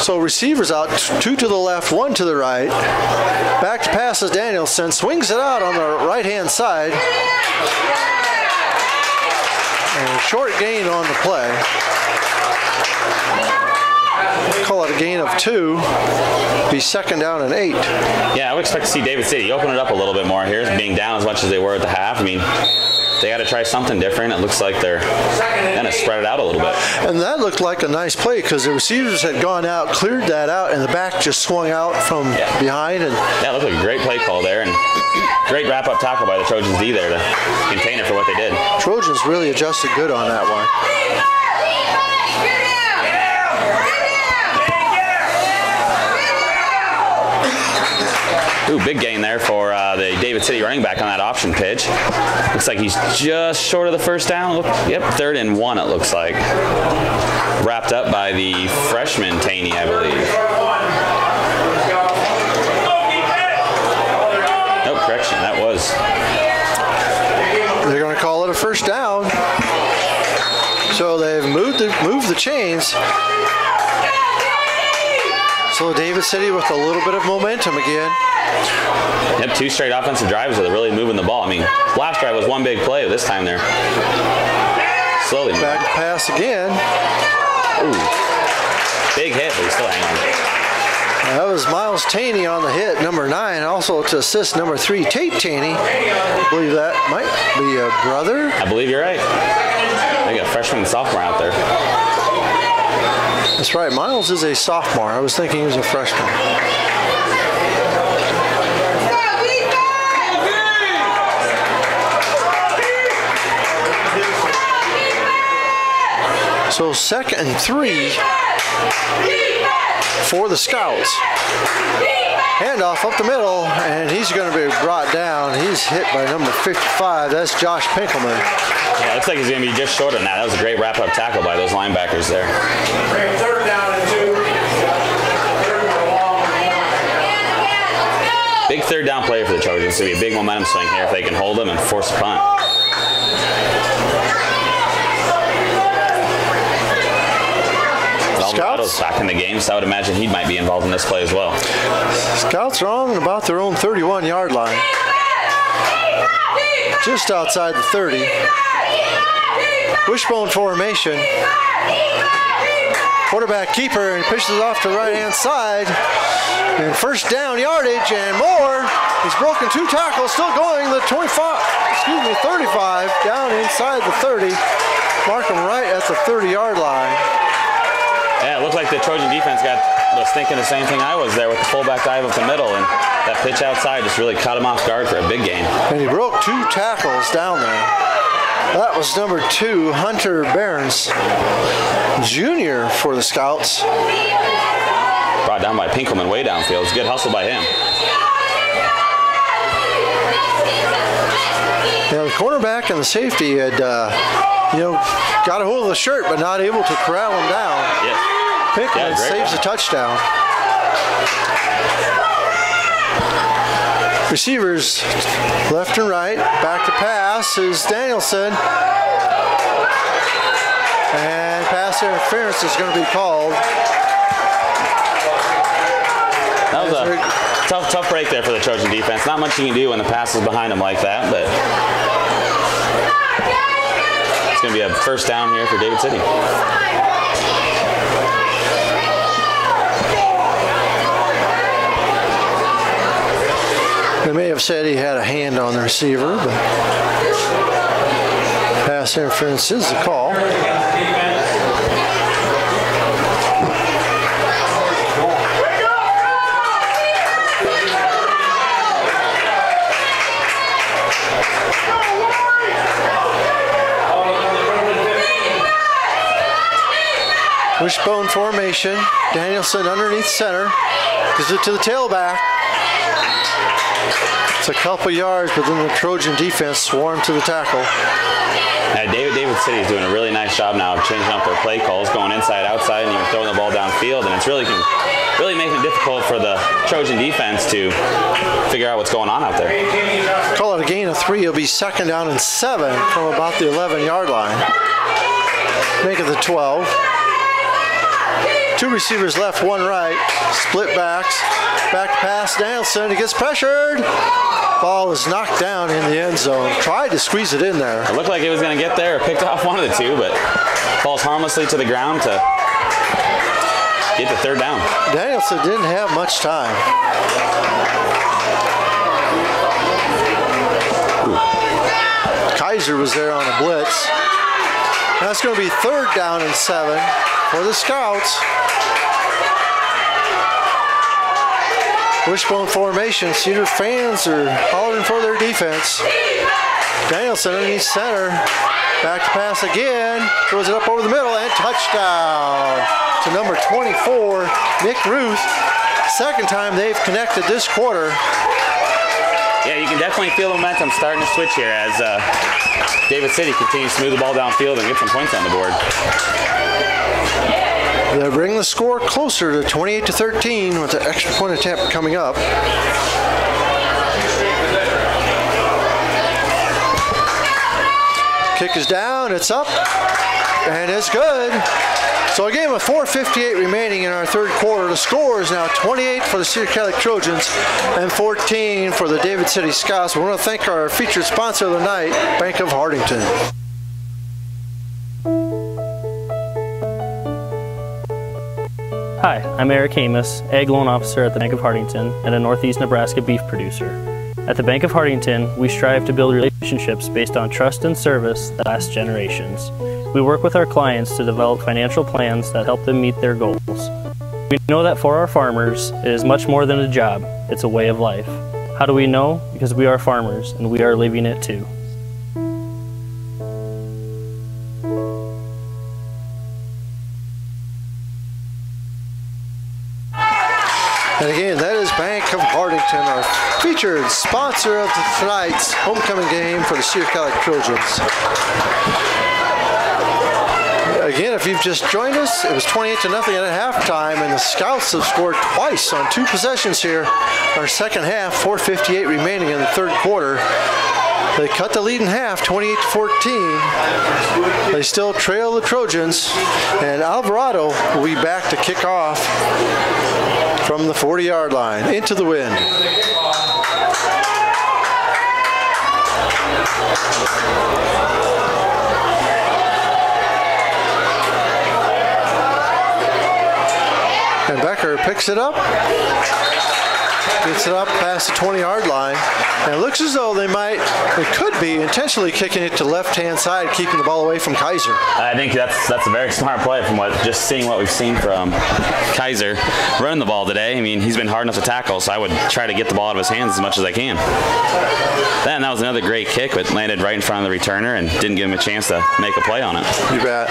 So receivers out, 2 to the left, 1 to the right. Back to passes Danielson, swings it out on the right-hand side. And a short gain on the play. Call it a gain of 2. Be 2nd down and 8. Yeah, I would expect to see David City open it up a little bit more here, being down as much as they were at the half. I mean, they got to try something different. It looks like they're going to spread it out a little bit. And that looked like a nice play because the receivers had gone out, cleared that out, and the back just swung out from behind. And yeah, it looked like a great play call there, and great wrap-up tackle by the Trojans D there to contain it for what they did. Trojans really adjusted good on that one. Ooh, big gain there for the David City running back on that option pitch. Looks like he's just short of the 1st down. Yep, 3rd and 1 it looks like. Wrapped up by the freshman Taney, I believe. Nope, correction, that was. They're going to call it a 1st down. So they've moved the chains. So David City with a little bit of momentum again. Yep, 2 straight offensive drives where they're really moving the ball. I mean, last drive was 1 big play. This time they're slowly moving. Back to pass again. Ooh, big hit, but he's still hanging on. That was Miles Taney on the hit, number 9. Also to assist number 3, Tate Taney. I believe that might be a brother. I believe you're right. They got freshman and sophomore out there. That's right. Miles is a sophomore. I was thinking he was a freshman. So 2nd and 3 for the Scouts. Handoff up the middle, and he's going to be brought down. He's hit by number 55. That's Josh Pinkelman. Yeah, looks like he's going to be just short on that. That was a great wrap-up tackle by those linebackers there. 3rd down and 2. Big 3rd down play for the Trojans. It's going to be a big momentum swing here if they can hold them and force a punt. Alvarado's back in the game, so I would imagine he might be involved in this play as well. Scouts are on about their own 31-yard line. Just outside the 30. Wishbone formation. Quarterback keeper and pitches off to the right-hand side. And 1st down yardage and more. He's broken 2 tackles, still going the 35, down inside the 30. Mark him right at the 30-yard line. Yeah, it looked like the Trojan defense was thinking the same thing I was there with the fullback dive up the middle, and that pitch outside just really caught him off guard for a big gain. And he broke 2 tackles down there. That was number 2, Hunter Barnes, Jr. for the Scouts. Brought down by Pinkelman way downfield. It's a good hustle by him. Yeah, the cornerback and the safety had, got a hold of the shirt, but not able to corral him down. Yes. Pinkelman saves a touchdown. Receivers left and right. Back to pass is Danielson. And pass interference is going to be called. That was a tough break there for the Trojan defense. Not much you can do when the pass is behind them like that, but it's going to be a first down here for David City. They may have said he had a hand on the receiver, but pass interference is the call. Wishbone formation. Danielson underneath center. Gives it to the tailback. It's a couple yards, but then the Trojan defense swarmed to the tackle. David City is doing a really nice job now of changing up their play calls, going inside, outside, and even throwing the ball downfield. And it's really making it difficult for the Trojan defense to figure out what's going on out there. Call it a gain of 3. It'll be 2nd down and 7 from about the 11-yard line. Make it the 12. 2 receivers left, 1 right. Split backs. Back pass, Danielson. He gets pressured. Ball is knocked down in the end zone. Tried to squeeze it in there. It looked like it was going to get there or picked off one of the two, but falls harmlessly to the ground to get the 3rd down. Danielson didn't have much time. Kaiser was there on a blitz. That's going to be 3rd down and 7 for the Scouts. Wishbone formation. Cedar fans are hollering for their defense. Danielson underneath center. Back to pass again. Throws it up over the middle and touchdown to number 24, Nick Ruth. 2nd time they've connected this quarter. Yeah, you can definitely feel the momentum starting to switch here as David City continues to move the ball downfield and get some points on the board. They bring the score closer to 28-13 with the extra point attempt coming up. Kick is down, it's up, and it's good. So a game of 4:58 remaining in our 3rd quarter. The score is now 28 for the Cedar Catholic Trojans and 14 for the David City Scouts. We want to thank our featured sponsor of the night, Bank of Hardington. Hi, I'm Eric Hamus, Ag Loan Officer at the Bank of Hardington and a Northeast Nebraska beef producer. At the Bank of Hardington, we strive to build relationships based on trust and service that last generations. We work with our clients to develop financial plans that help them meet their goals. We know that for our farmers, it is much more than a job, it's a way of life. How do we know? Because we are farmers and we are living it too. And again, that is Bank of Hardington, our featured sponsor of tonight's homecoming game for the Cedar Catholic Trojans. Again, if you've just joined us, it was 28-0 at halftime, and the Scouts have scored twice on 2 possessions here. Our 2nd half, 4:58 remaining in the 3rd quarter. They cut the lead in half, 28-14. They still trail the Trojans, and Alvarado will be back to kick off from the 40-yard line into the wind. And Becker picks it up, gets it up past the 20-yard line, and it looks as though they could be intentionally kicking it to left-hand side, keeping the ball away from Kaiser. I think that's a very smart play from just seeing what we've seen from Kaiser running the ball today. I mean, he's been hard enough to tackle, so I would try to get the ball out of his hands as much as I can. Then that was another great kick, but landed right in front of the returner and didn't give him a chance to make a play on it. You bet.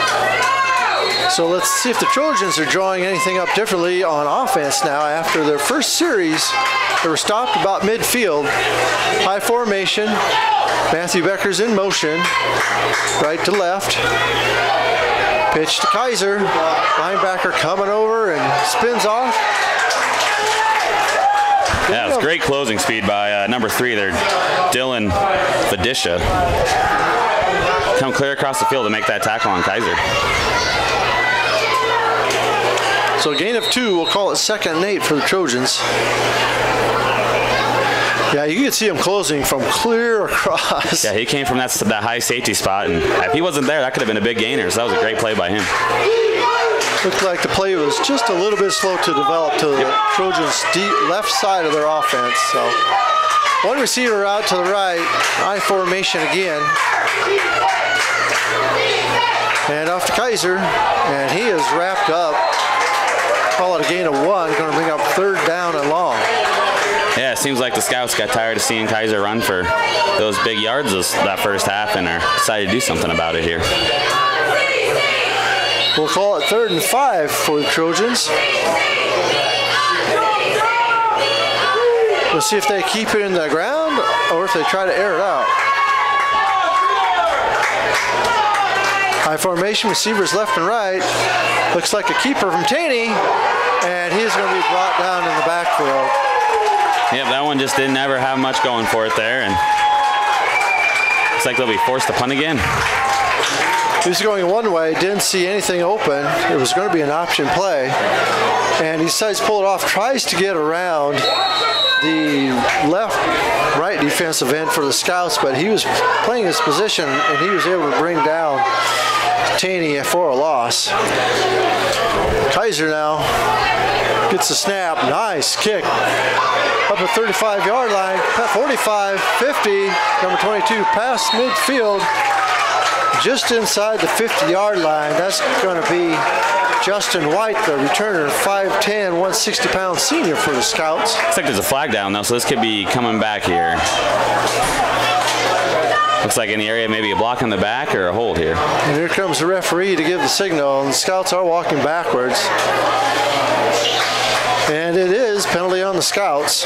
So let's see if the Trojans are drawing anything up differently on offense now. After their first series, they were stopped about midfield. High formation. Matthew Becker's in motion. Right to left. Pitch to Kaiser. Linebacker coming over and spins off. Yeah, it's great closing speed by number 3 there, Dylan Fadisha. Come clear across the field to make that tackle on Kaiser. So a gain of 2, we'll call it 2nd and 8 for the Trojans. Yeah, you can see him closing from clear across. Yeah, he came from that high safety spot, and if he wasn't there, that could have been a big gainer, so that was a great play by him. Looked like the play was just a little bit slow to develop to the Trojans' left side of their offense. So one receiver out to the right, I formation again. And off to Kaiser, and he is wrapped up. Call it a gain of 1, going to bring up 3rd down and long. Yeah, it seems like the scouts got tired of seeing Kaiser run for those big yards that first half and are decided to do something about it here. We'll call it 3rd and 5 for the Trojans. We'll see if they keep it in the ground or if they try to air it out. High formation, receivers left and right. Looks like a keeper from Taney, and he's going to be brought down in the backfield. Yep, that one just didn't ever have much going for it there, and looks like they'll be forced to punt again. He was going one way, didn't see anything open. It was going to be an option play, and he decides to pull it off, tries to get around the right defensive end for the Scouts, but he was playing his position, and he was able to bring down Taney for a loss. Kaiser now gets the snap. Nice kick. Up the 35-yard line, 45, 50, number 22 past midfield, just inside the 50-yard line. That's going to be Justin White, the returner, 5'10", 160-pound senior for the Scouts. Looks like there's a flag down though, so this could be coming back here. Looks like in the area maybe a block in the back or a hold here. And here comes the referee to give the signal, and the Scouts are walking backwards. And it is penalty on the Scouts.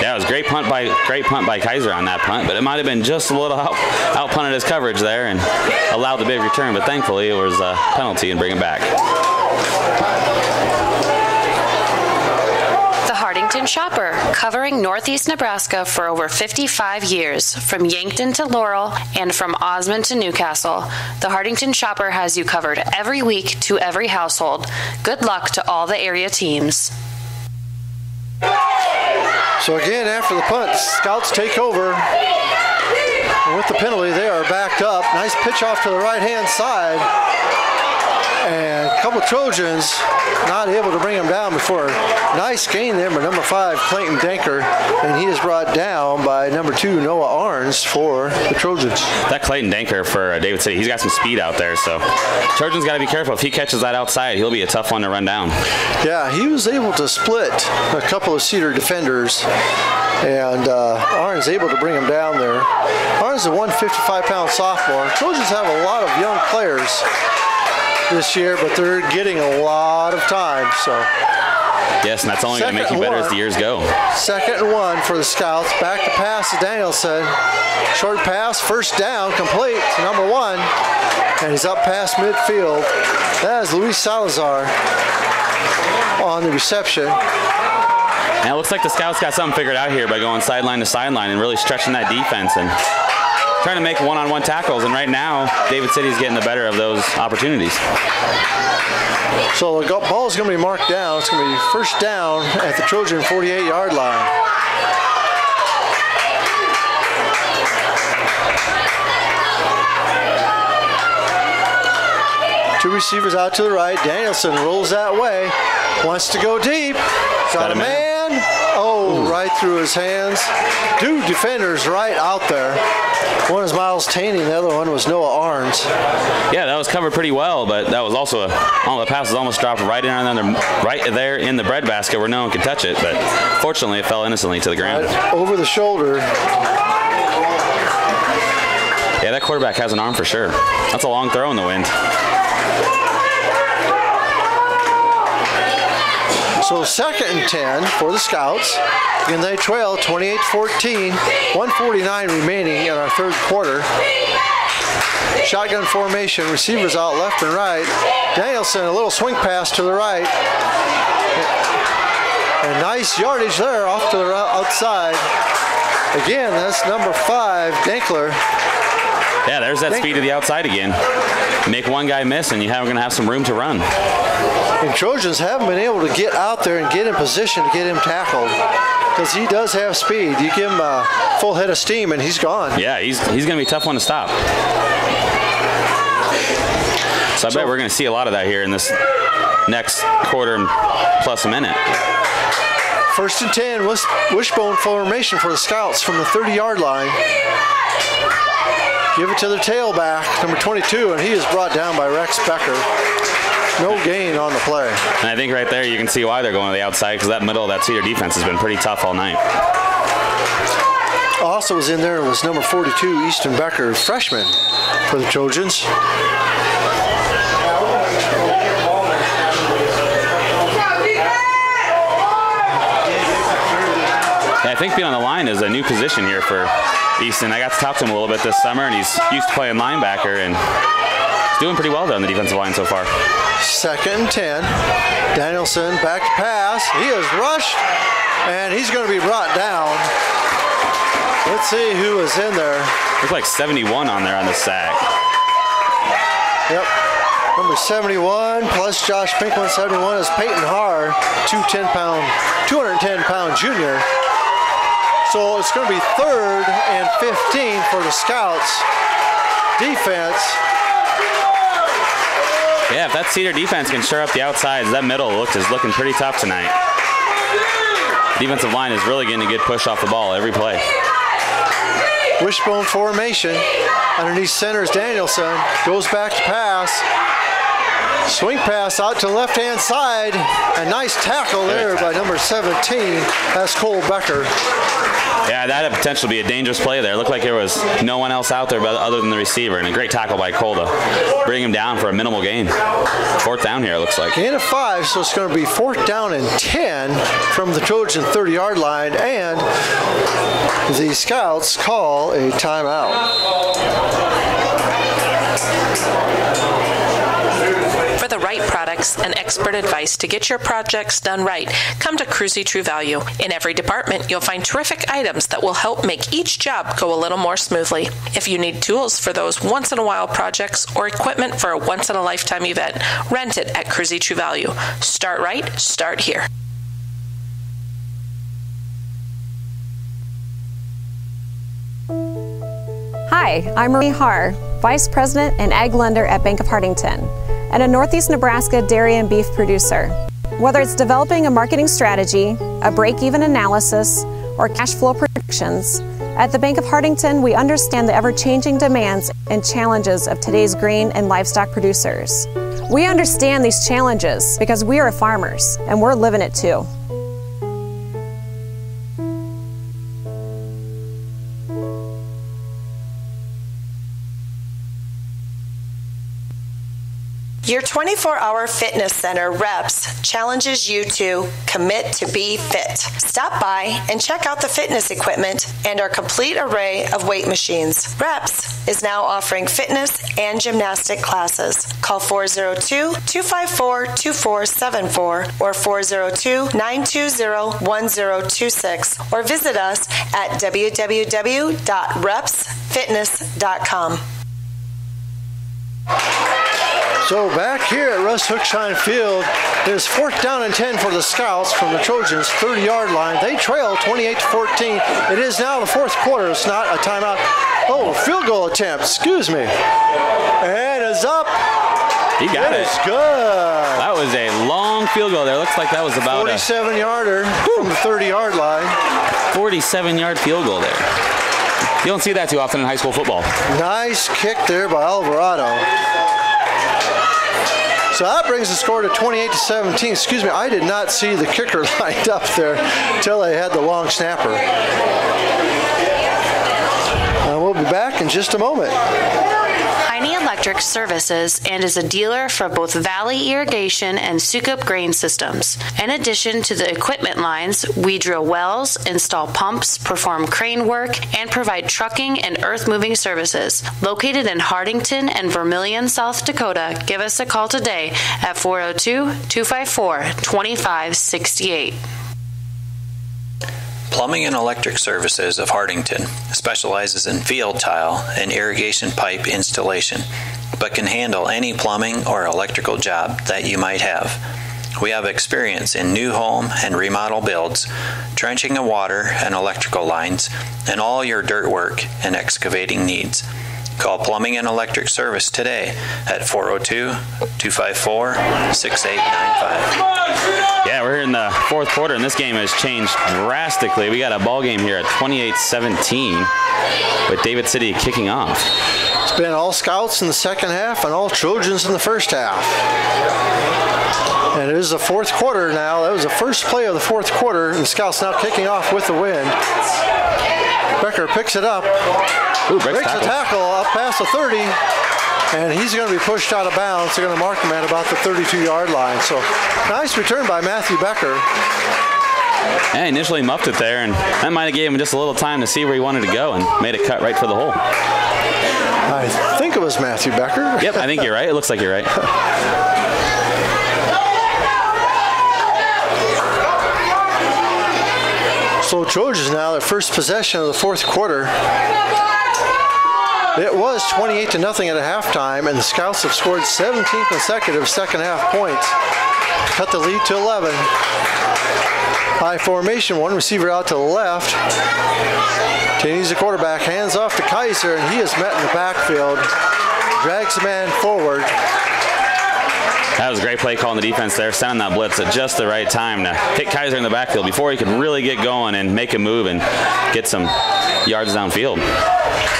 Yeah, it was great punt by Kaiser on that punt, but it might have been just a little out punted his coverage there and allowed the big return, but thankfully it was a penalty and bring it back. Hartington Shopper, covering Northeast Nebraska for over 55 years, from Yankton to Laurel and from Osmond to Newcastle. The Hartington Shopper has you covered every week to every household. Good luck to all the area teams. So again, after the punt, Scouts take over. And with the penalty, they are backed up. Nice pitch off to the right-hand side. And a couple of Trojans not able to bring him down before. Nice gain there by number 5, Clayton Danker, and he is brought down by number 2, Noah Arns for the Trojans. That Clayton Danker for David City, he's got some speed out there, so Trojans got to be careful. If he catches that outside, he'll be a tough one to run down. Yeah, he was able to split a couple of Cedar defenders, and Arns able to bring him down there. Arns is a 155-pound sophomore. Trojans have a lot of young players this year, but they're getting a lot of time. So yes, and that's only going to make you better as the years go. 2nd and 1 for the Scouts. Back to pass to Danielson. Short pass, first down, complete to number 1, and he's up past midfield. That is Luis Salazar on the reception. And it looks like the Scouts got something figured out here by going sideline to sideline and really stretching that defense and trying to make one-on-one tackles, and right now David City's getting the better of those opportunities. So the ball is going to be marked down. It's going to be first down at the Trojan 48-yard line. Two receivers out to the right. Danielson rolls that way. Wants to go deep. Got a man. Oh, right through his hands. Two defenders right out there. One is Miles Taney, the other one was Noah Arns. Yeah, that was covered pretty well, but that was also all the passes almost dropped right there in the breadbasket where no one could touch it. But fortunately, it fell innocently to the ground. Right over the shoulder. Yeah, that quarterback has an arm for sure. That's a long throw in the wind. So 2nd and 10 for the Scouts. Again, they trail 28-14, 1:49 remaining in our 3rd quarter. Shotgun formation, receivers out left and right. Danielson, a little swing pass to the right. And nice yardage there off to the outside. Again, that's number 5, Dankler. Yeah, there's that speed to the outside again. Make one guy miss, and you're going to have some room to run. And Trojans haven't been able to get out there and get in position to get him tackled because he does have speed. You give him a full head of steam, and he's gone. Yeah, he's going to be a tough one to stop. So I bet we're going to see a lot of that here in this next quarter plus a minute. 1st and 10, wishbone formation for the Scouts from the 30-yard line. Give it to their tailback, number 22, and he is brought down by Rex Becker. No gain on the play. And I think right there you can see why they're going to the outside, because that middle of that Cedar defense has been pretty tough all night. Also was in there was number 42, Easton Becker, freshman for the Trojans. Yeah, I think being on the line is a new position here for Easton. I got to talk to him a little bit this summer, and he's used to playing linebacker, and he's doing pretty well there on the defensive line so far. 2nd and 10. Danielson back to pass. He is rushed, and he's going to be brought down. Let's see who is in there. Looks like 71 on there on the sack. Yep. Number 71 plus Josh Pinkman, 71 is Peyton Haar, 210-pound junior. So it's going to be 3rd and 15 for the Scouts defense. Yeah, if that Cedar defense can shore up the outsides, that middle is looking pretty tough tonight. Defensive line is really getting a good push off the ball every play. Wishbone formation. Underneath center is Danielson. Goes back to pass. Swing pass out to the left-hand side. A nice tackle there by number 17. That's Cole Becker. Yeah, that had potential to be a dangerous play there. It looked like there was no one else out there other than the receiver, and a great tackle by Cole to bring him down for a minimal gain. 4th down here, it looks like. Gain of 5, so it's going to be 4th down and 10 from the Trojan 30-yard line, and the Scouts call a timeout. For the right products and expert advice to get your projects done right, come to Cruzy True Value. In every department, you'll find terrific items that will help make each job go a little more smoothly. If you need tools for those once-in-a-while projects or equipment for a once-in-a-lifetime event, rent it at Cruzy True Value. Start right, start here. Hi, I'm Marie Haar, Vice President and Ag Lender at Bank of Hardington, and a Northeast Nebraska dairy and beef producer. Whether it's developing a marketing strategy, a break-even analysis, or cash flow predictions, at the Bank of Hardington, we understand the ever-changing demands and challenges of today's grain and livestock producers. We understand these challenges because we are farmers, and we're living it too. Your 24-hour fitness center, Reps, challenges you to commit to be fit. Stop by and check out the fitness equipment and our complete array of weight machines. Reps is now offering fitness and gymnastic classes. Call 402-254-2474 or 402-920-1026 or visit us at www.repsfitness.com. So back here at Russ Hookshine Field, it is 4th down and 10 for the Scouts from the Trojans 30-yard line. They trail 28-14. It is now the 4th quarter. It's not a timeout. Oh, field goal attempt. Excuse me. And it's up. He got it. It's good. That was a long field goal there. Looks like that was about 47-yarder from the 30-yard line. 47-yard field goal there. You don't see that too often in high school football. Nice kick there by Alvarado. So that brings the score to 28-17. Excuse me, I did not see the kicker lined up there until they had the long snapper. We'll be back in just a moment. Heine Electric services and is a dealer for both Valley Irrigation and Sukup Grain Systems. In addition to the equipment lines, we drill wells, install pumps, perform crane work, and provide trucking and earth-moving services. Located in Hardington and Vermilion, South Dakota, give us a call today at 402-254-2568. Plumbing and Electric Services of Hartington specializes in field tile and irrigation pipe installation, but can handle any plumbing or electrical job that you might have. We have experience in new home and remodel builds, trenching of water and electrical lines, and all your dirt work and excavating needs. Call Plumbing and Electric Service today at 402-254-6895. Yeah, we're here in the fourth quarter, and this game has changed drastically. We got a ball game here at 28-17 with David City kicking off. It's been all Scouts in the second half and all Trojans in the first half. And it is the fourth quarter now. That was the first play of the fourth quarter, and the Scouts now kicking off with the win. Becker picks it up, breaks a tackle up past the 30, and he's going to be pushed out of bounds. They're going to mark him at about the 32-yard line. So nice return by Matthew Becker. Yeah, initially muffed it there, and that might have gave him just a little time to see where he wanted to go and made a cut right for the hole. I think it was Matthew Becker. Yep, I think you're right. It looks like you're right. So Trojans now their first possession of the fourth quarter. It was 28-0 at a halftime, and the Scouts have scored 17 consecutive second half points. Cut the lead to 11. High formation, one receiver out to the left. Taney's the quarterback, hands off to Kaiser, and he is met in the backfield. Drags the man forward. That was a great play call in the defense there, sending that blitz at just the right time to hit Kaiser in the backfield before he could really get going and make a move and get some yards downfield.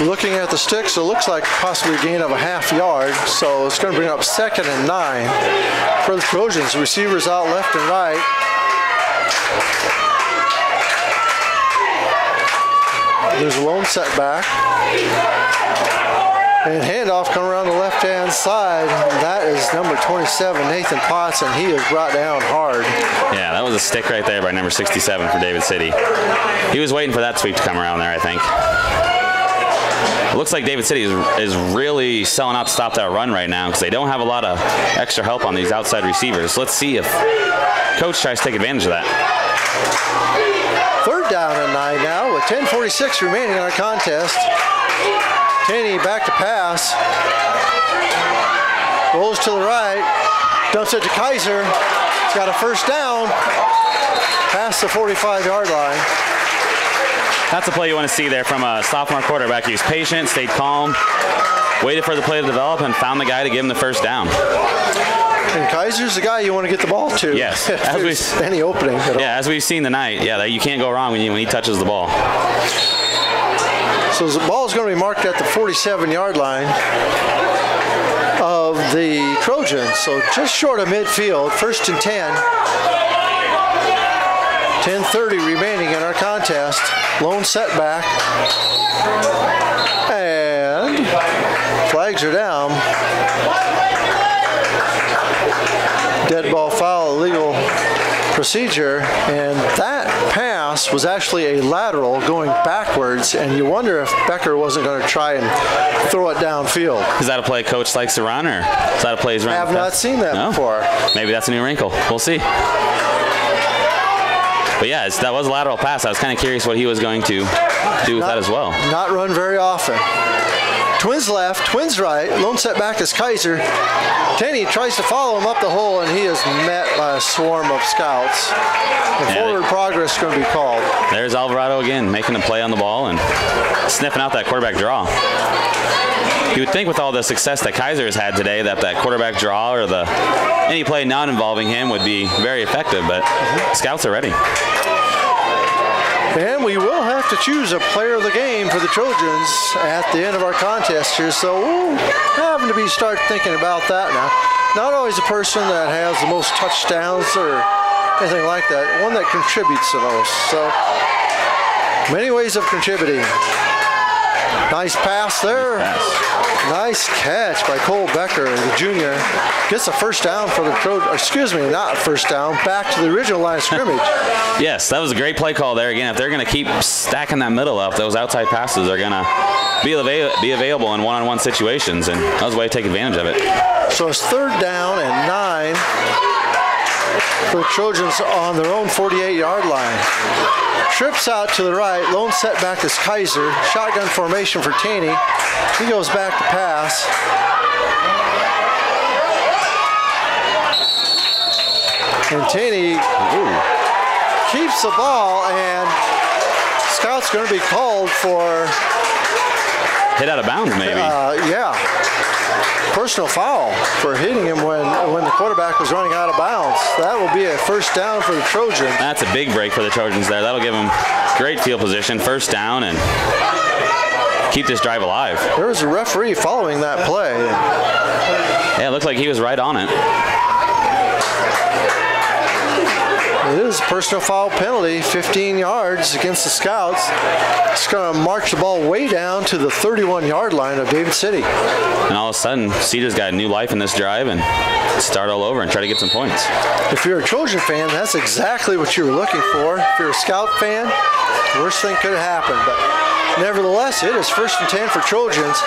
Looking at the sticks, it looks like possibly a gain of a half yard, so it's going to bring up 2nd and 9 for the Trojans. Receivers out left and right. There's a lone setback. And handoff coming around the left-hand side. That is number 27, Nathan Potts, and he is brought down hard. Yeah, that was a stick right there by number 67 for David City. He was waiting for that sweep to come around there, I think. It looks like David City is really selling out to stop that run right now because they don't have a lot of extra help on these outside receivers. Let's see if Coach tries to take advantage of that. 3rd down and 9 now with 10:46 remaining in our contest. Taney back to pass. Rolls to the right. Dumps it to Kaiser. He's got a first down. Past the 45-yard line. That's a play you want to see there from a sophomore quarterback. He was patient, stayed calm, waited for the play to develop, and found the guy to give him the first down. And Kaiser's the guy you want to get the ball to. Yes. As any opening. As we've seen tonight, you can't go wrong when he touches the ball. So the ball is going to be marked at the 47-yard line of the Trojans. So just short of midfield, 1st and 10. 10:30 remaining in our contest. Lone setback. And flags are down. Dead ball foul, illegal procedure, and that pass was actually a lateral going backwards, and you wonder if Becker wasn't going to try and throw it downfield. Is that a play Coach likes to run, or is that a play he's running? I have not seen that before. Maybe that's a new wrinkle. We'll see. But yeah, that was a lateral pass. I was kind of curious what he was going to do with that as well. Not run very often. Twins left, twins right. Lone setback is Kaiser. Taney tries to follow him up the hole, and he is met by a swarm of Scouts. And forward progress is going to be called. There's Alvarado again, making a play on the ball and sniffing out that quarterback draw. You would think with all the success that Kaiser has had today that quarterback draw or any play not involving him would be very effective, but Scouts are ready. And we will have to choose a player of the game for the Trojans at the end of our contest here. So we'll having to start thinking about that now. Not always a person that has the most touchdowns or anything like that. One that contributes the most. So many ways of contributing. Nice pass there. Nice catch by Cole Becker, the junior. Gets a first down for the Trojans. Excuse me, not a first down. Back to the original line of scrimmage. Yes, that was a great play call there. Again, if they're going to keep stacking that middle up, those outside passes are going to be available in one-on-one situations, and that was a way to take advantage of it. So it's 3rd down and 9. for the Trojans on their own 48-yard line. Trips out to the right. Lone setback is Kaiser. Shotgun formation for Taney. He goes back to pass. And Taney keeps the ball, and Scout's going to be called for... Hit out of bounds, maybe. Yeah. Personal foul for hitting him when the quarterback was running out of bounds. That will be a first down for the Trojans. That's a big break for the Trojans there. That'll give them great field position, first down, and keep this drive alive. There was a referee following that play. Yeah, it looked like he was right on it. It is a personal foul penalty, 15 yards against the Scouts. It's going to march the ball way down to the 31-yard line of David City. And all of a sudden, Cedar's got new life in this drive and start all over and try to get some points. If you're a Trojan fan, that's exactly what you were looking for. If you're a Scout fan, the worst thing could have happened. But nevertheless, it is 1st and 10 for Trojans.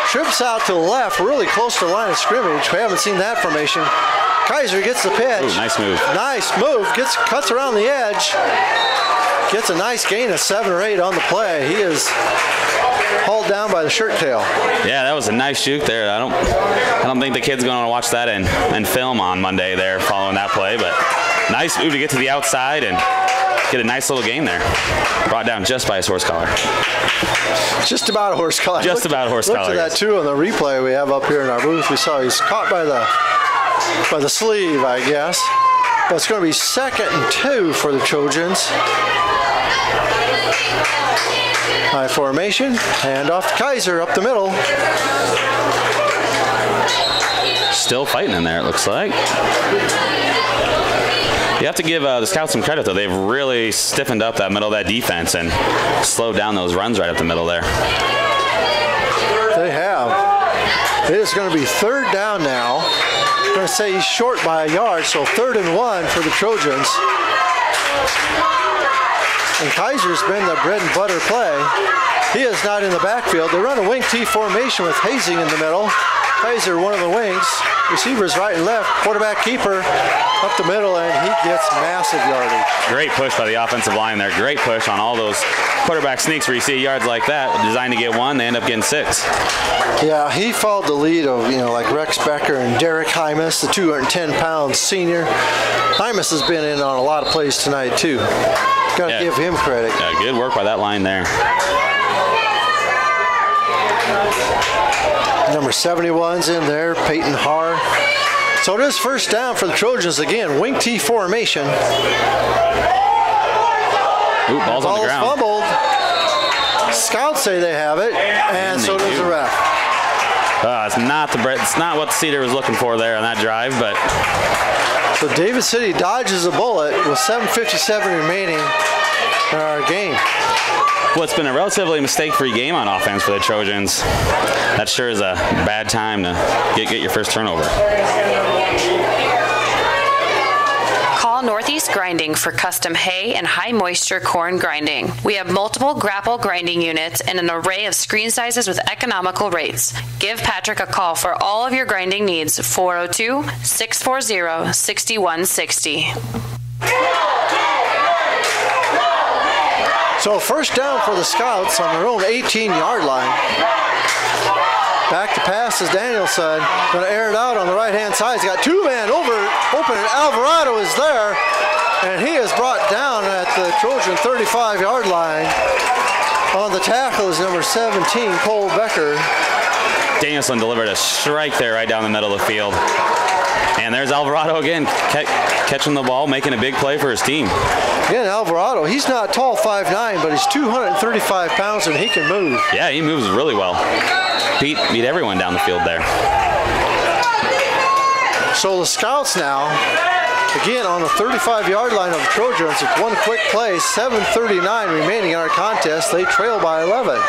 Trips out to the left, really close to the line of scrimmage. We haven't seen that formation. Kaiser gets the pitch. Ooh, nice move. Nice move. Cuts around the edge. Gets a nice gain of 7 or 8 on the play. He is hauled down by the shirt tail. Yeah, that was a nice shoot there. I don't think the kid's going to watch that and film on Monday there following that play, but nice move to get to the outside and get a nice little gain there. Brought down just by his horse collar. Just about a horse collar. Just about a horse collar. Look at that too on the replay we have up here in our booth. We saw he's caught by the sleeve, I guess. But it's going to be 2nd and 2 for the Trojans. High formation, hand off to Kaiser up the middle. Still fighting in there, it looks like. You have to give the Scouts some credit, though. They've really stiffened up that middle of that defense and slowed down those runs right up the middle there. They have. It is going to be 3rd down now. I'm going to say he's short by a yard, so 3rd and 1 for the Trojans. And Kaiser's been the bread and butter play. He is not in the backfield. They run a wing T formation with Hazing in the middle. Kaiser, one of the wings. Receivers right and left. Quarterback keeper up the middle, and he gets massive yardage. Great push by the offensive line there. Great push on all those quarterback sneaks where you see yards like that. Designed to get 1, they end up getting 6. Yeah, he followed the lead of, like Rex Becker and Derek Hymas, the 210-pound senior. Hymas has been in on a lot of plays tonight, too. Got to give him credit. Yeah, good work by that line there. Number 71's in there, Peyton Haar. So it is 1st down for the Trojans again. Wing T formation. Ooh, ball's on the ground. Fumbled. Scouts say they have it, and so does the ref. It's not what Cedar was looking for there on that drive, but. So David City dodges a bullet with 7:57 remaining in our game. Well, it's been a relatively mistake-free game on offense for the Trojans. That sure is a bad time to get your first turnover. Call Northeast Grinding for custom hay and high-moisture corn grinding. We have multiple grapple grinding units and an array of screen sizes with economical rates. Give Patrick a call for all of your grinding needs, 402-640-6160. So 1st down for the Scouts on their own 18-yard line. Back to pass is Danielson. Going to air it out on the right-hand side. He's got 2 men open, and Alvarado is there. And he is brought down at the Trojan 35-yard line. On the tackle is number 17, Cole Becker. Danielson delivered a strike there right down the middle of the field. And there's Alvarado again, catching the ball, making a big play for his team. Again, Alvarado, he's not tall, 5'9", but he's 235 pounds and he can move. Yeah, he moves really well. Beat everyone down the field there. So the Scouts now, again on the 35-yard line of the Trojans, it's one quick play, 7:39 remaining in our contest. They trail by 11.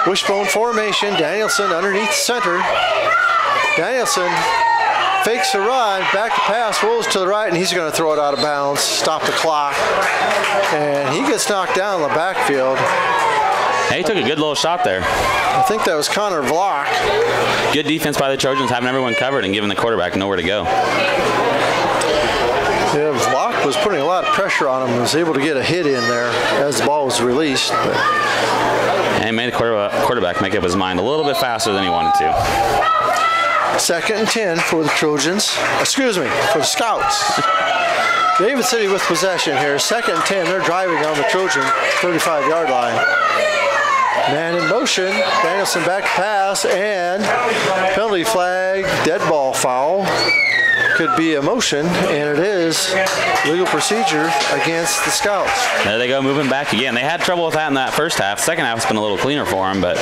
Wishbone formation, Danielson underneath center. Danielson fakes the run, back to pass, rolls to the right, and he's going to throw it out of bounds, stop the clock. And he gets knocked down in the backfield. Hey, he took a good little shot there. I think that was Connor Vlock. Good defense by the Trojans, having everyone covered and giving the quarterback nowhere to go. Yeah, Locke was putting a lot of pressure on him and was able to get a hit in there as the ball was released. But. And he made the quarterback make up his mind a little bit faster than he wanted to. 2nd and 10 for the Trojans. Excuse me, for the Scouts. David City with possession here. 2nd and 10. They're driving on the Trojan 35-yard line. Man in motion. Danielson back pass and penalty flag, dead ball foul. Could be a motion, and it is legal procedure against the Scouts. There they go, moving back again. They had trouble with that in that first half. Second half has been a little cleaner for them, but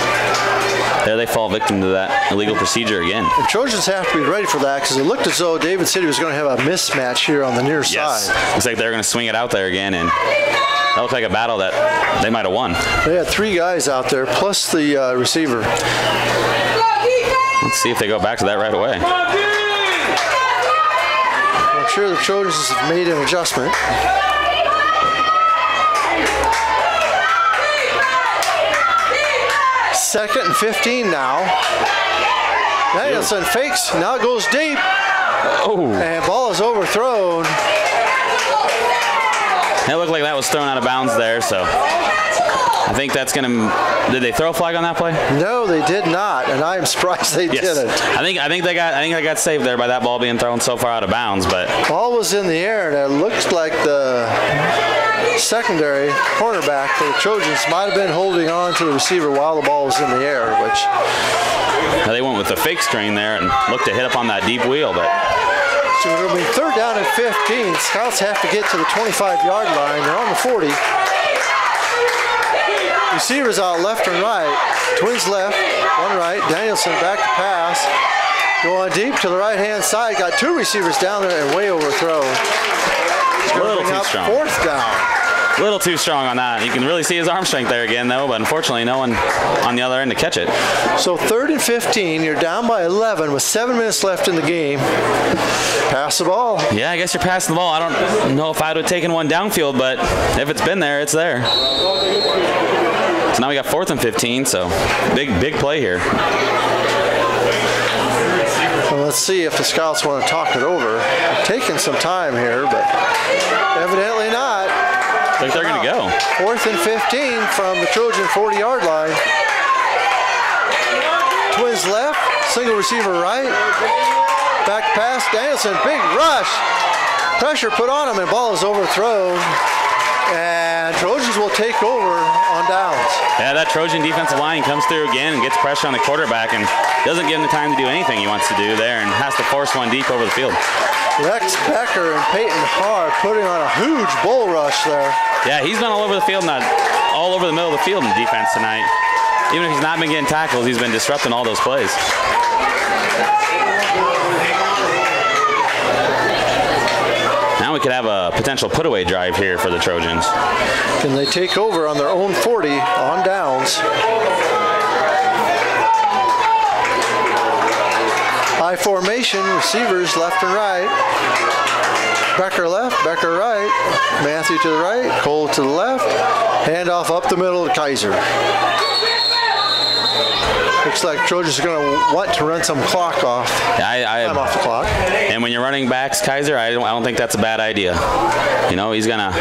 there they fall victim to that illegal procedure again. The Trojans have to be ready for that because it looked as though David City was going to have a mismatch here on the near side. Looks like they're going to swing it out there again, and that looked like a battle that they might have won. They had 3 guys out there, plus the receiver. Let's see if they go back to that right away. I'm sure the Trojans have made an adjustment. Second and 15 now. Danielson fakes, now it goes deep. Oh. And ball is overthrown. It looked like that was thrown out of bounds there, so I think that's going to. Did they throw a flag on that play? No, they did not, and I am surprised they didn't. I think they got saved there by that ball being thrown so far out of bounds, but ball was in the air, and it looks like the secondary cornerback for the Trojans might have been holding on to the receiver while the ball was in the air, which they went with the fake screen there and looked to hit up on that deep wheel, but. So it'll be 3rd down and 15. Scouts have to get to the 25-yard line. They're on the 40. Receivers out left and right. Twins left, one right. Danielson back to pass. Going deep to the right-hand side. Got 2 receivers down there and way overthrown. A little too strong. 4th down. A little too strong on that. You can really see his arm strength there again, though, but unfortunately no one on the other end to catch it. So 3rd and 15, you're down by 11 with 7 minutes left in the game. Pass the ball. Yeah, I guess you're passing the ball. I don't know if I would have taken one downfield, but if it's been there, it's there. So now we got 4th and 15, so big play here. Well, let's see if the Scouts want to talk it over. They're taking some time here, but evidently not. I think they're going to go. 4th and 15 from the Trojan 40-yard line. Twins left, single receiver right. Back pass, Danielson, big rush. Pressure put on him and ball is overthrown. And Trojans will take over on downs. Yeah, that Trojan defensive line comes through again and gets pressure on the quarterback and doesn't give him the time to do anything he wants to do there and has to force one deep over the field. Rex Becker and Peyton Harr putting on a huge bull rush there. Yeah, he's been all over the field, not all over the middle of the field in defense tonight. Even if he's not been getting tackles, he's been disrupting all those plays. Now we could have a potential put-away drive here for the Trojans. Can they take over on their own 40 on downs? High formation, receivers left and right. Becker left, Becker right. Matthew to the right, Cole to the left. Handoff up the middle to Kaiser. Looks like Trojans are going to want to run some clock off. I'm off the clock. And when you're running backs, Kaiser, I don't think that's a bad idea. You know, he's going to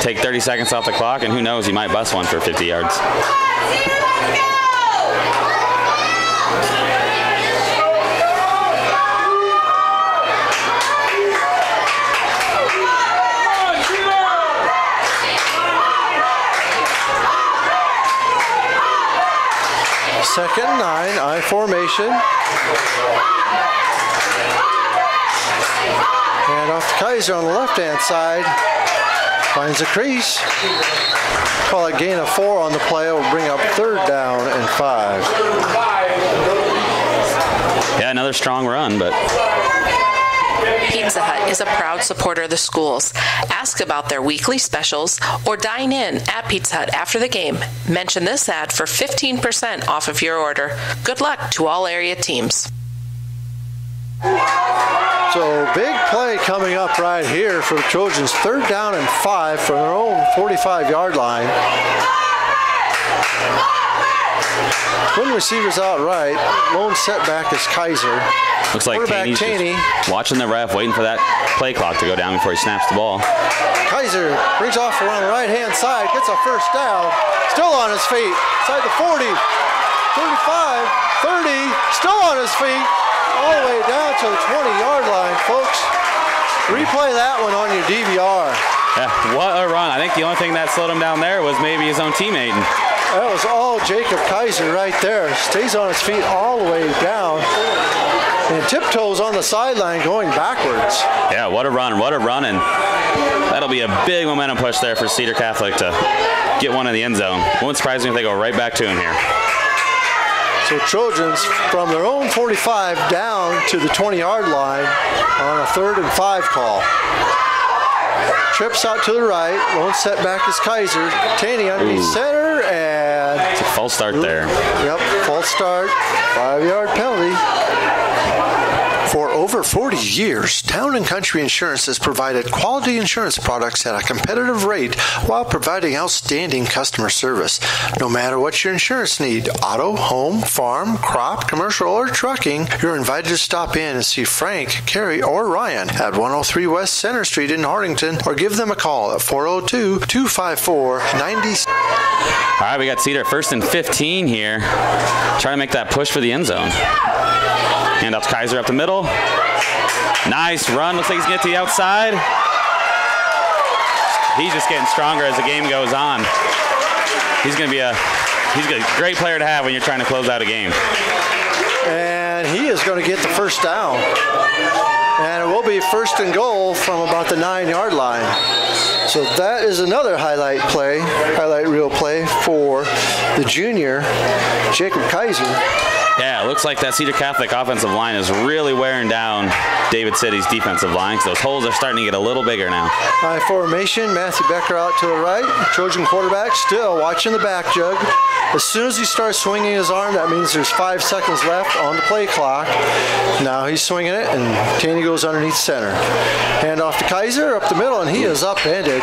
take 30 seconds off the clock, and who knows, he might bust one for 50 yards. Second and 9, I formation. And off to Kaiser on the left-hand side. Finds a crease. Call it gain of 4 on the play. Will bring up 3rd down and 5. Yeah, another strong run, but... Pizza Hut is a proud supporter of the schools. Ask about their weekly specials or dine in at Pizza Hut after the game. Mention this ad for 15% off of your order. Good luck to all area teams. So big play coming up right here for the Trojans. 3rd down and 5 from their own 45-yard line. Twin receivers out right. Lone setback is Kaiser. Looks like Taney watching the ref, waiting for that play clock to go down before he snaps the ball. Kaiser brings off around the right-hand side, gets a first down, still on his feet, inside the 40, 35, 30, still on his feet, all the way down to the 20-yard line, folks. Replay that one on your DVR. Yeah, what a run. I think the only thing that slowed him down there was maybe his own teammate. That was all Jacob Kaiser right there. Stays on his feet all the way down. And tiptoes on the sideline going backwards. Yeah, what a run, and that'll be a big momentum push there for Cedar Catholic to get one in the end zone. Won't surprise me if they go right back to him here. So Trojans from their own 45 down to the 20-yard line on a 3rd and 5 call. Trips out to the right. Lone setback is Kaiser. Taney underneath center, and it's a false start there. Yep, false start. 5-yard penalty. For over 40 years, Town & Country Insurance has provided quality insurance products at a competitive rate while providing outstanding customer service. No matter what your insurance need, auto, home, farm, crop, commercial, or trucking, you're invited to stop in and see Frank, Carrie, or Ryan at 103 West Center Street in Hartington, or give them a call at 402-254-90. All right, we got Cedar 1st and 15 here. Trying to make that push for the end zone. Hand off to Kaiser up the middle. Nice run. Looks like he's getting to the outside. He's just getting stronger as the game goes on. He's going to be a great player to have when you're trying to close out a game. And he is going to get the first down. And it will be 1st and goal from about the 9-yard line. So that is another highlight reel play for the junior, Jacob Kaiser. Yeah, it looks like that Cedar Catholic offensive line is really wearing down David City's defensive line, because those holes are starting to get a little bigger now. High formation, Matthew Becker out to the right. Trojan quarterback still watching the back jug. As soon as he starts swinging his arm, that means there's 5 seconds left on the play clock. Now he's swinging it, and Taney goes underneath center. Hand off to Kaiser up the middle, and he is upended.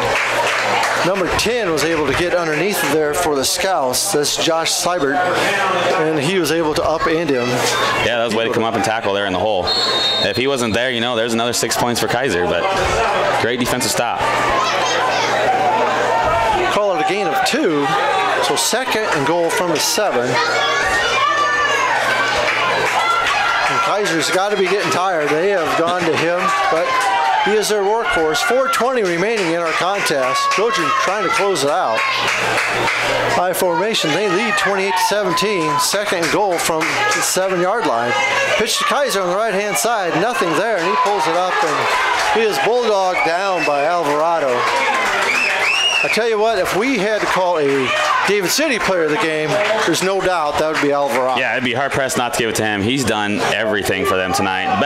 Number 10 was able to get underneath there for the Scouts. That's Josh Seibert, and he was able to upend him. Yeah, that was a way to come up and tackle there in the hole. If he wasn't there, there's another 6 points for Kaiser, but great defensive stop. Call it a gain of 2, so 2nd and goal from the 7. And Kaiser's got to be getting tired. They have gone to him, but he is their workhorse. 4:20 remaining in our contest. Trojans trying to close it out. High formation, they lead 28-17. 2nd and goal from the 7-yard line. Pitch to Kaiser on the right-hand side. Nothing there, and he pulls it up, and he is bulldogged down by Alvarado. I tell you what, if we had to call a David City player of the game, there's no doubt that would be Alvarado. Yeah, I'd be hard-pressed not to give it to him. He's done everything for them tonight.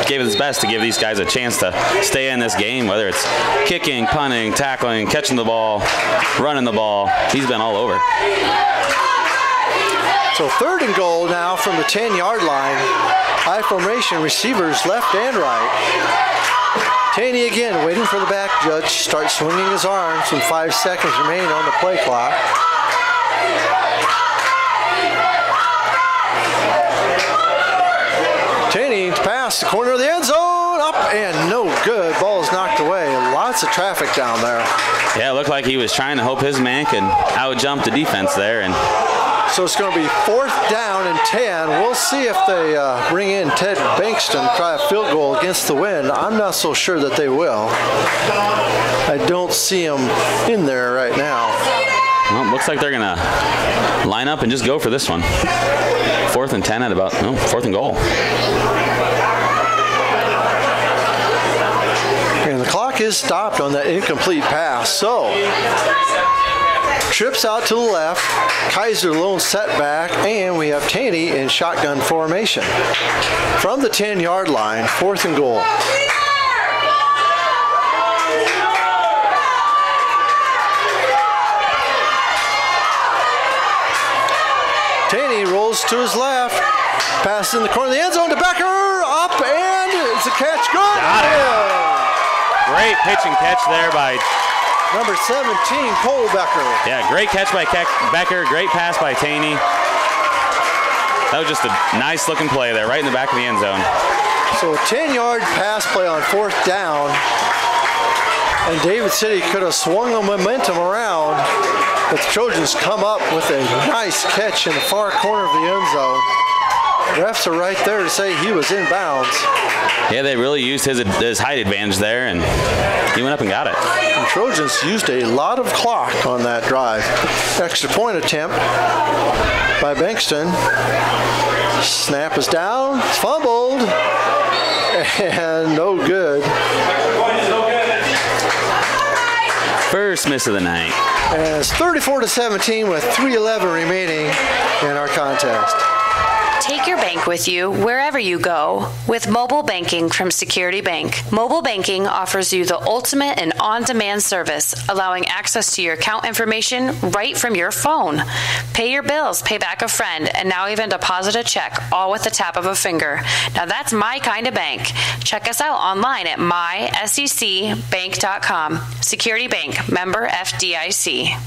Gave his best to give these guys a chance to stay in this game, whether it's kicking, punting, tackling, catching the ball, running the ball. He's been all over. So 3rd and goal now from the 10-yard line. High formation, receivers left and right. Taney again waiting for the back judge. Starts swinging his arms, and 5 seconds remain on the play clock. Taney to pass the corner of the end zone, up and no good. Ball is knocked away. Lots of traffic down there. Yeah, it looked like he was trying to hope his man could out-jump the defense there. And so it's going to be 4th down and 10. We'll see if they bring in Ted Bankston, try a field goal against the wind. I'm not so sure that they will. I don't see him in there right now. Well, looks like they're going to line up and just go for this one. 4th and 10 at about 4th and goal. And the clock is stopped on that incomplete pass. So trips out to the left, Kaiser lone setback, and we have Taney in shotgun formation. From the 10-yard line, 4th and goal. Taney rolls to his left, pass in the corner of the end zone to Becker, up, and it's a catch. Good. Got it. Great pitch and catch there by Number 17, Cole Becker. Yeah, great catch by Becker, great pass by Taney. That was just a nice looking play there, right in the back of the end zone. So a 10-yard pass play on 4th down. And David City could have swung the momentum around, but the Trojans come up with a nice catch in the far corner of the end zone. Refs are right there to say he was in bounds. Yeah, they really used his height advantage there, and he went up and got it. The Trojans used a lot of clock on that drive. Extra point attempt by Bankston. Snap is down, fumbled, and no good. First miss of the night. And it's 34-17 with 3:11 remaining in our contest. Take your bank with you wherever you go with mobile banking from Security Bank. Mobile banking offers you the ultimate and on-demand service, allowing access to your account information right from your phone. Pay your bills, pay back a friend, and now even deposit a check, all with the tap of a finger. Now that's my kind of bank. Check us out online at mysecbank.com. Security Bank, member FDIC.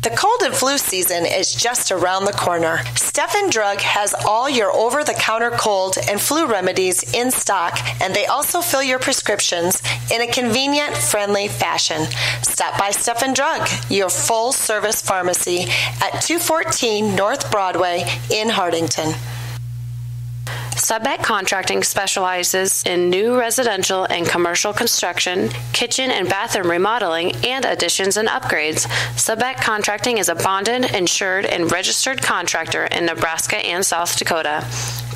The cold and flu season is just around the corner. Stefan Drug has all your over-the-counter cold and flu remedies in stock, and they also fill your prescriptions in a convenient, friendly fashion. Stop by Stefan Drug, your full-service pharmacy at 214 North Broadway in Hardington. Subbeck Contracting specializes in new residential and commercial construction, kitchen and bathroom remodeling, and additions and upgrades. Subbeck Contracting is a bonded, insured, and registered contractor in Nebraska and South Dakota.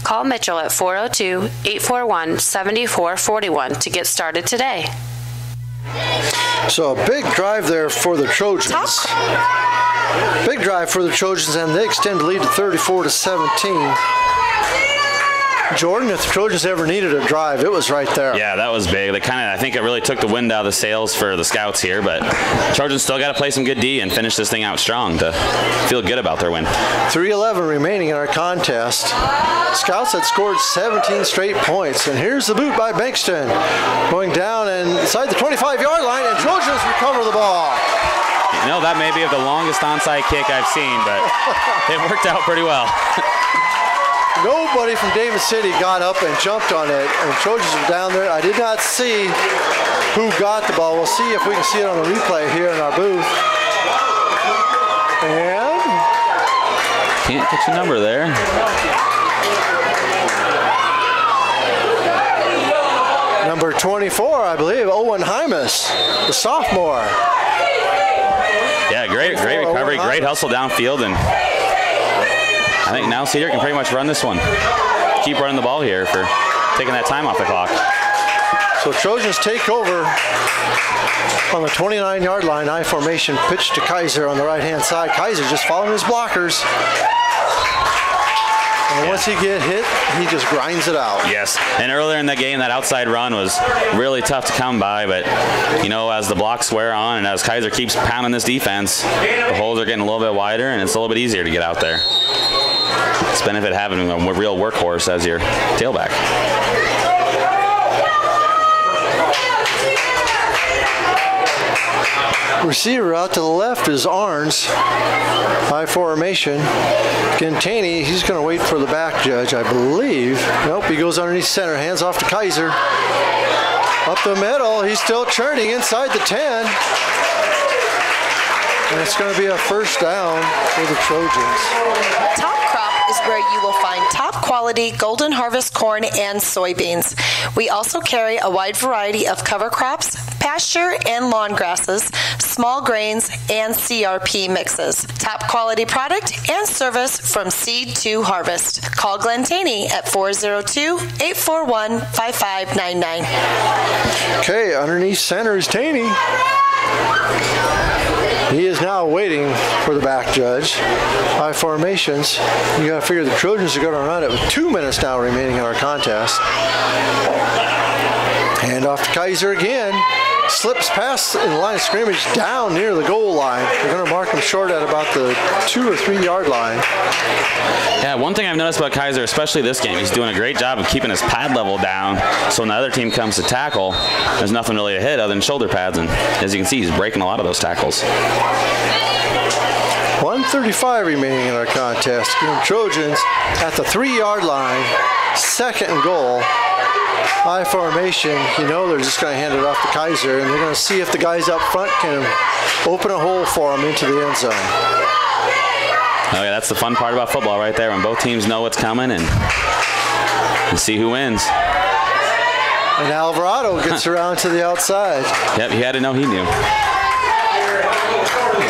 Call Mitchell at 402-841-7441 to get started today. So a big drive there for the Trojans. Big drive for the Trojans, and they extend the lead to 34-17. Jordan, if the Trojans ever needed a drive, it was right there. Yeah, that was big. They I think it really took the wind out of the sails for the Scouts here, but Trojans still got to play some good D and finish this thing out strong to feel good about their win. 3:11 remaining in our contest. Scouts had scored 17 straight points, and here's the boot by Bankston. Going down and inside the 25-yard line, and Trojans recover the ball. You know, that may be the longest onside kick I've seen, but it worked out pretty well. Nobody from David City got up and jumped on it, and Trojans were down there. I did not see who got the ball. We'll see if we can see it on the replay here in our booth. And can't get your number there. Number 24, I believe, Owen Hymas, the sophomore. Yeah, great recovery, great hustle downfield, and I think now Cedar can pretty much run this one. Keep running the ball here for taking that time off the clock. So Trojans take over on the 29-yard line. I formation, pitch to Kaiser on the right-hand side. Kaiser just following his blockers. And once he get hit, he just grinds it out. Yes, and earlier in the game, that outside run was really tough to come by, but, you know, as the blocks wear on and as Kaiser keeps pounding this defense, the holes are getting a little bit wider and it's a little bit easier to get out there. It's benefit having a real workhorse as your tailback. Receiver out to the left is Arns. High formation. Gentani, he's going to wait for the back judge, I believe. Nope, he goes underneath center. Hands off to Kaiser. Up the middle, he's still churning inside the 10. And it's going to be a first down for the Trojans. Top Crop is where you will find top quality Golden Harvest corn and soybeans. We also carry a wide variety of cover crops, pasture and lawn grasses, small grains, and CRP mixes. Top quality product and service from seed to harvest. Call Glenn Taney at 402-841-5599. Okay, underneath center is Taney. He is now waiting for the back judge. High formations. You got to figure the Trojans are going to run it with 2 minutes now remaining in our contest. Hand off to Kaiser again. Slips past in the line of scrimmage down near the goal line. They're going to mark him short at about the 2 or 3 yard line. Yeah, one thing I've noticed about Kaiser, especially this game, he's doing a great job of keeping his pad level down, so when the other team comes to tackle, there's nothing really to hit other than shoulder pads, and as you can see, he's breaking a lot of those tackles. 1:35 remaining in our contest. Trojans at the 3 yard line, 2nd and goal. High formation, you know they're just going to hand it off to Kaiser, and they're going to see if the guys up front can open a hole for them into the end zone. Oh yeah, that's the fun part about football right there, when both teams know what's coming and see who wins. And Alvarado gets around to the outside. Yep, he had to know he knew.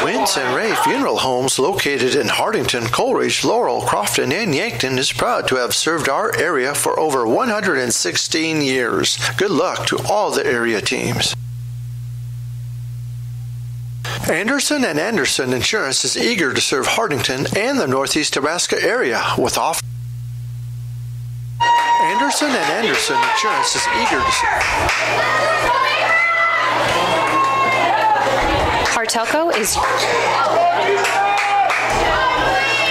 Wins and Ray Funeral Homes, located in Hardington, Coleridge, Laurel, Crofton, and Yankton, is proud to have served our area for over 116 years. Good luck to all the area teams. Anderson & Anderson Insurance is eager to serve Hardington and the Northeast Nebraska area with offers. Anderson & Anderson Insurance is eager to serve. Hartelco is...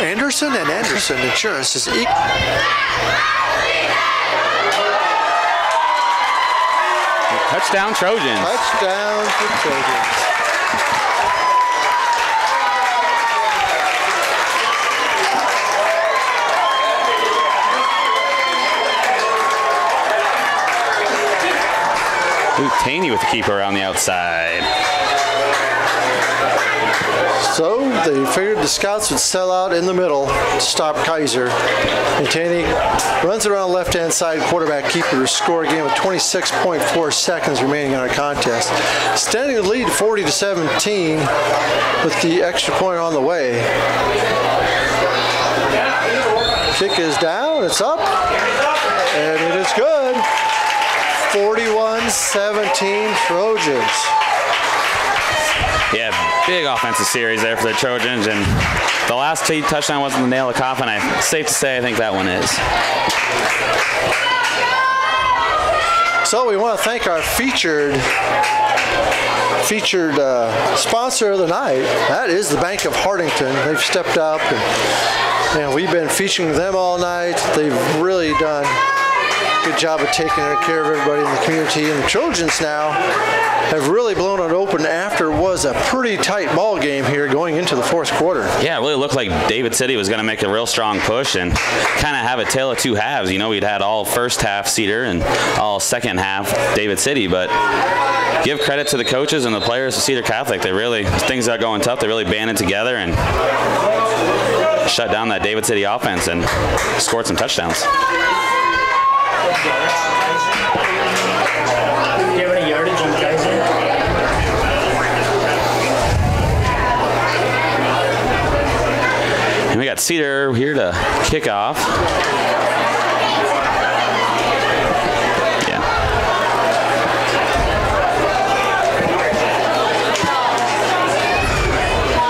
Anderson & Anderson Insurance is eager... Touchdown Trojans. Touchdown to Trojans. Ooh, Taney with the keeper on the outside. So they figured the scouts would sell out in the middle to stop Kaiser. And Taney runs around left-hand side, quarterback keeper to score a game with 26.4 seconds remaining in our contest. Standing the lead 40-17 with the extra point on the way. Kick is down, it's up, and it is good. 41-17 Trojans. Yeah, big offensive series there for the Trojans, and the last touchdown wasn't the nail of the coffin. It's safe to say I think that one is. So we want to thank our featured sponsor of the night. That is the Bank of Hardington. They've stepped up, and we've been featuring them all night. They've really done a good job of taking care of everybody in the community. And the Trojans now have really blown it open after it was a pretty tight ball game here going into the 4th quarter. Yeah, it really looked like David City was going to make a real strong push and kind of have a tale of two halves. You know, we'd had all first half Cedar and all second half David City, but give credit to the coaches and the players of Cedar Catholic. They really, things are going tough. They really banded together and shut down that David City offense and scored some touchdowns. And we got Cedar here to kick off. Yeah.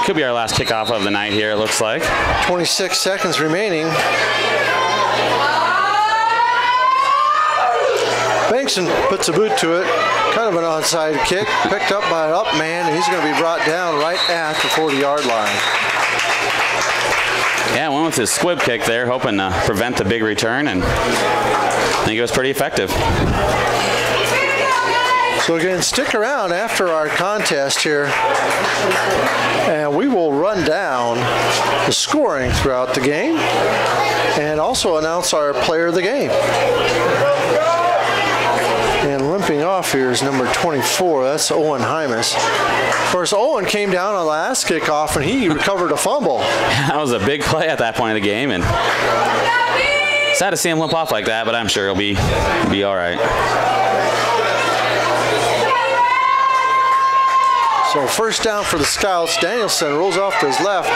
Could be our last kickoff of the night here, it looks like. 26 seconds remaining. Bankson puts a boot to it. Kind of an onside kick. Picked up by an up man, and he's going to be brought down right at the 40-yard line. Yeah, went with his squib kick there, hoping to prevent the big return, and I think it was pretty effective. So again, stick around after our contest here, and we will run down the scoring throughout the game and also announce our player of the game. And limping off here is number 24. That's Owen Hymas. Of course, Owen came down on the last kickoff, and he recovered a fumble. That was a big play at that point of the game, and sad to see him limp off like that, but I'm sure he'll be all right. So first down for the Scouts. Danielson rolls off to his left.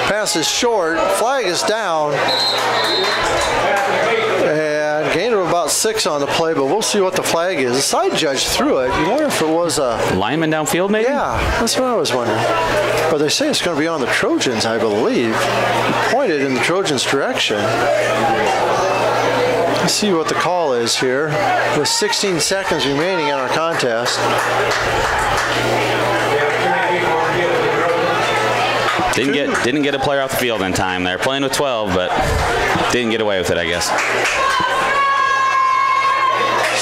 Pass is short. Flag is down. And gain of about 6 on the play, but we'll see what the flag is. The side judge threw it. You wonder if it was a lineman downfield, maybe? Yeah, that's what I was wondering. But they say it's going to be on the Trojans, I believe. He pointed in the Trojans' direction. Let's see what the call is here with 16 seconds remaining in our contest. Didn't get a player off the field in time there. Playing with 12, but didn't get away with it, I guess.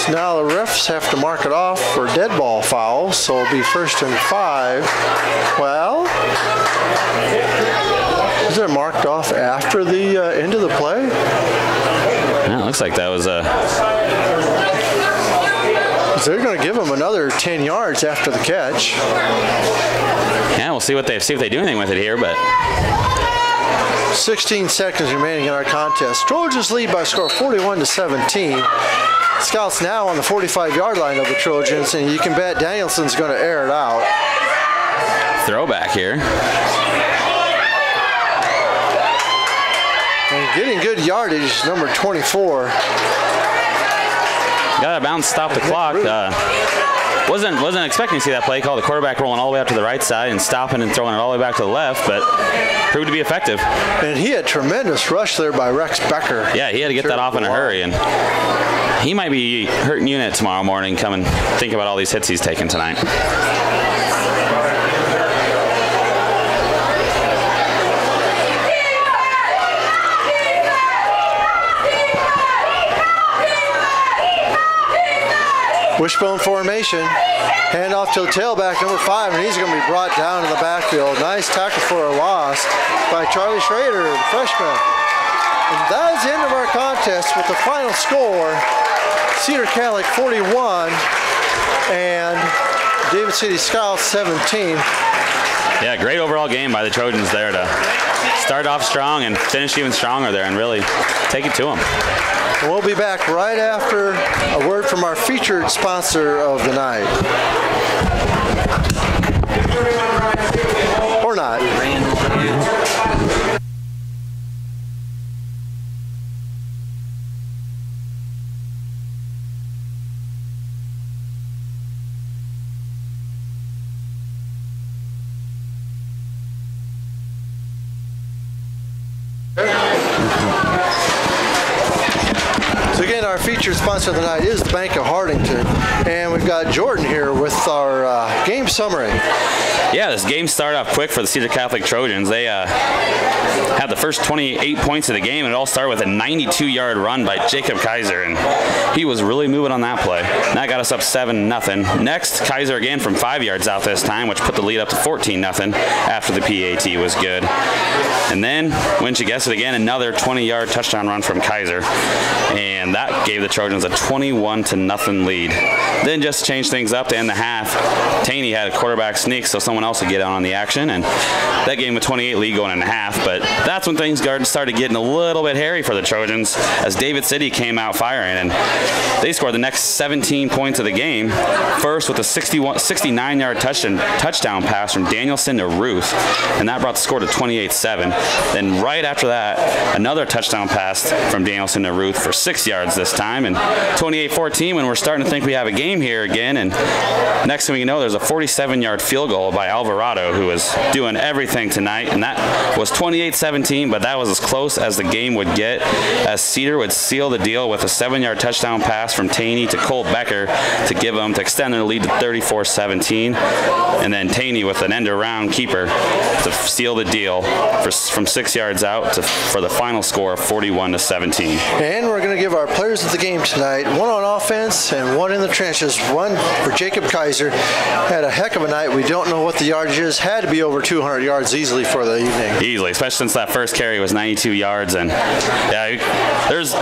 So now the refs have to mark it off for dead ball fouls, so it'll be 1st and 5. Well, is it marked off after the end of the play? Yeah, it looks like that was a... They're going to give him another 10 yards after the catch. Yeah, we'll see if they do anything with it here, but 16 seconds remaining in our contest. Trojans lead by a score of 41-17. Scouts now on the 45-yard line of the Trojans, and you can bet Danielson's going to air it out. Throwback here. And getting good yardage, number 24. Got to bounce, stop the clock. Wasn't expecting to see that play call. The quarterback rolling all the way out to the right side and stopping and throwing it all the way back to the left, but proved to be effective. And he had tremendous rush there by Rex Becker. Yeah, he had to get that off in a hurry, and he might be hurting unit tomorrow morning. Come and think about all these hits he's taken tonight. Wishbone formation. Hand off to the tailback, number 5, and he's going to be brought down in the backfield. Nice tackle for a loss by Charlie Schrader, the freshman. And that is the end of our contest with the final score. Cedar Catholic 41 and David City Scouts 17. Yeah, great overall game by the Trojans there to start off strong and finish even stronger there and really take it to them. We'll be back right after a word from our featured sponsor of the night. Or not. Our featured sponsor of the night is the Bank of Hardington, and we've got Jordan here with our game summary. Yeah, this game started off quick for the Cedar Catholic Trojans. They had the first 28 points of the game, and it all started with a 92-yard run by Jacob Kaiser, and he was really moving on that play. And that got us up 7-0. Next, Kaiser again from 5 yards out this time, which put the lead up to 14-0 after the PAT was good. And then, wouldn't you guess it again, another 20-yard touchdown run from Kaiser, and that gave the Trojans a 21-0 lead. Then just to change things up to end the half, Taney had a quarterback sneak so someone else would get on the action, and that gave him a 28 lead going into half. But that's when things started getting a little bit hairy for the Trojans as David City came out firing, and they scored the next 17 points of the game. First with a 69-yard touchdown pass from Danielson to Ruth, and that brought the score to 28-7. Then right after that, another touchdown pass from Danielson to Ruth for 6 yards this time, and 28-14 when we're starting to think we have a game here again. And next thing we know, there's a 47-yard field goal by Alvarado, who was doing everything tonight, and that was 28-17, but that was as close as the game would get, as Cedar would seal the deal with a 7-yard touchdown pass from Taney to Cole Becker to extend their lead to 34-17, and then Taney with an end-around keeper to seal the deal from 6 yards out for the final score of 41-17. And we're going to give our players of the game tonight, one on offense and one in the trenches. One for Jacob Kaiser. Had a heck of a night. We don't know what the yardage is. Had to be over 200 yards easily for the evening. Easily, especially since that first carry was 92 yards. And yeah, it was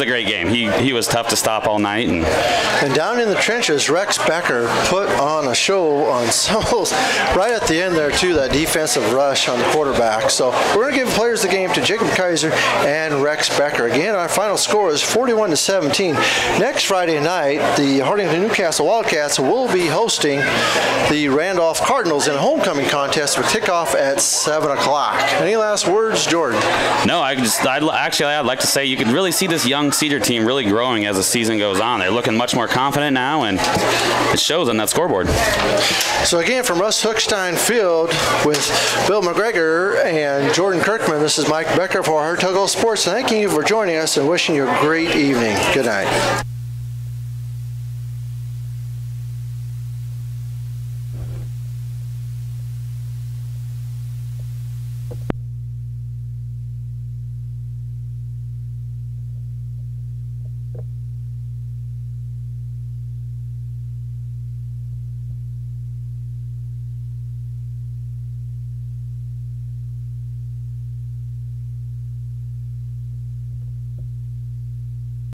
a great game. He was tough to stop all night. And down in the trenches, Rex Becker put on a show on Souls right at the end there too, that defensive rush on the quarterback. So we're going to give players of the game to Jacob Kaiser and Rex Becker. Again, our final score is 41-17. Next Friday night, the Hardington Newcastle Wildcats will be hosting hosting the Randolph Cardinals in a homecoming contest with kickoff at 7 o'clock. Any last words, Jordan? No, I'd like to say you can really see this young Cedar team really growing as the season goes on. They're looking much more confident now, and it shows on that scoreboard. So again, from Russ Hookstein Field with Bill McGregor and Jordan Kirkman, this is Mike Becker for Hartogel Sports, thanking you for joining us and wishing you a great evening. Good night.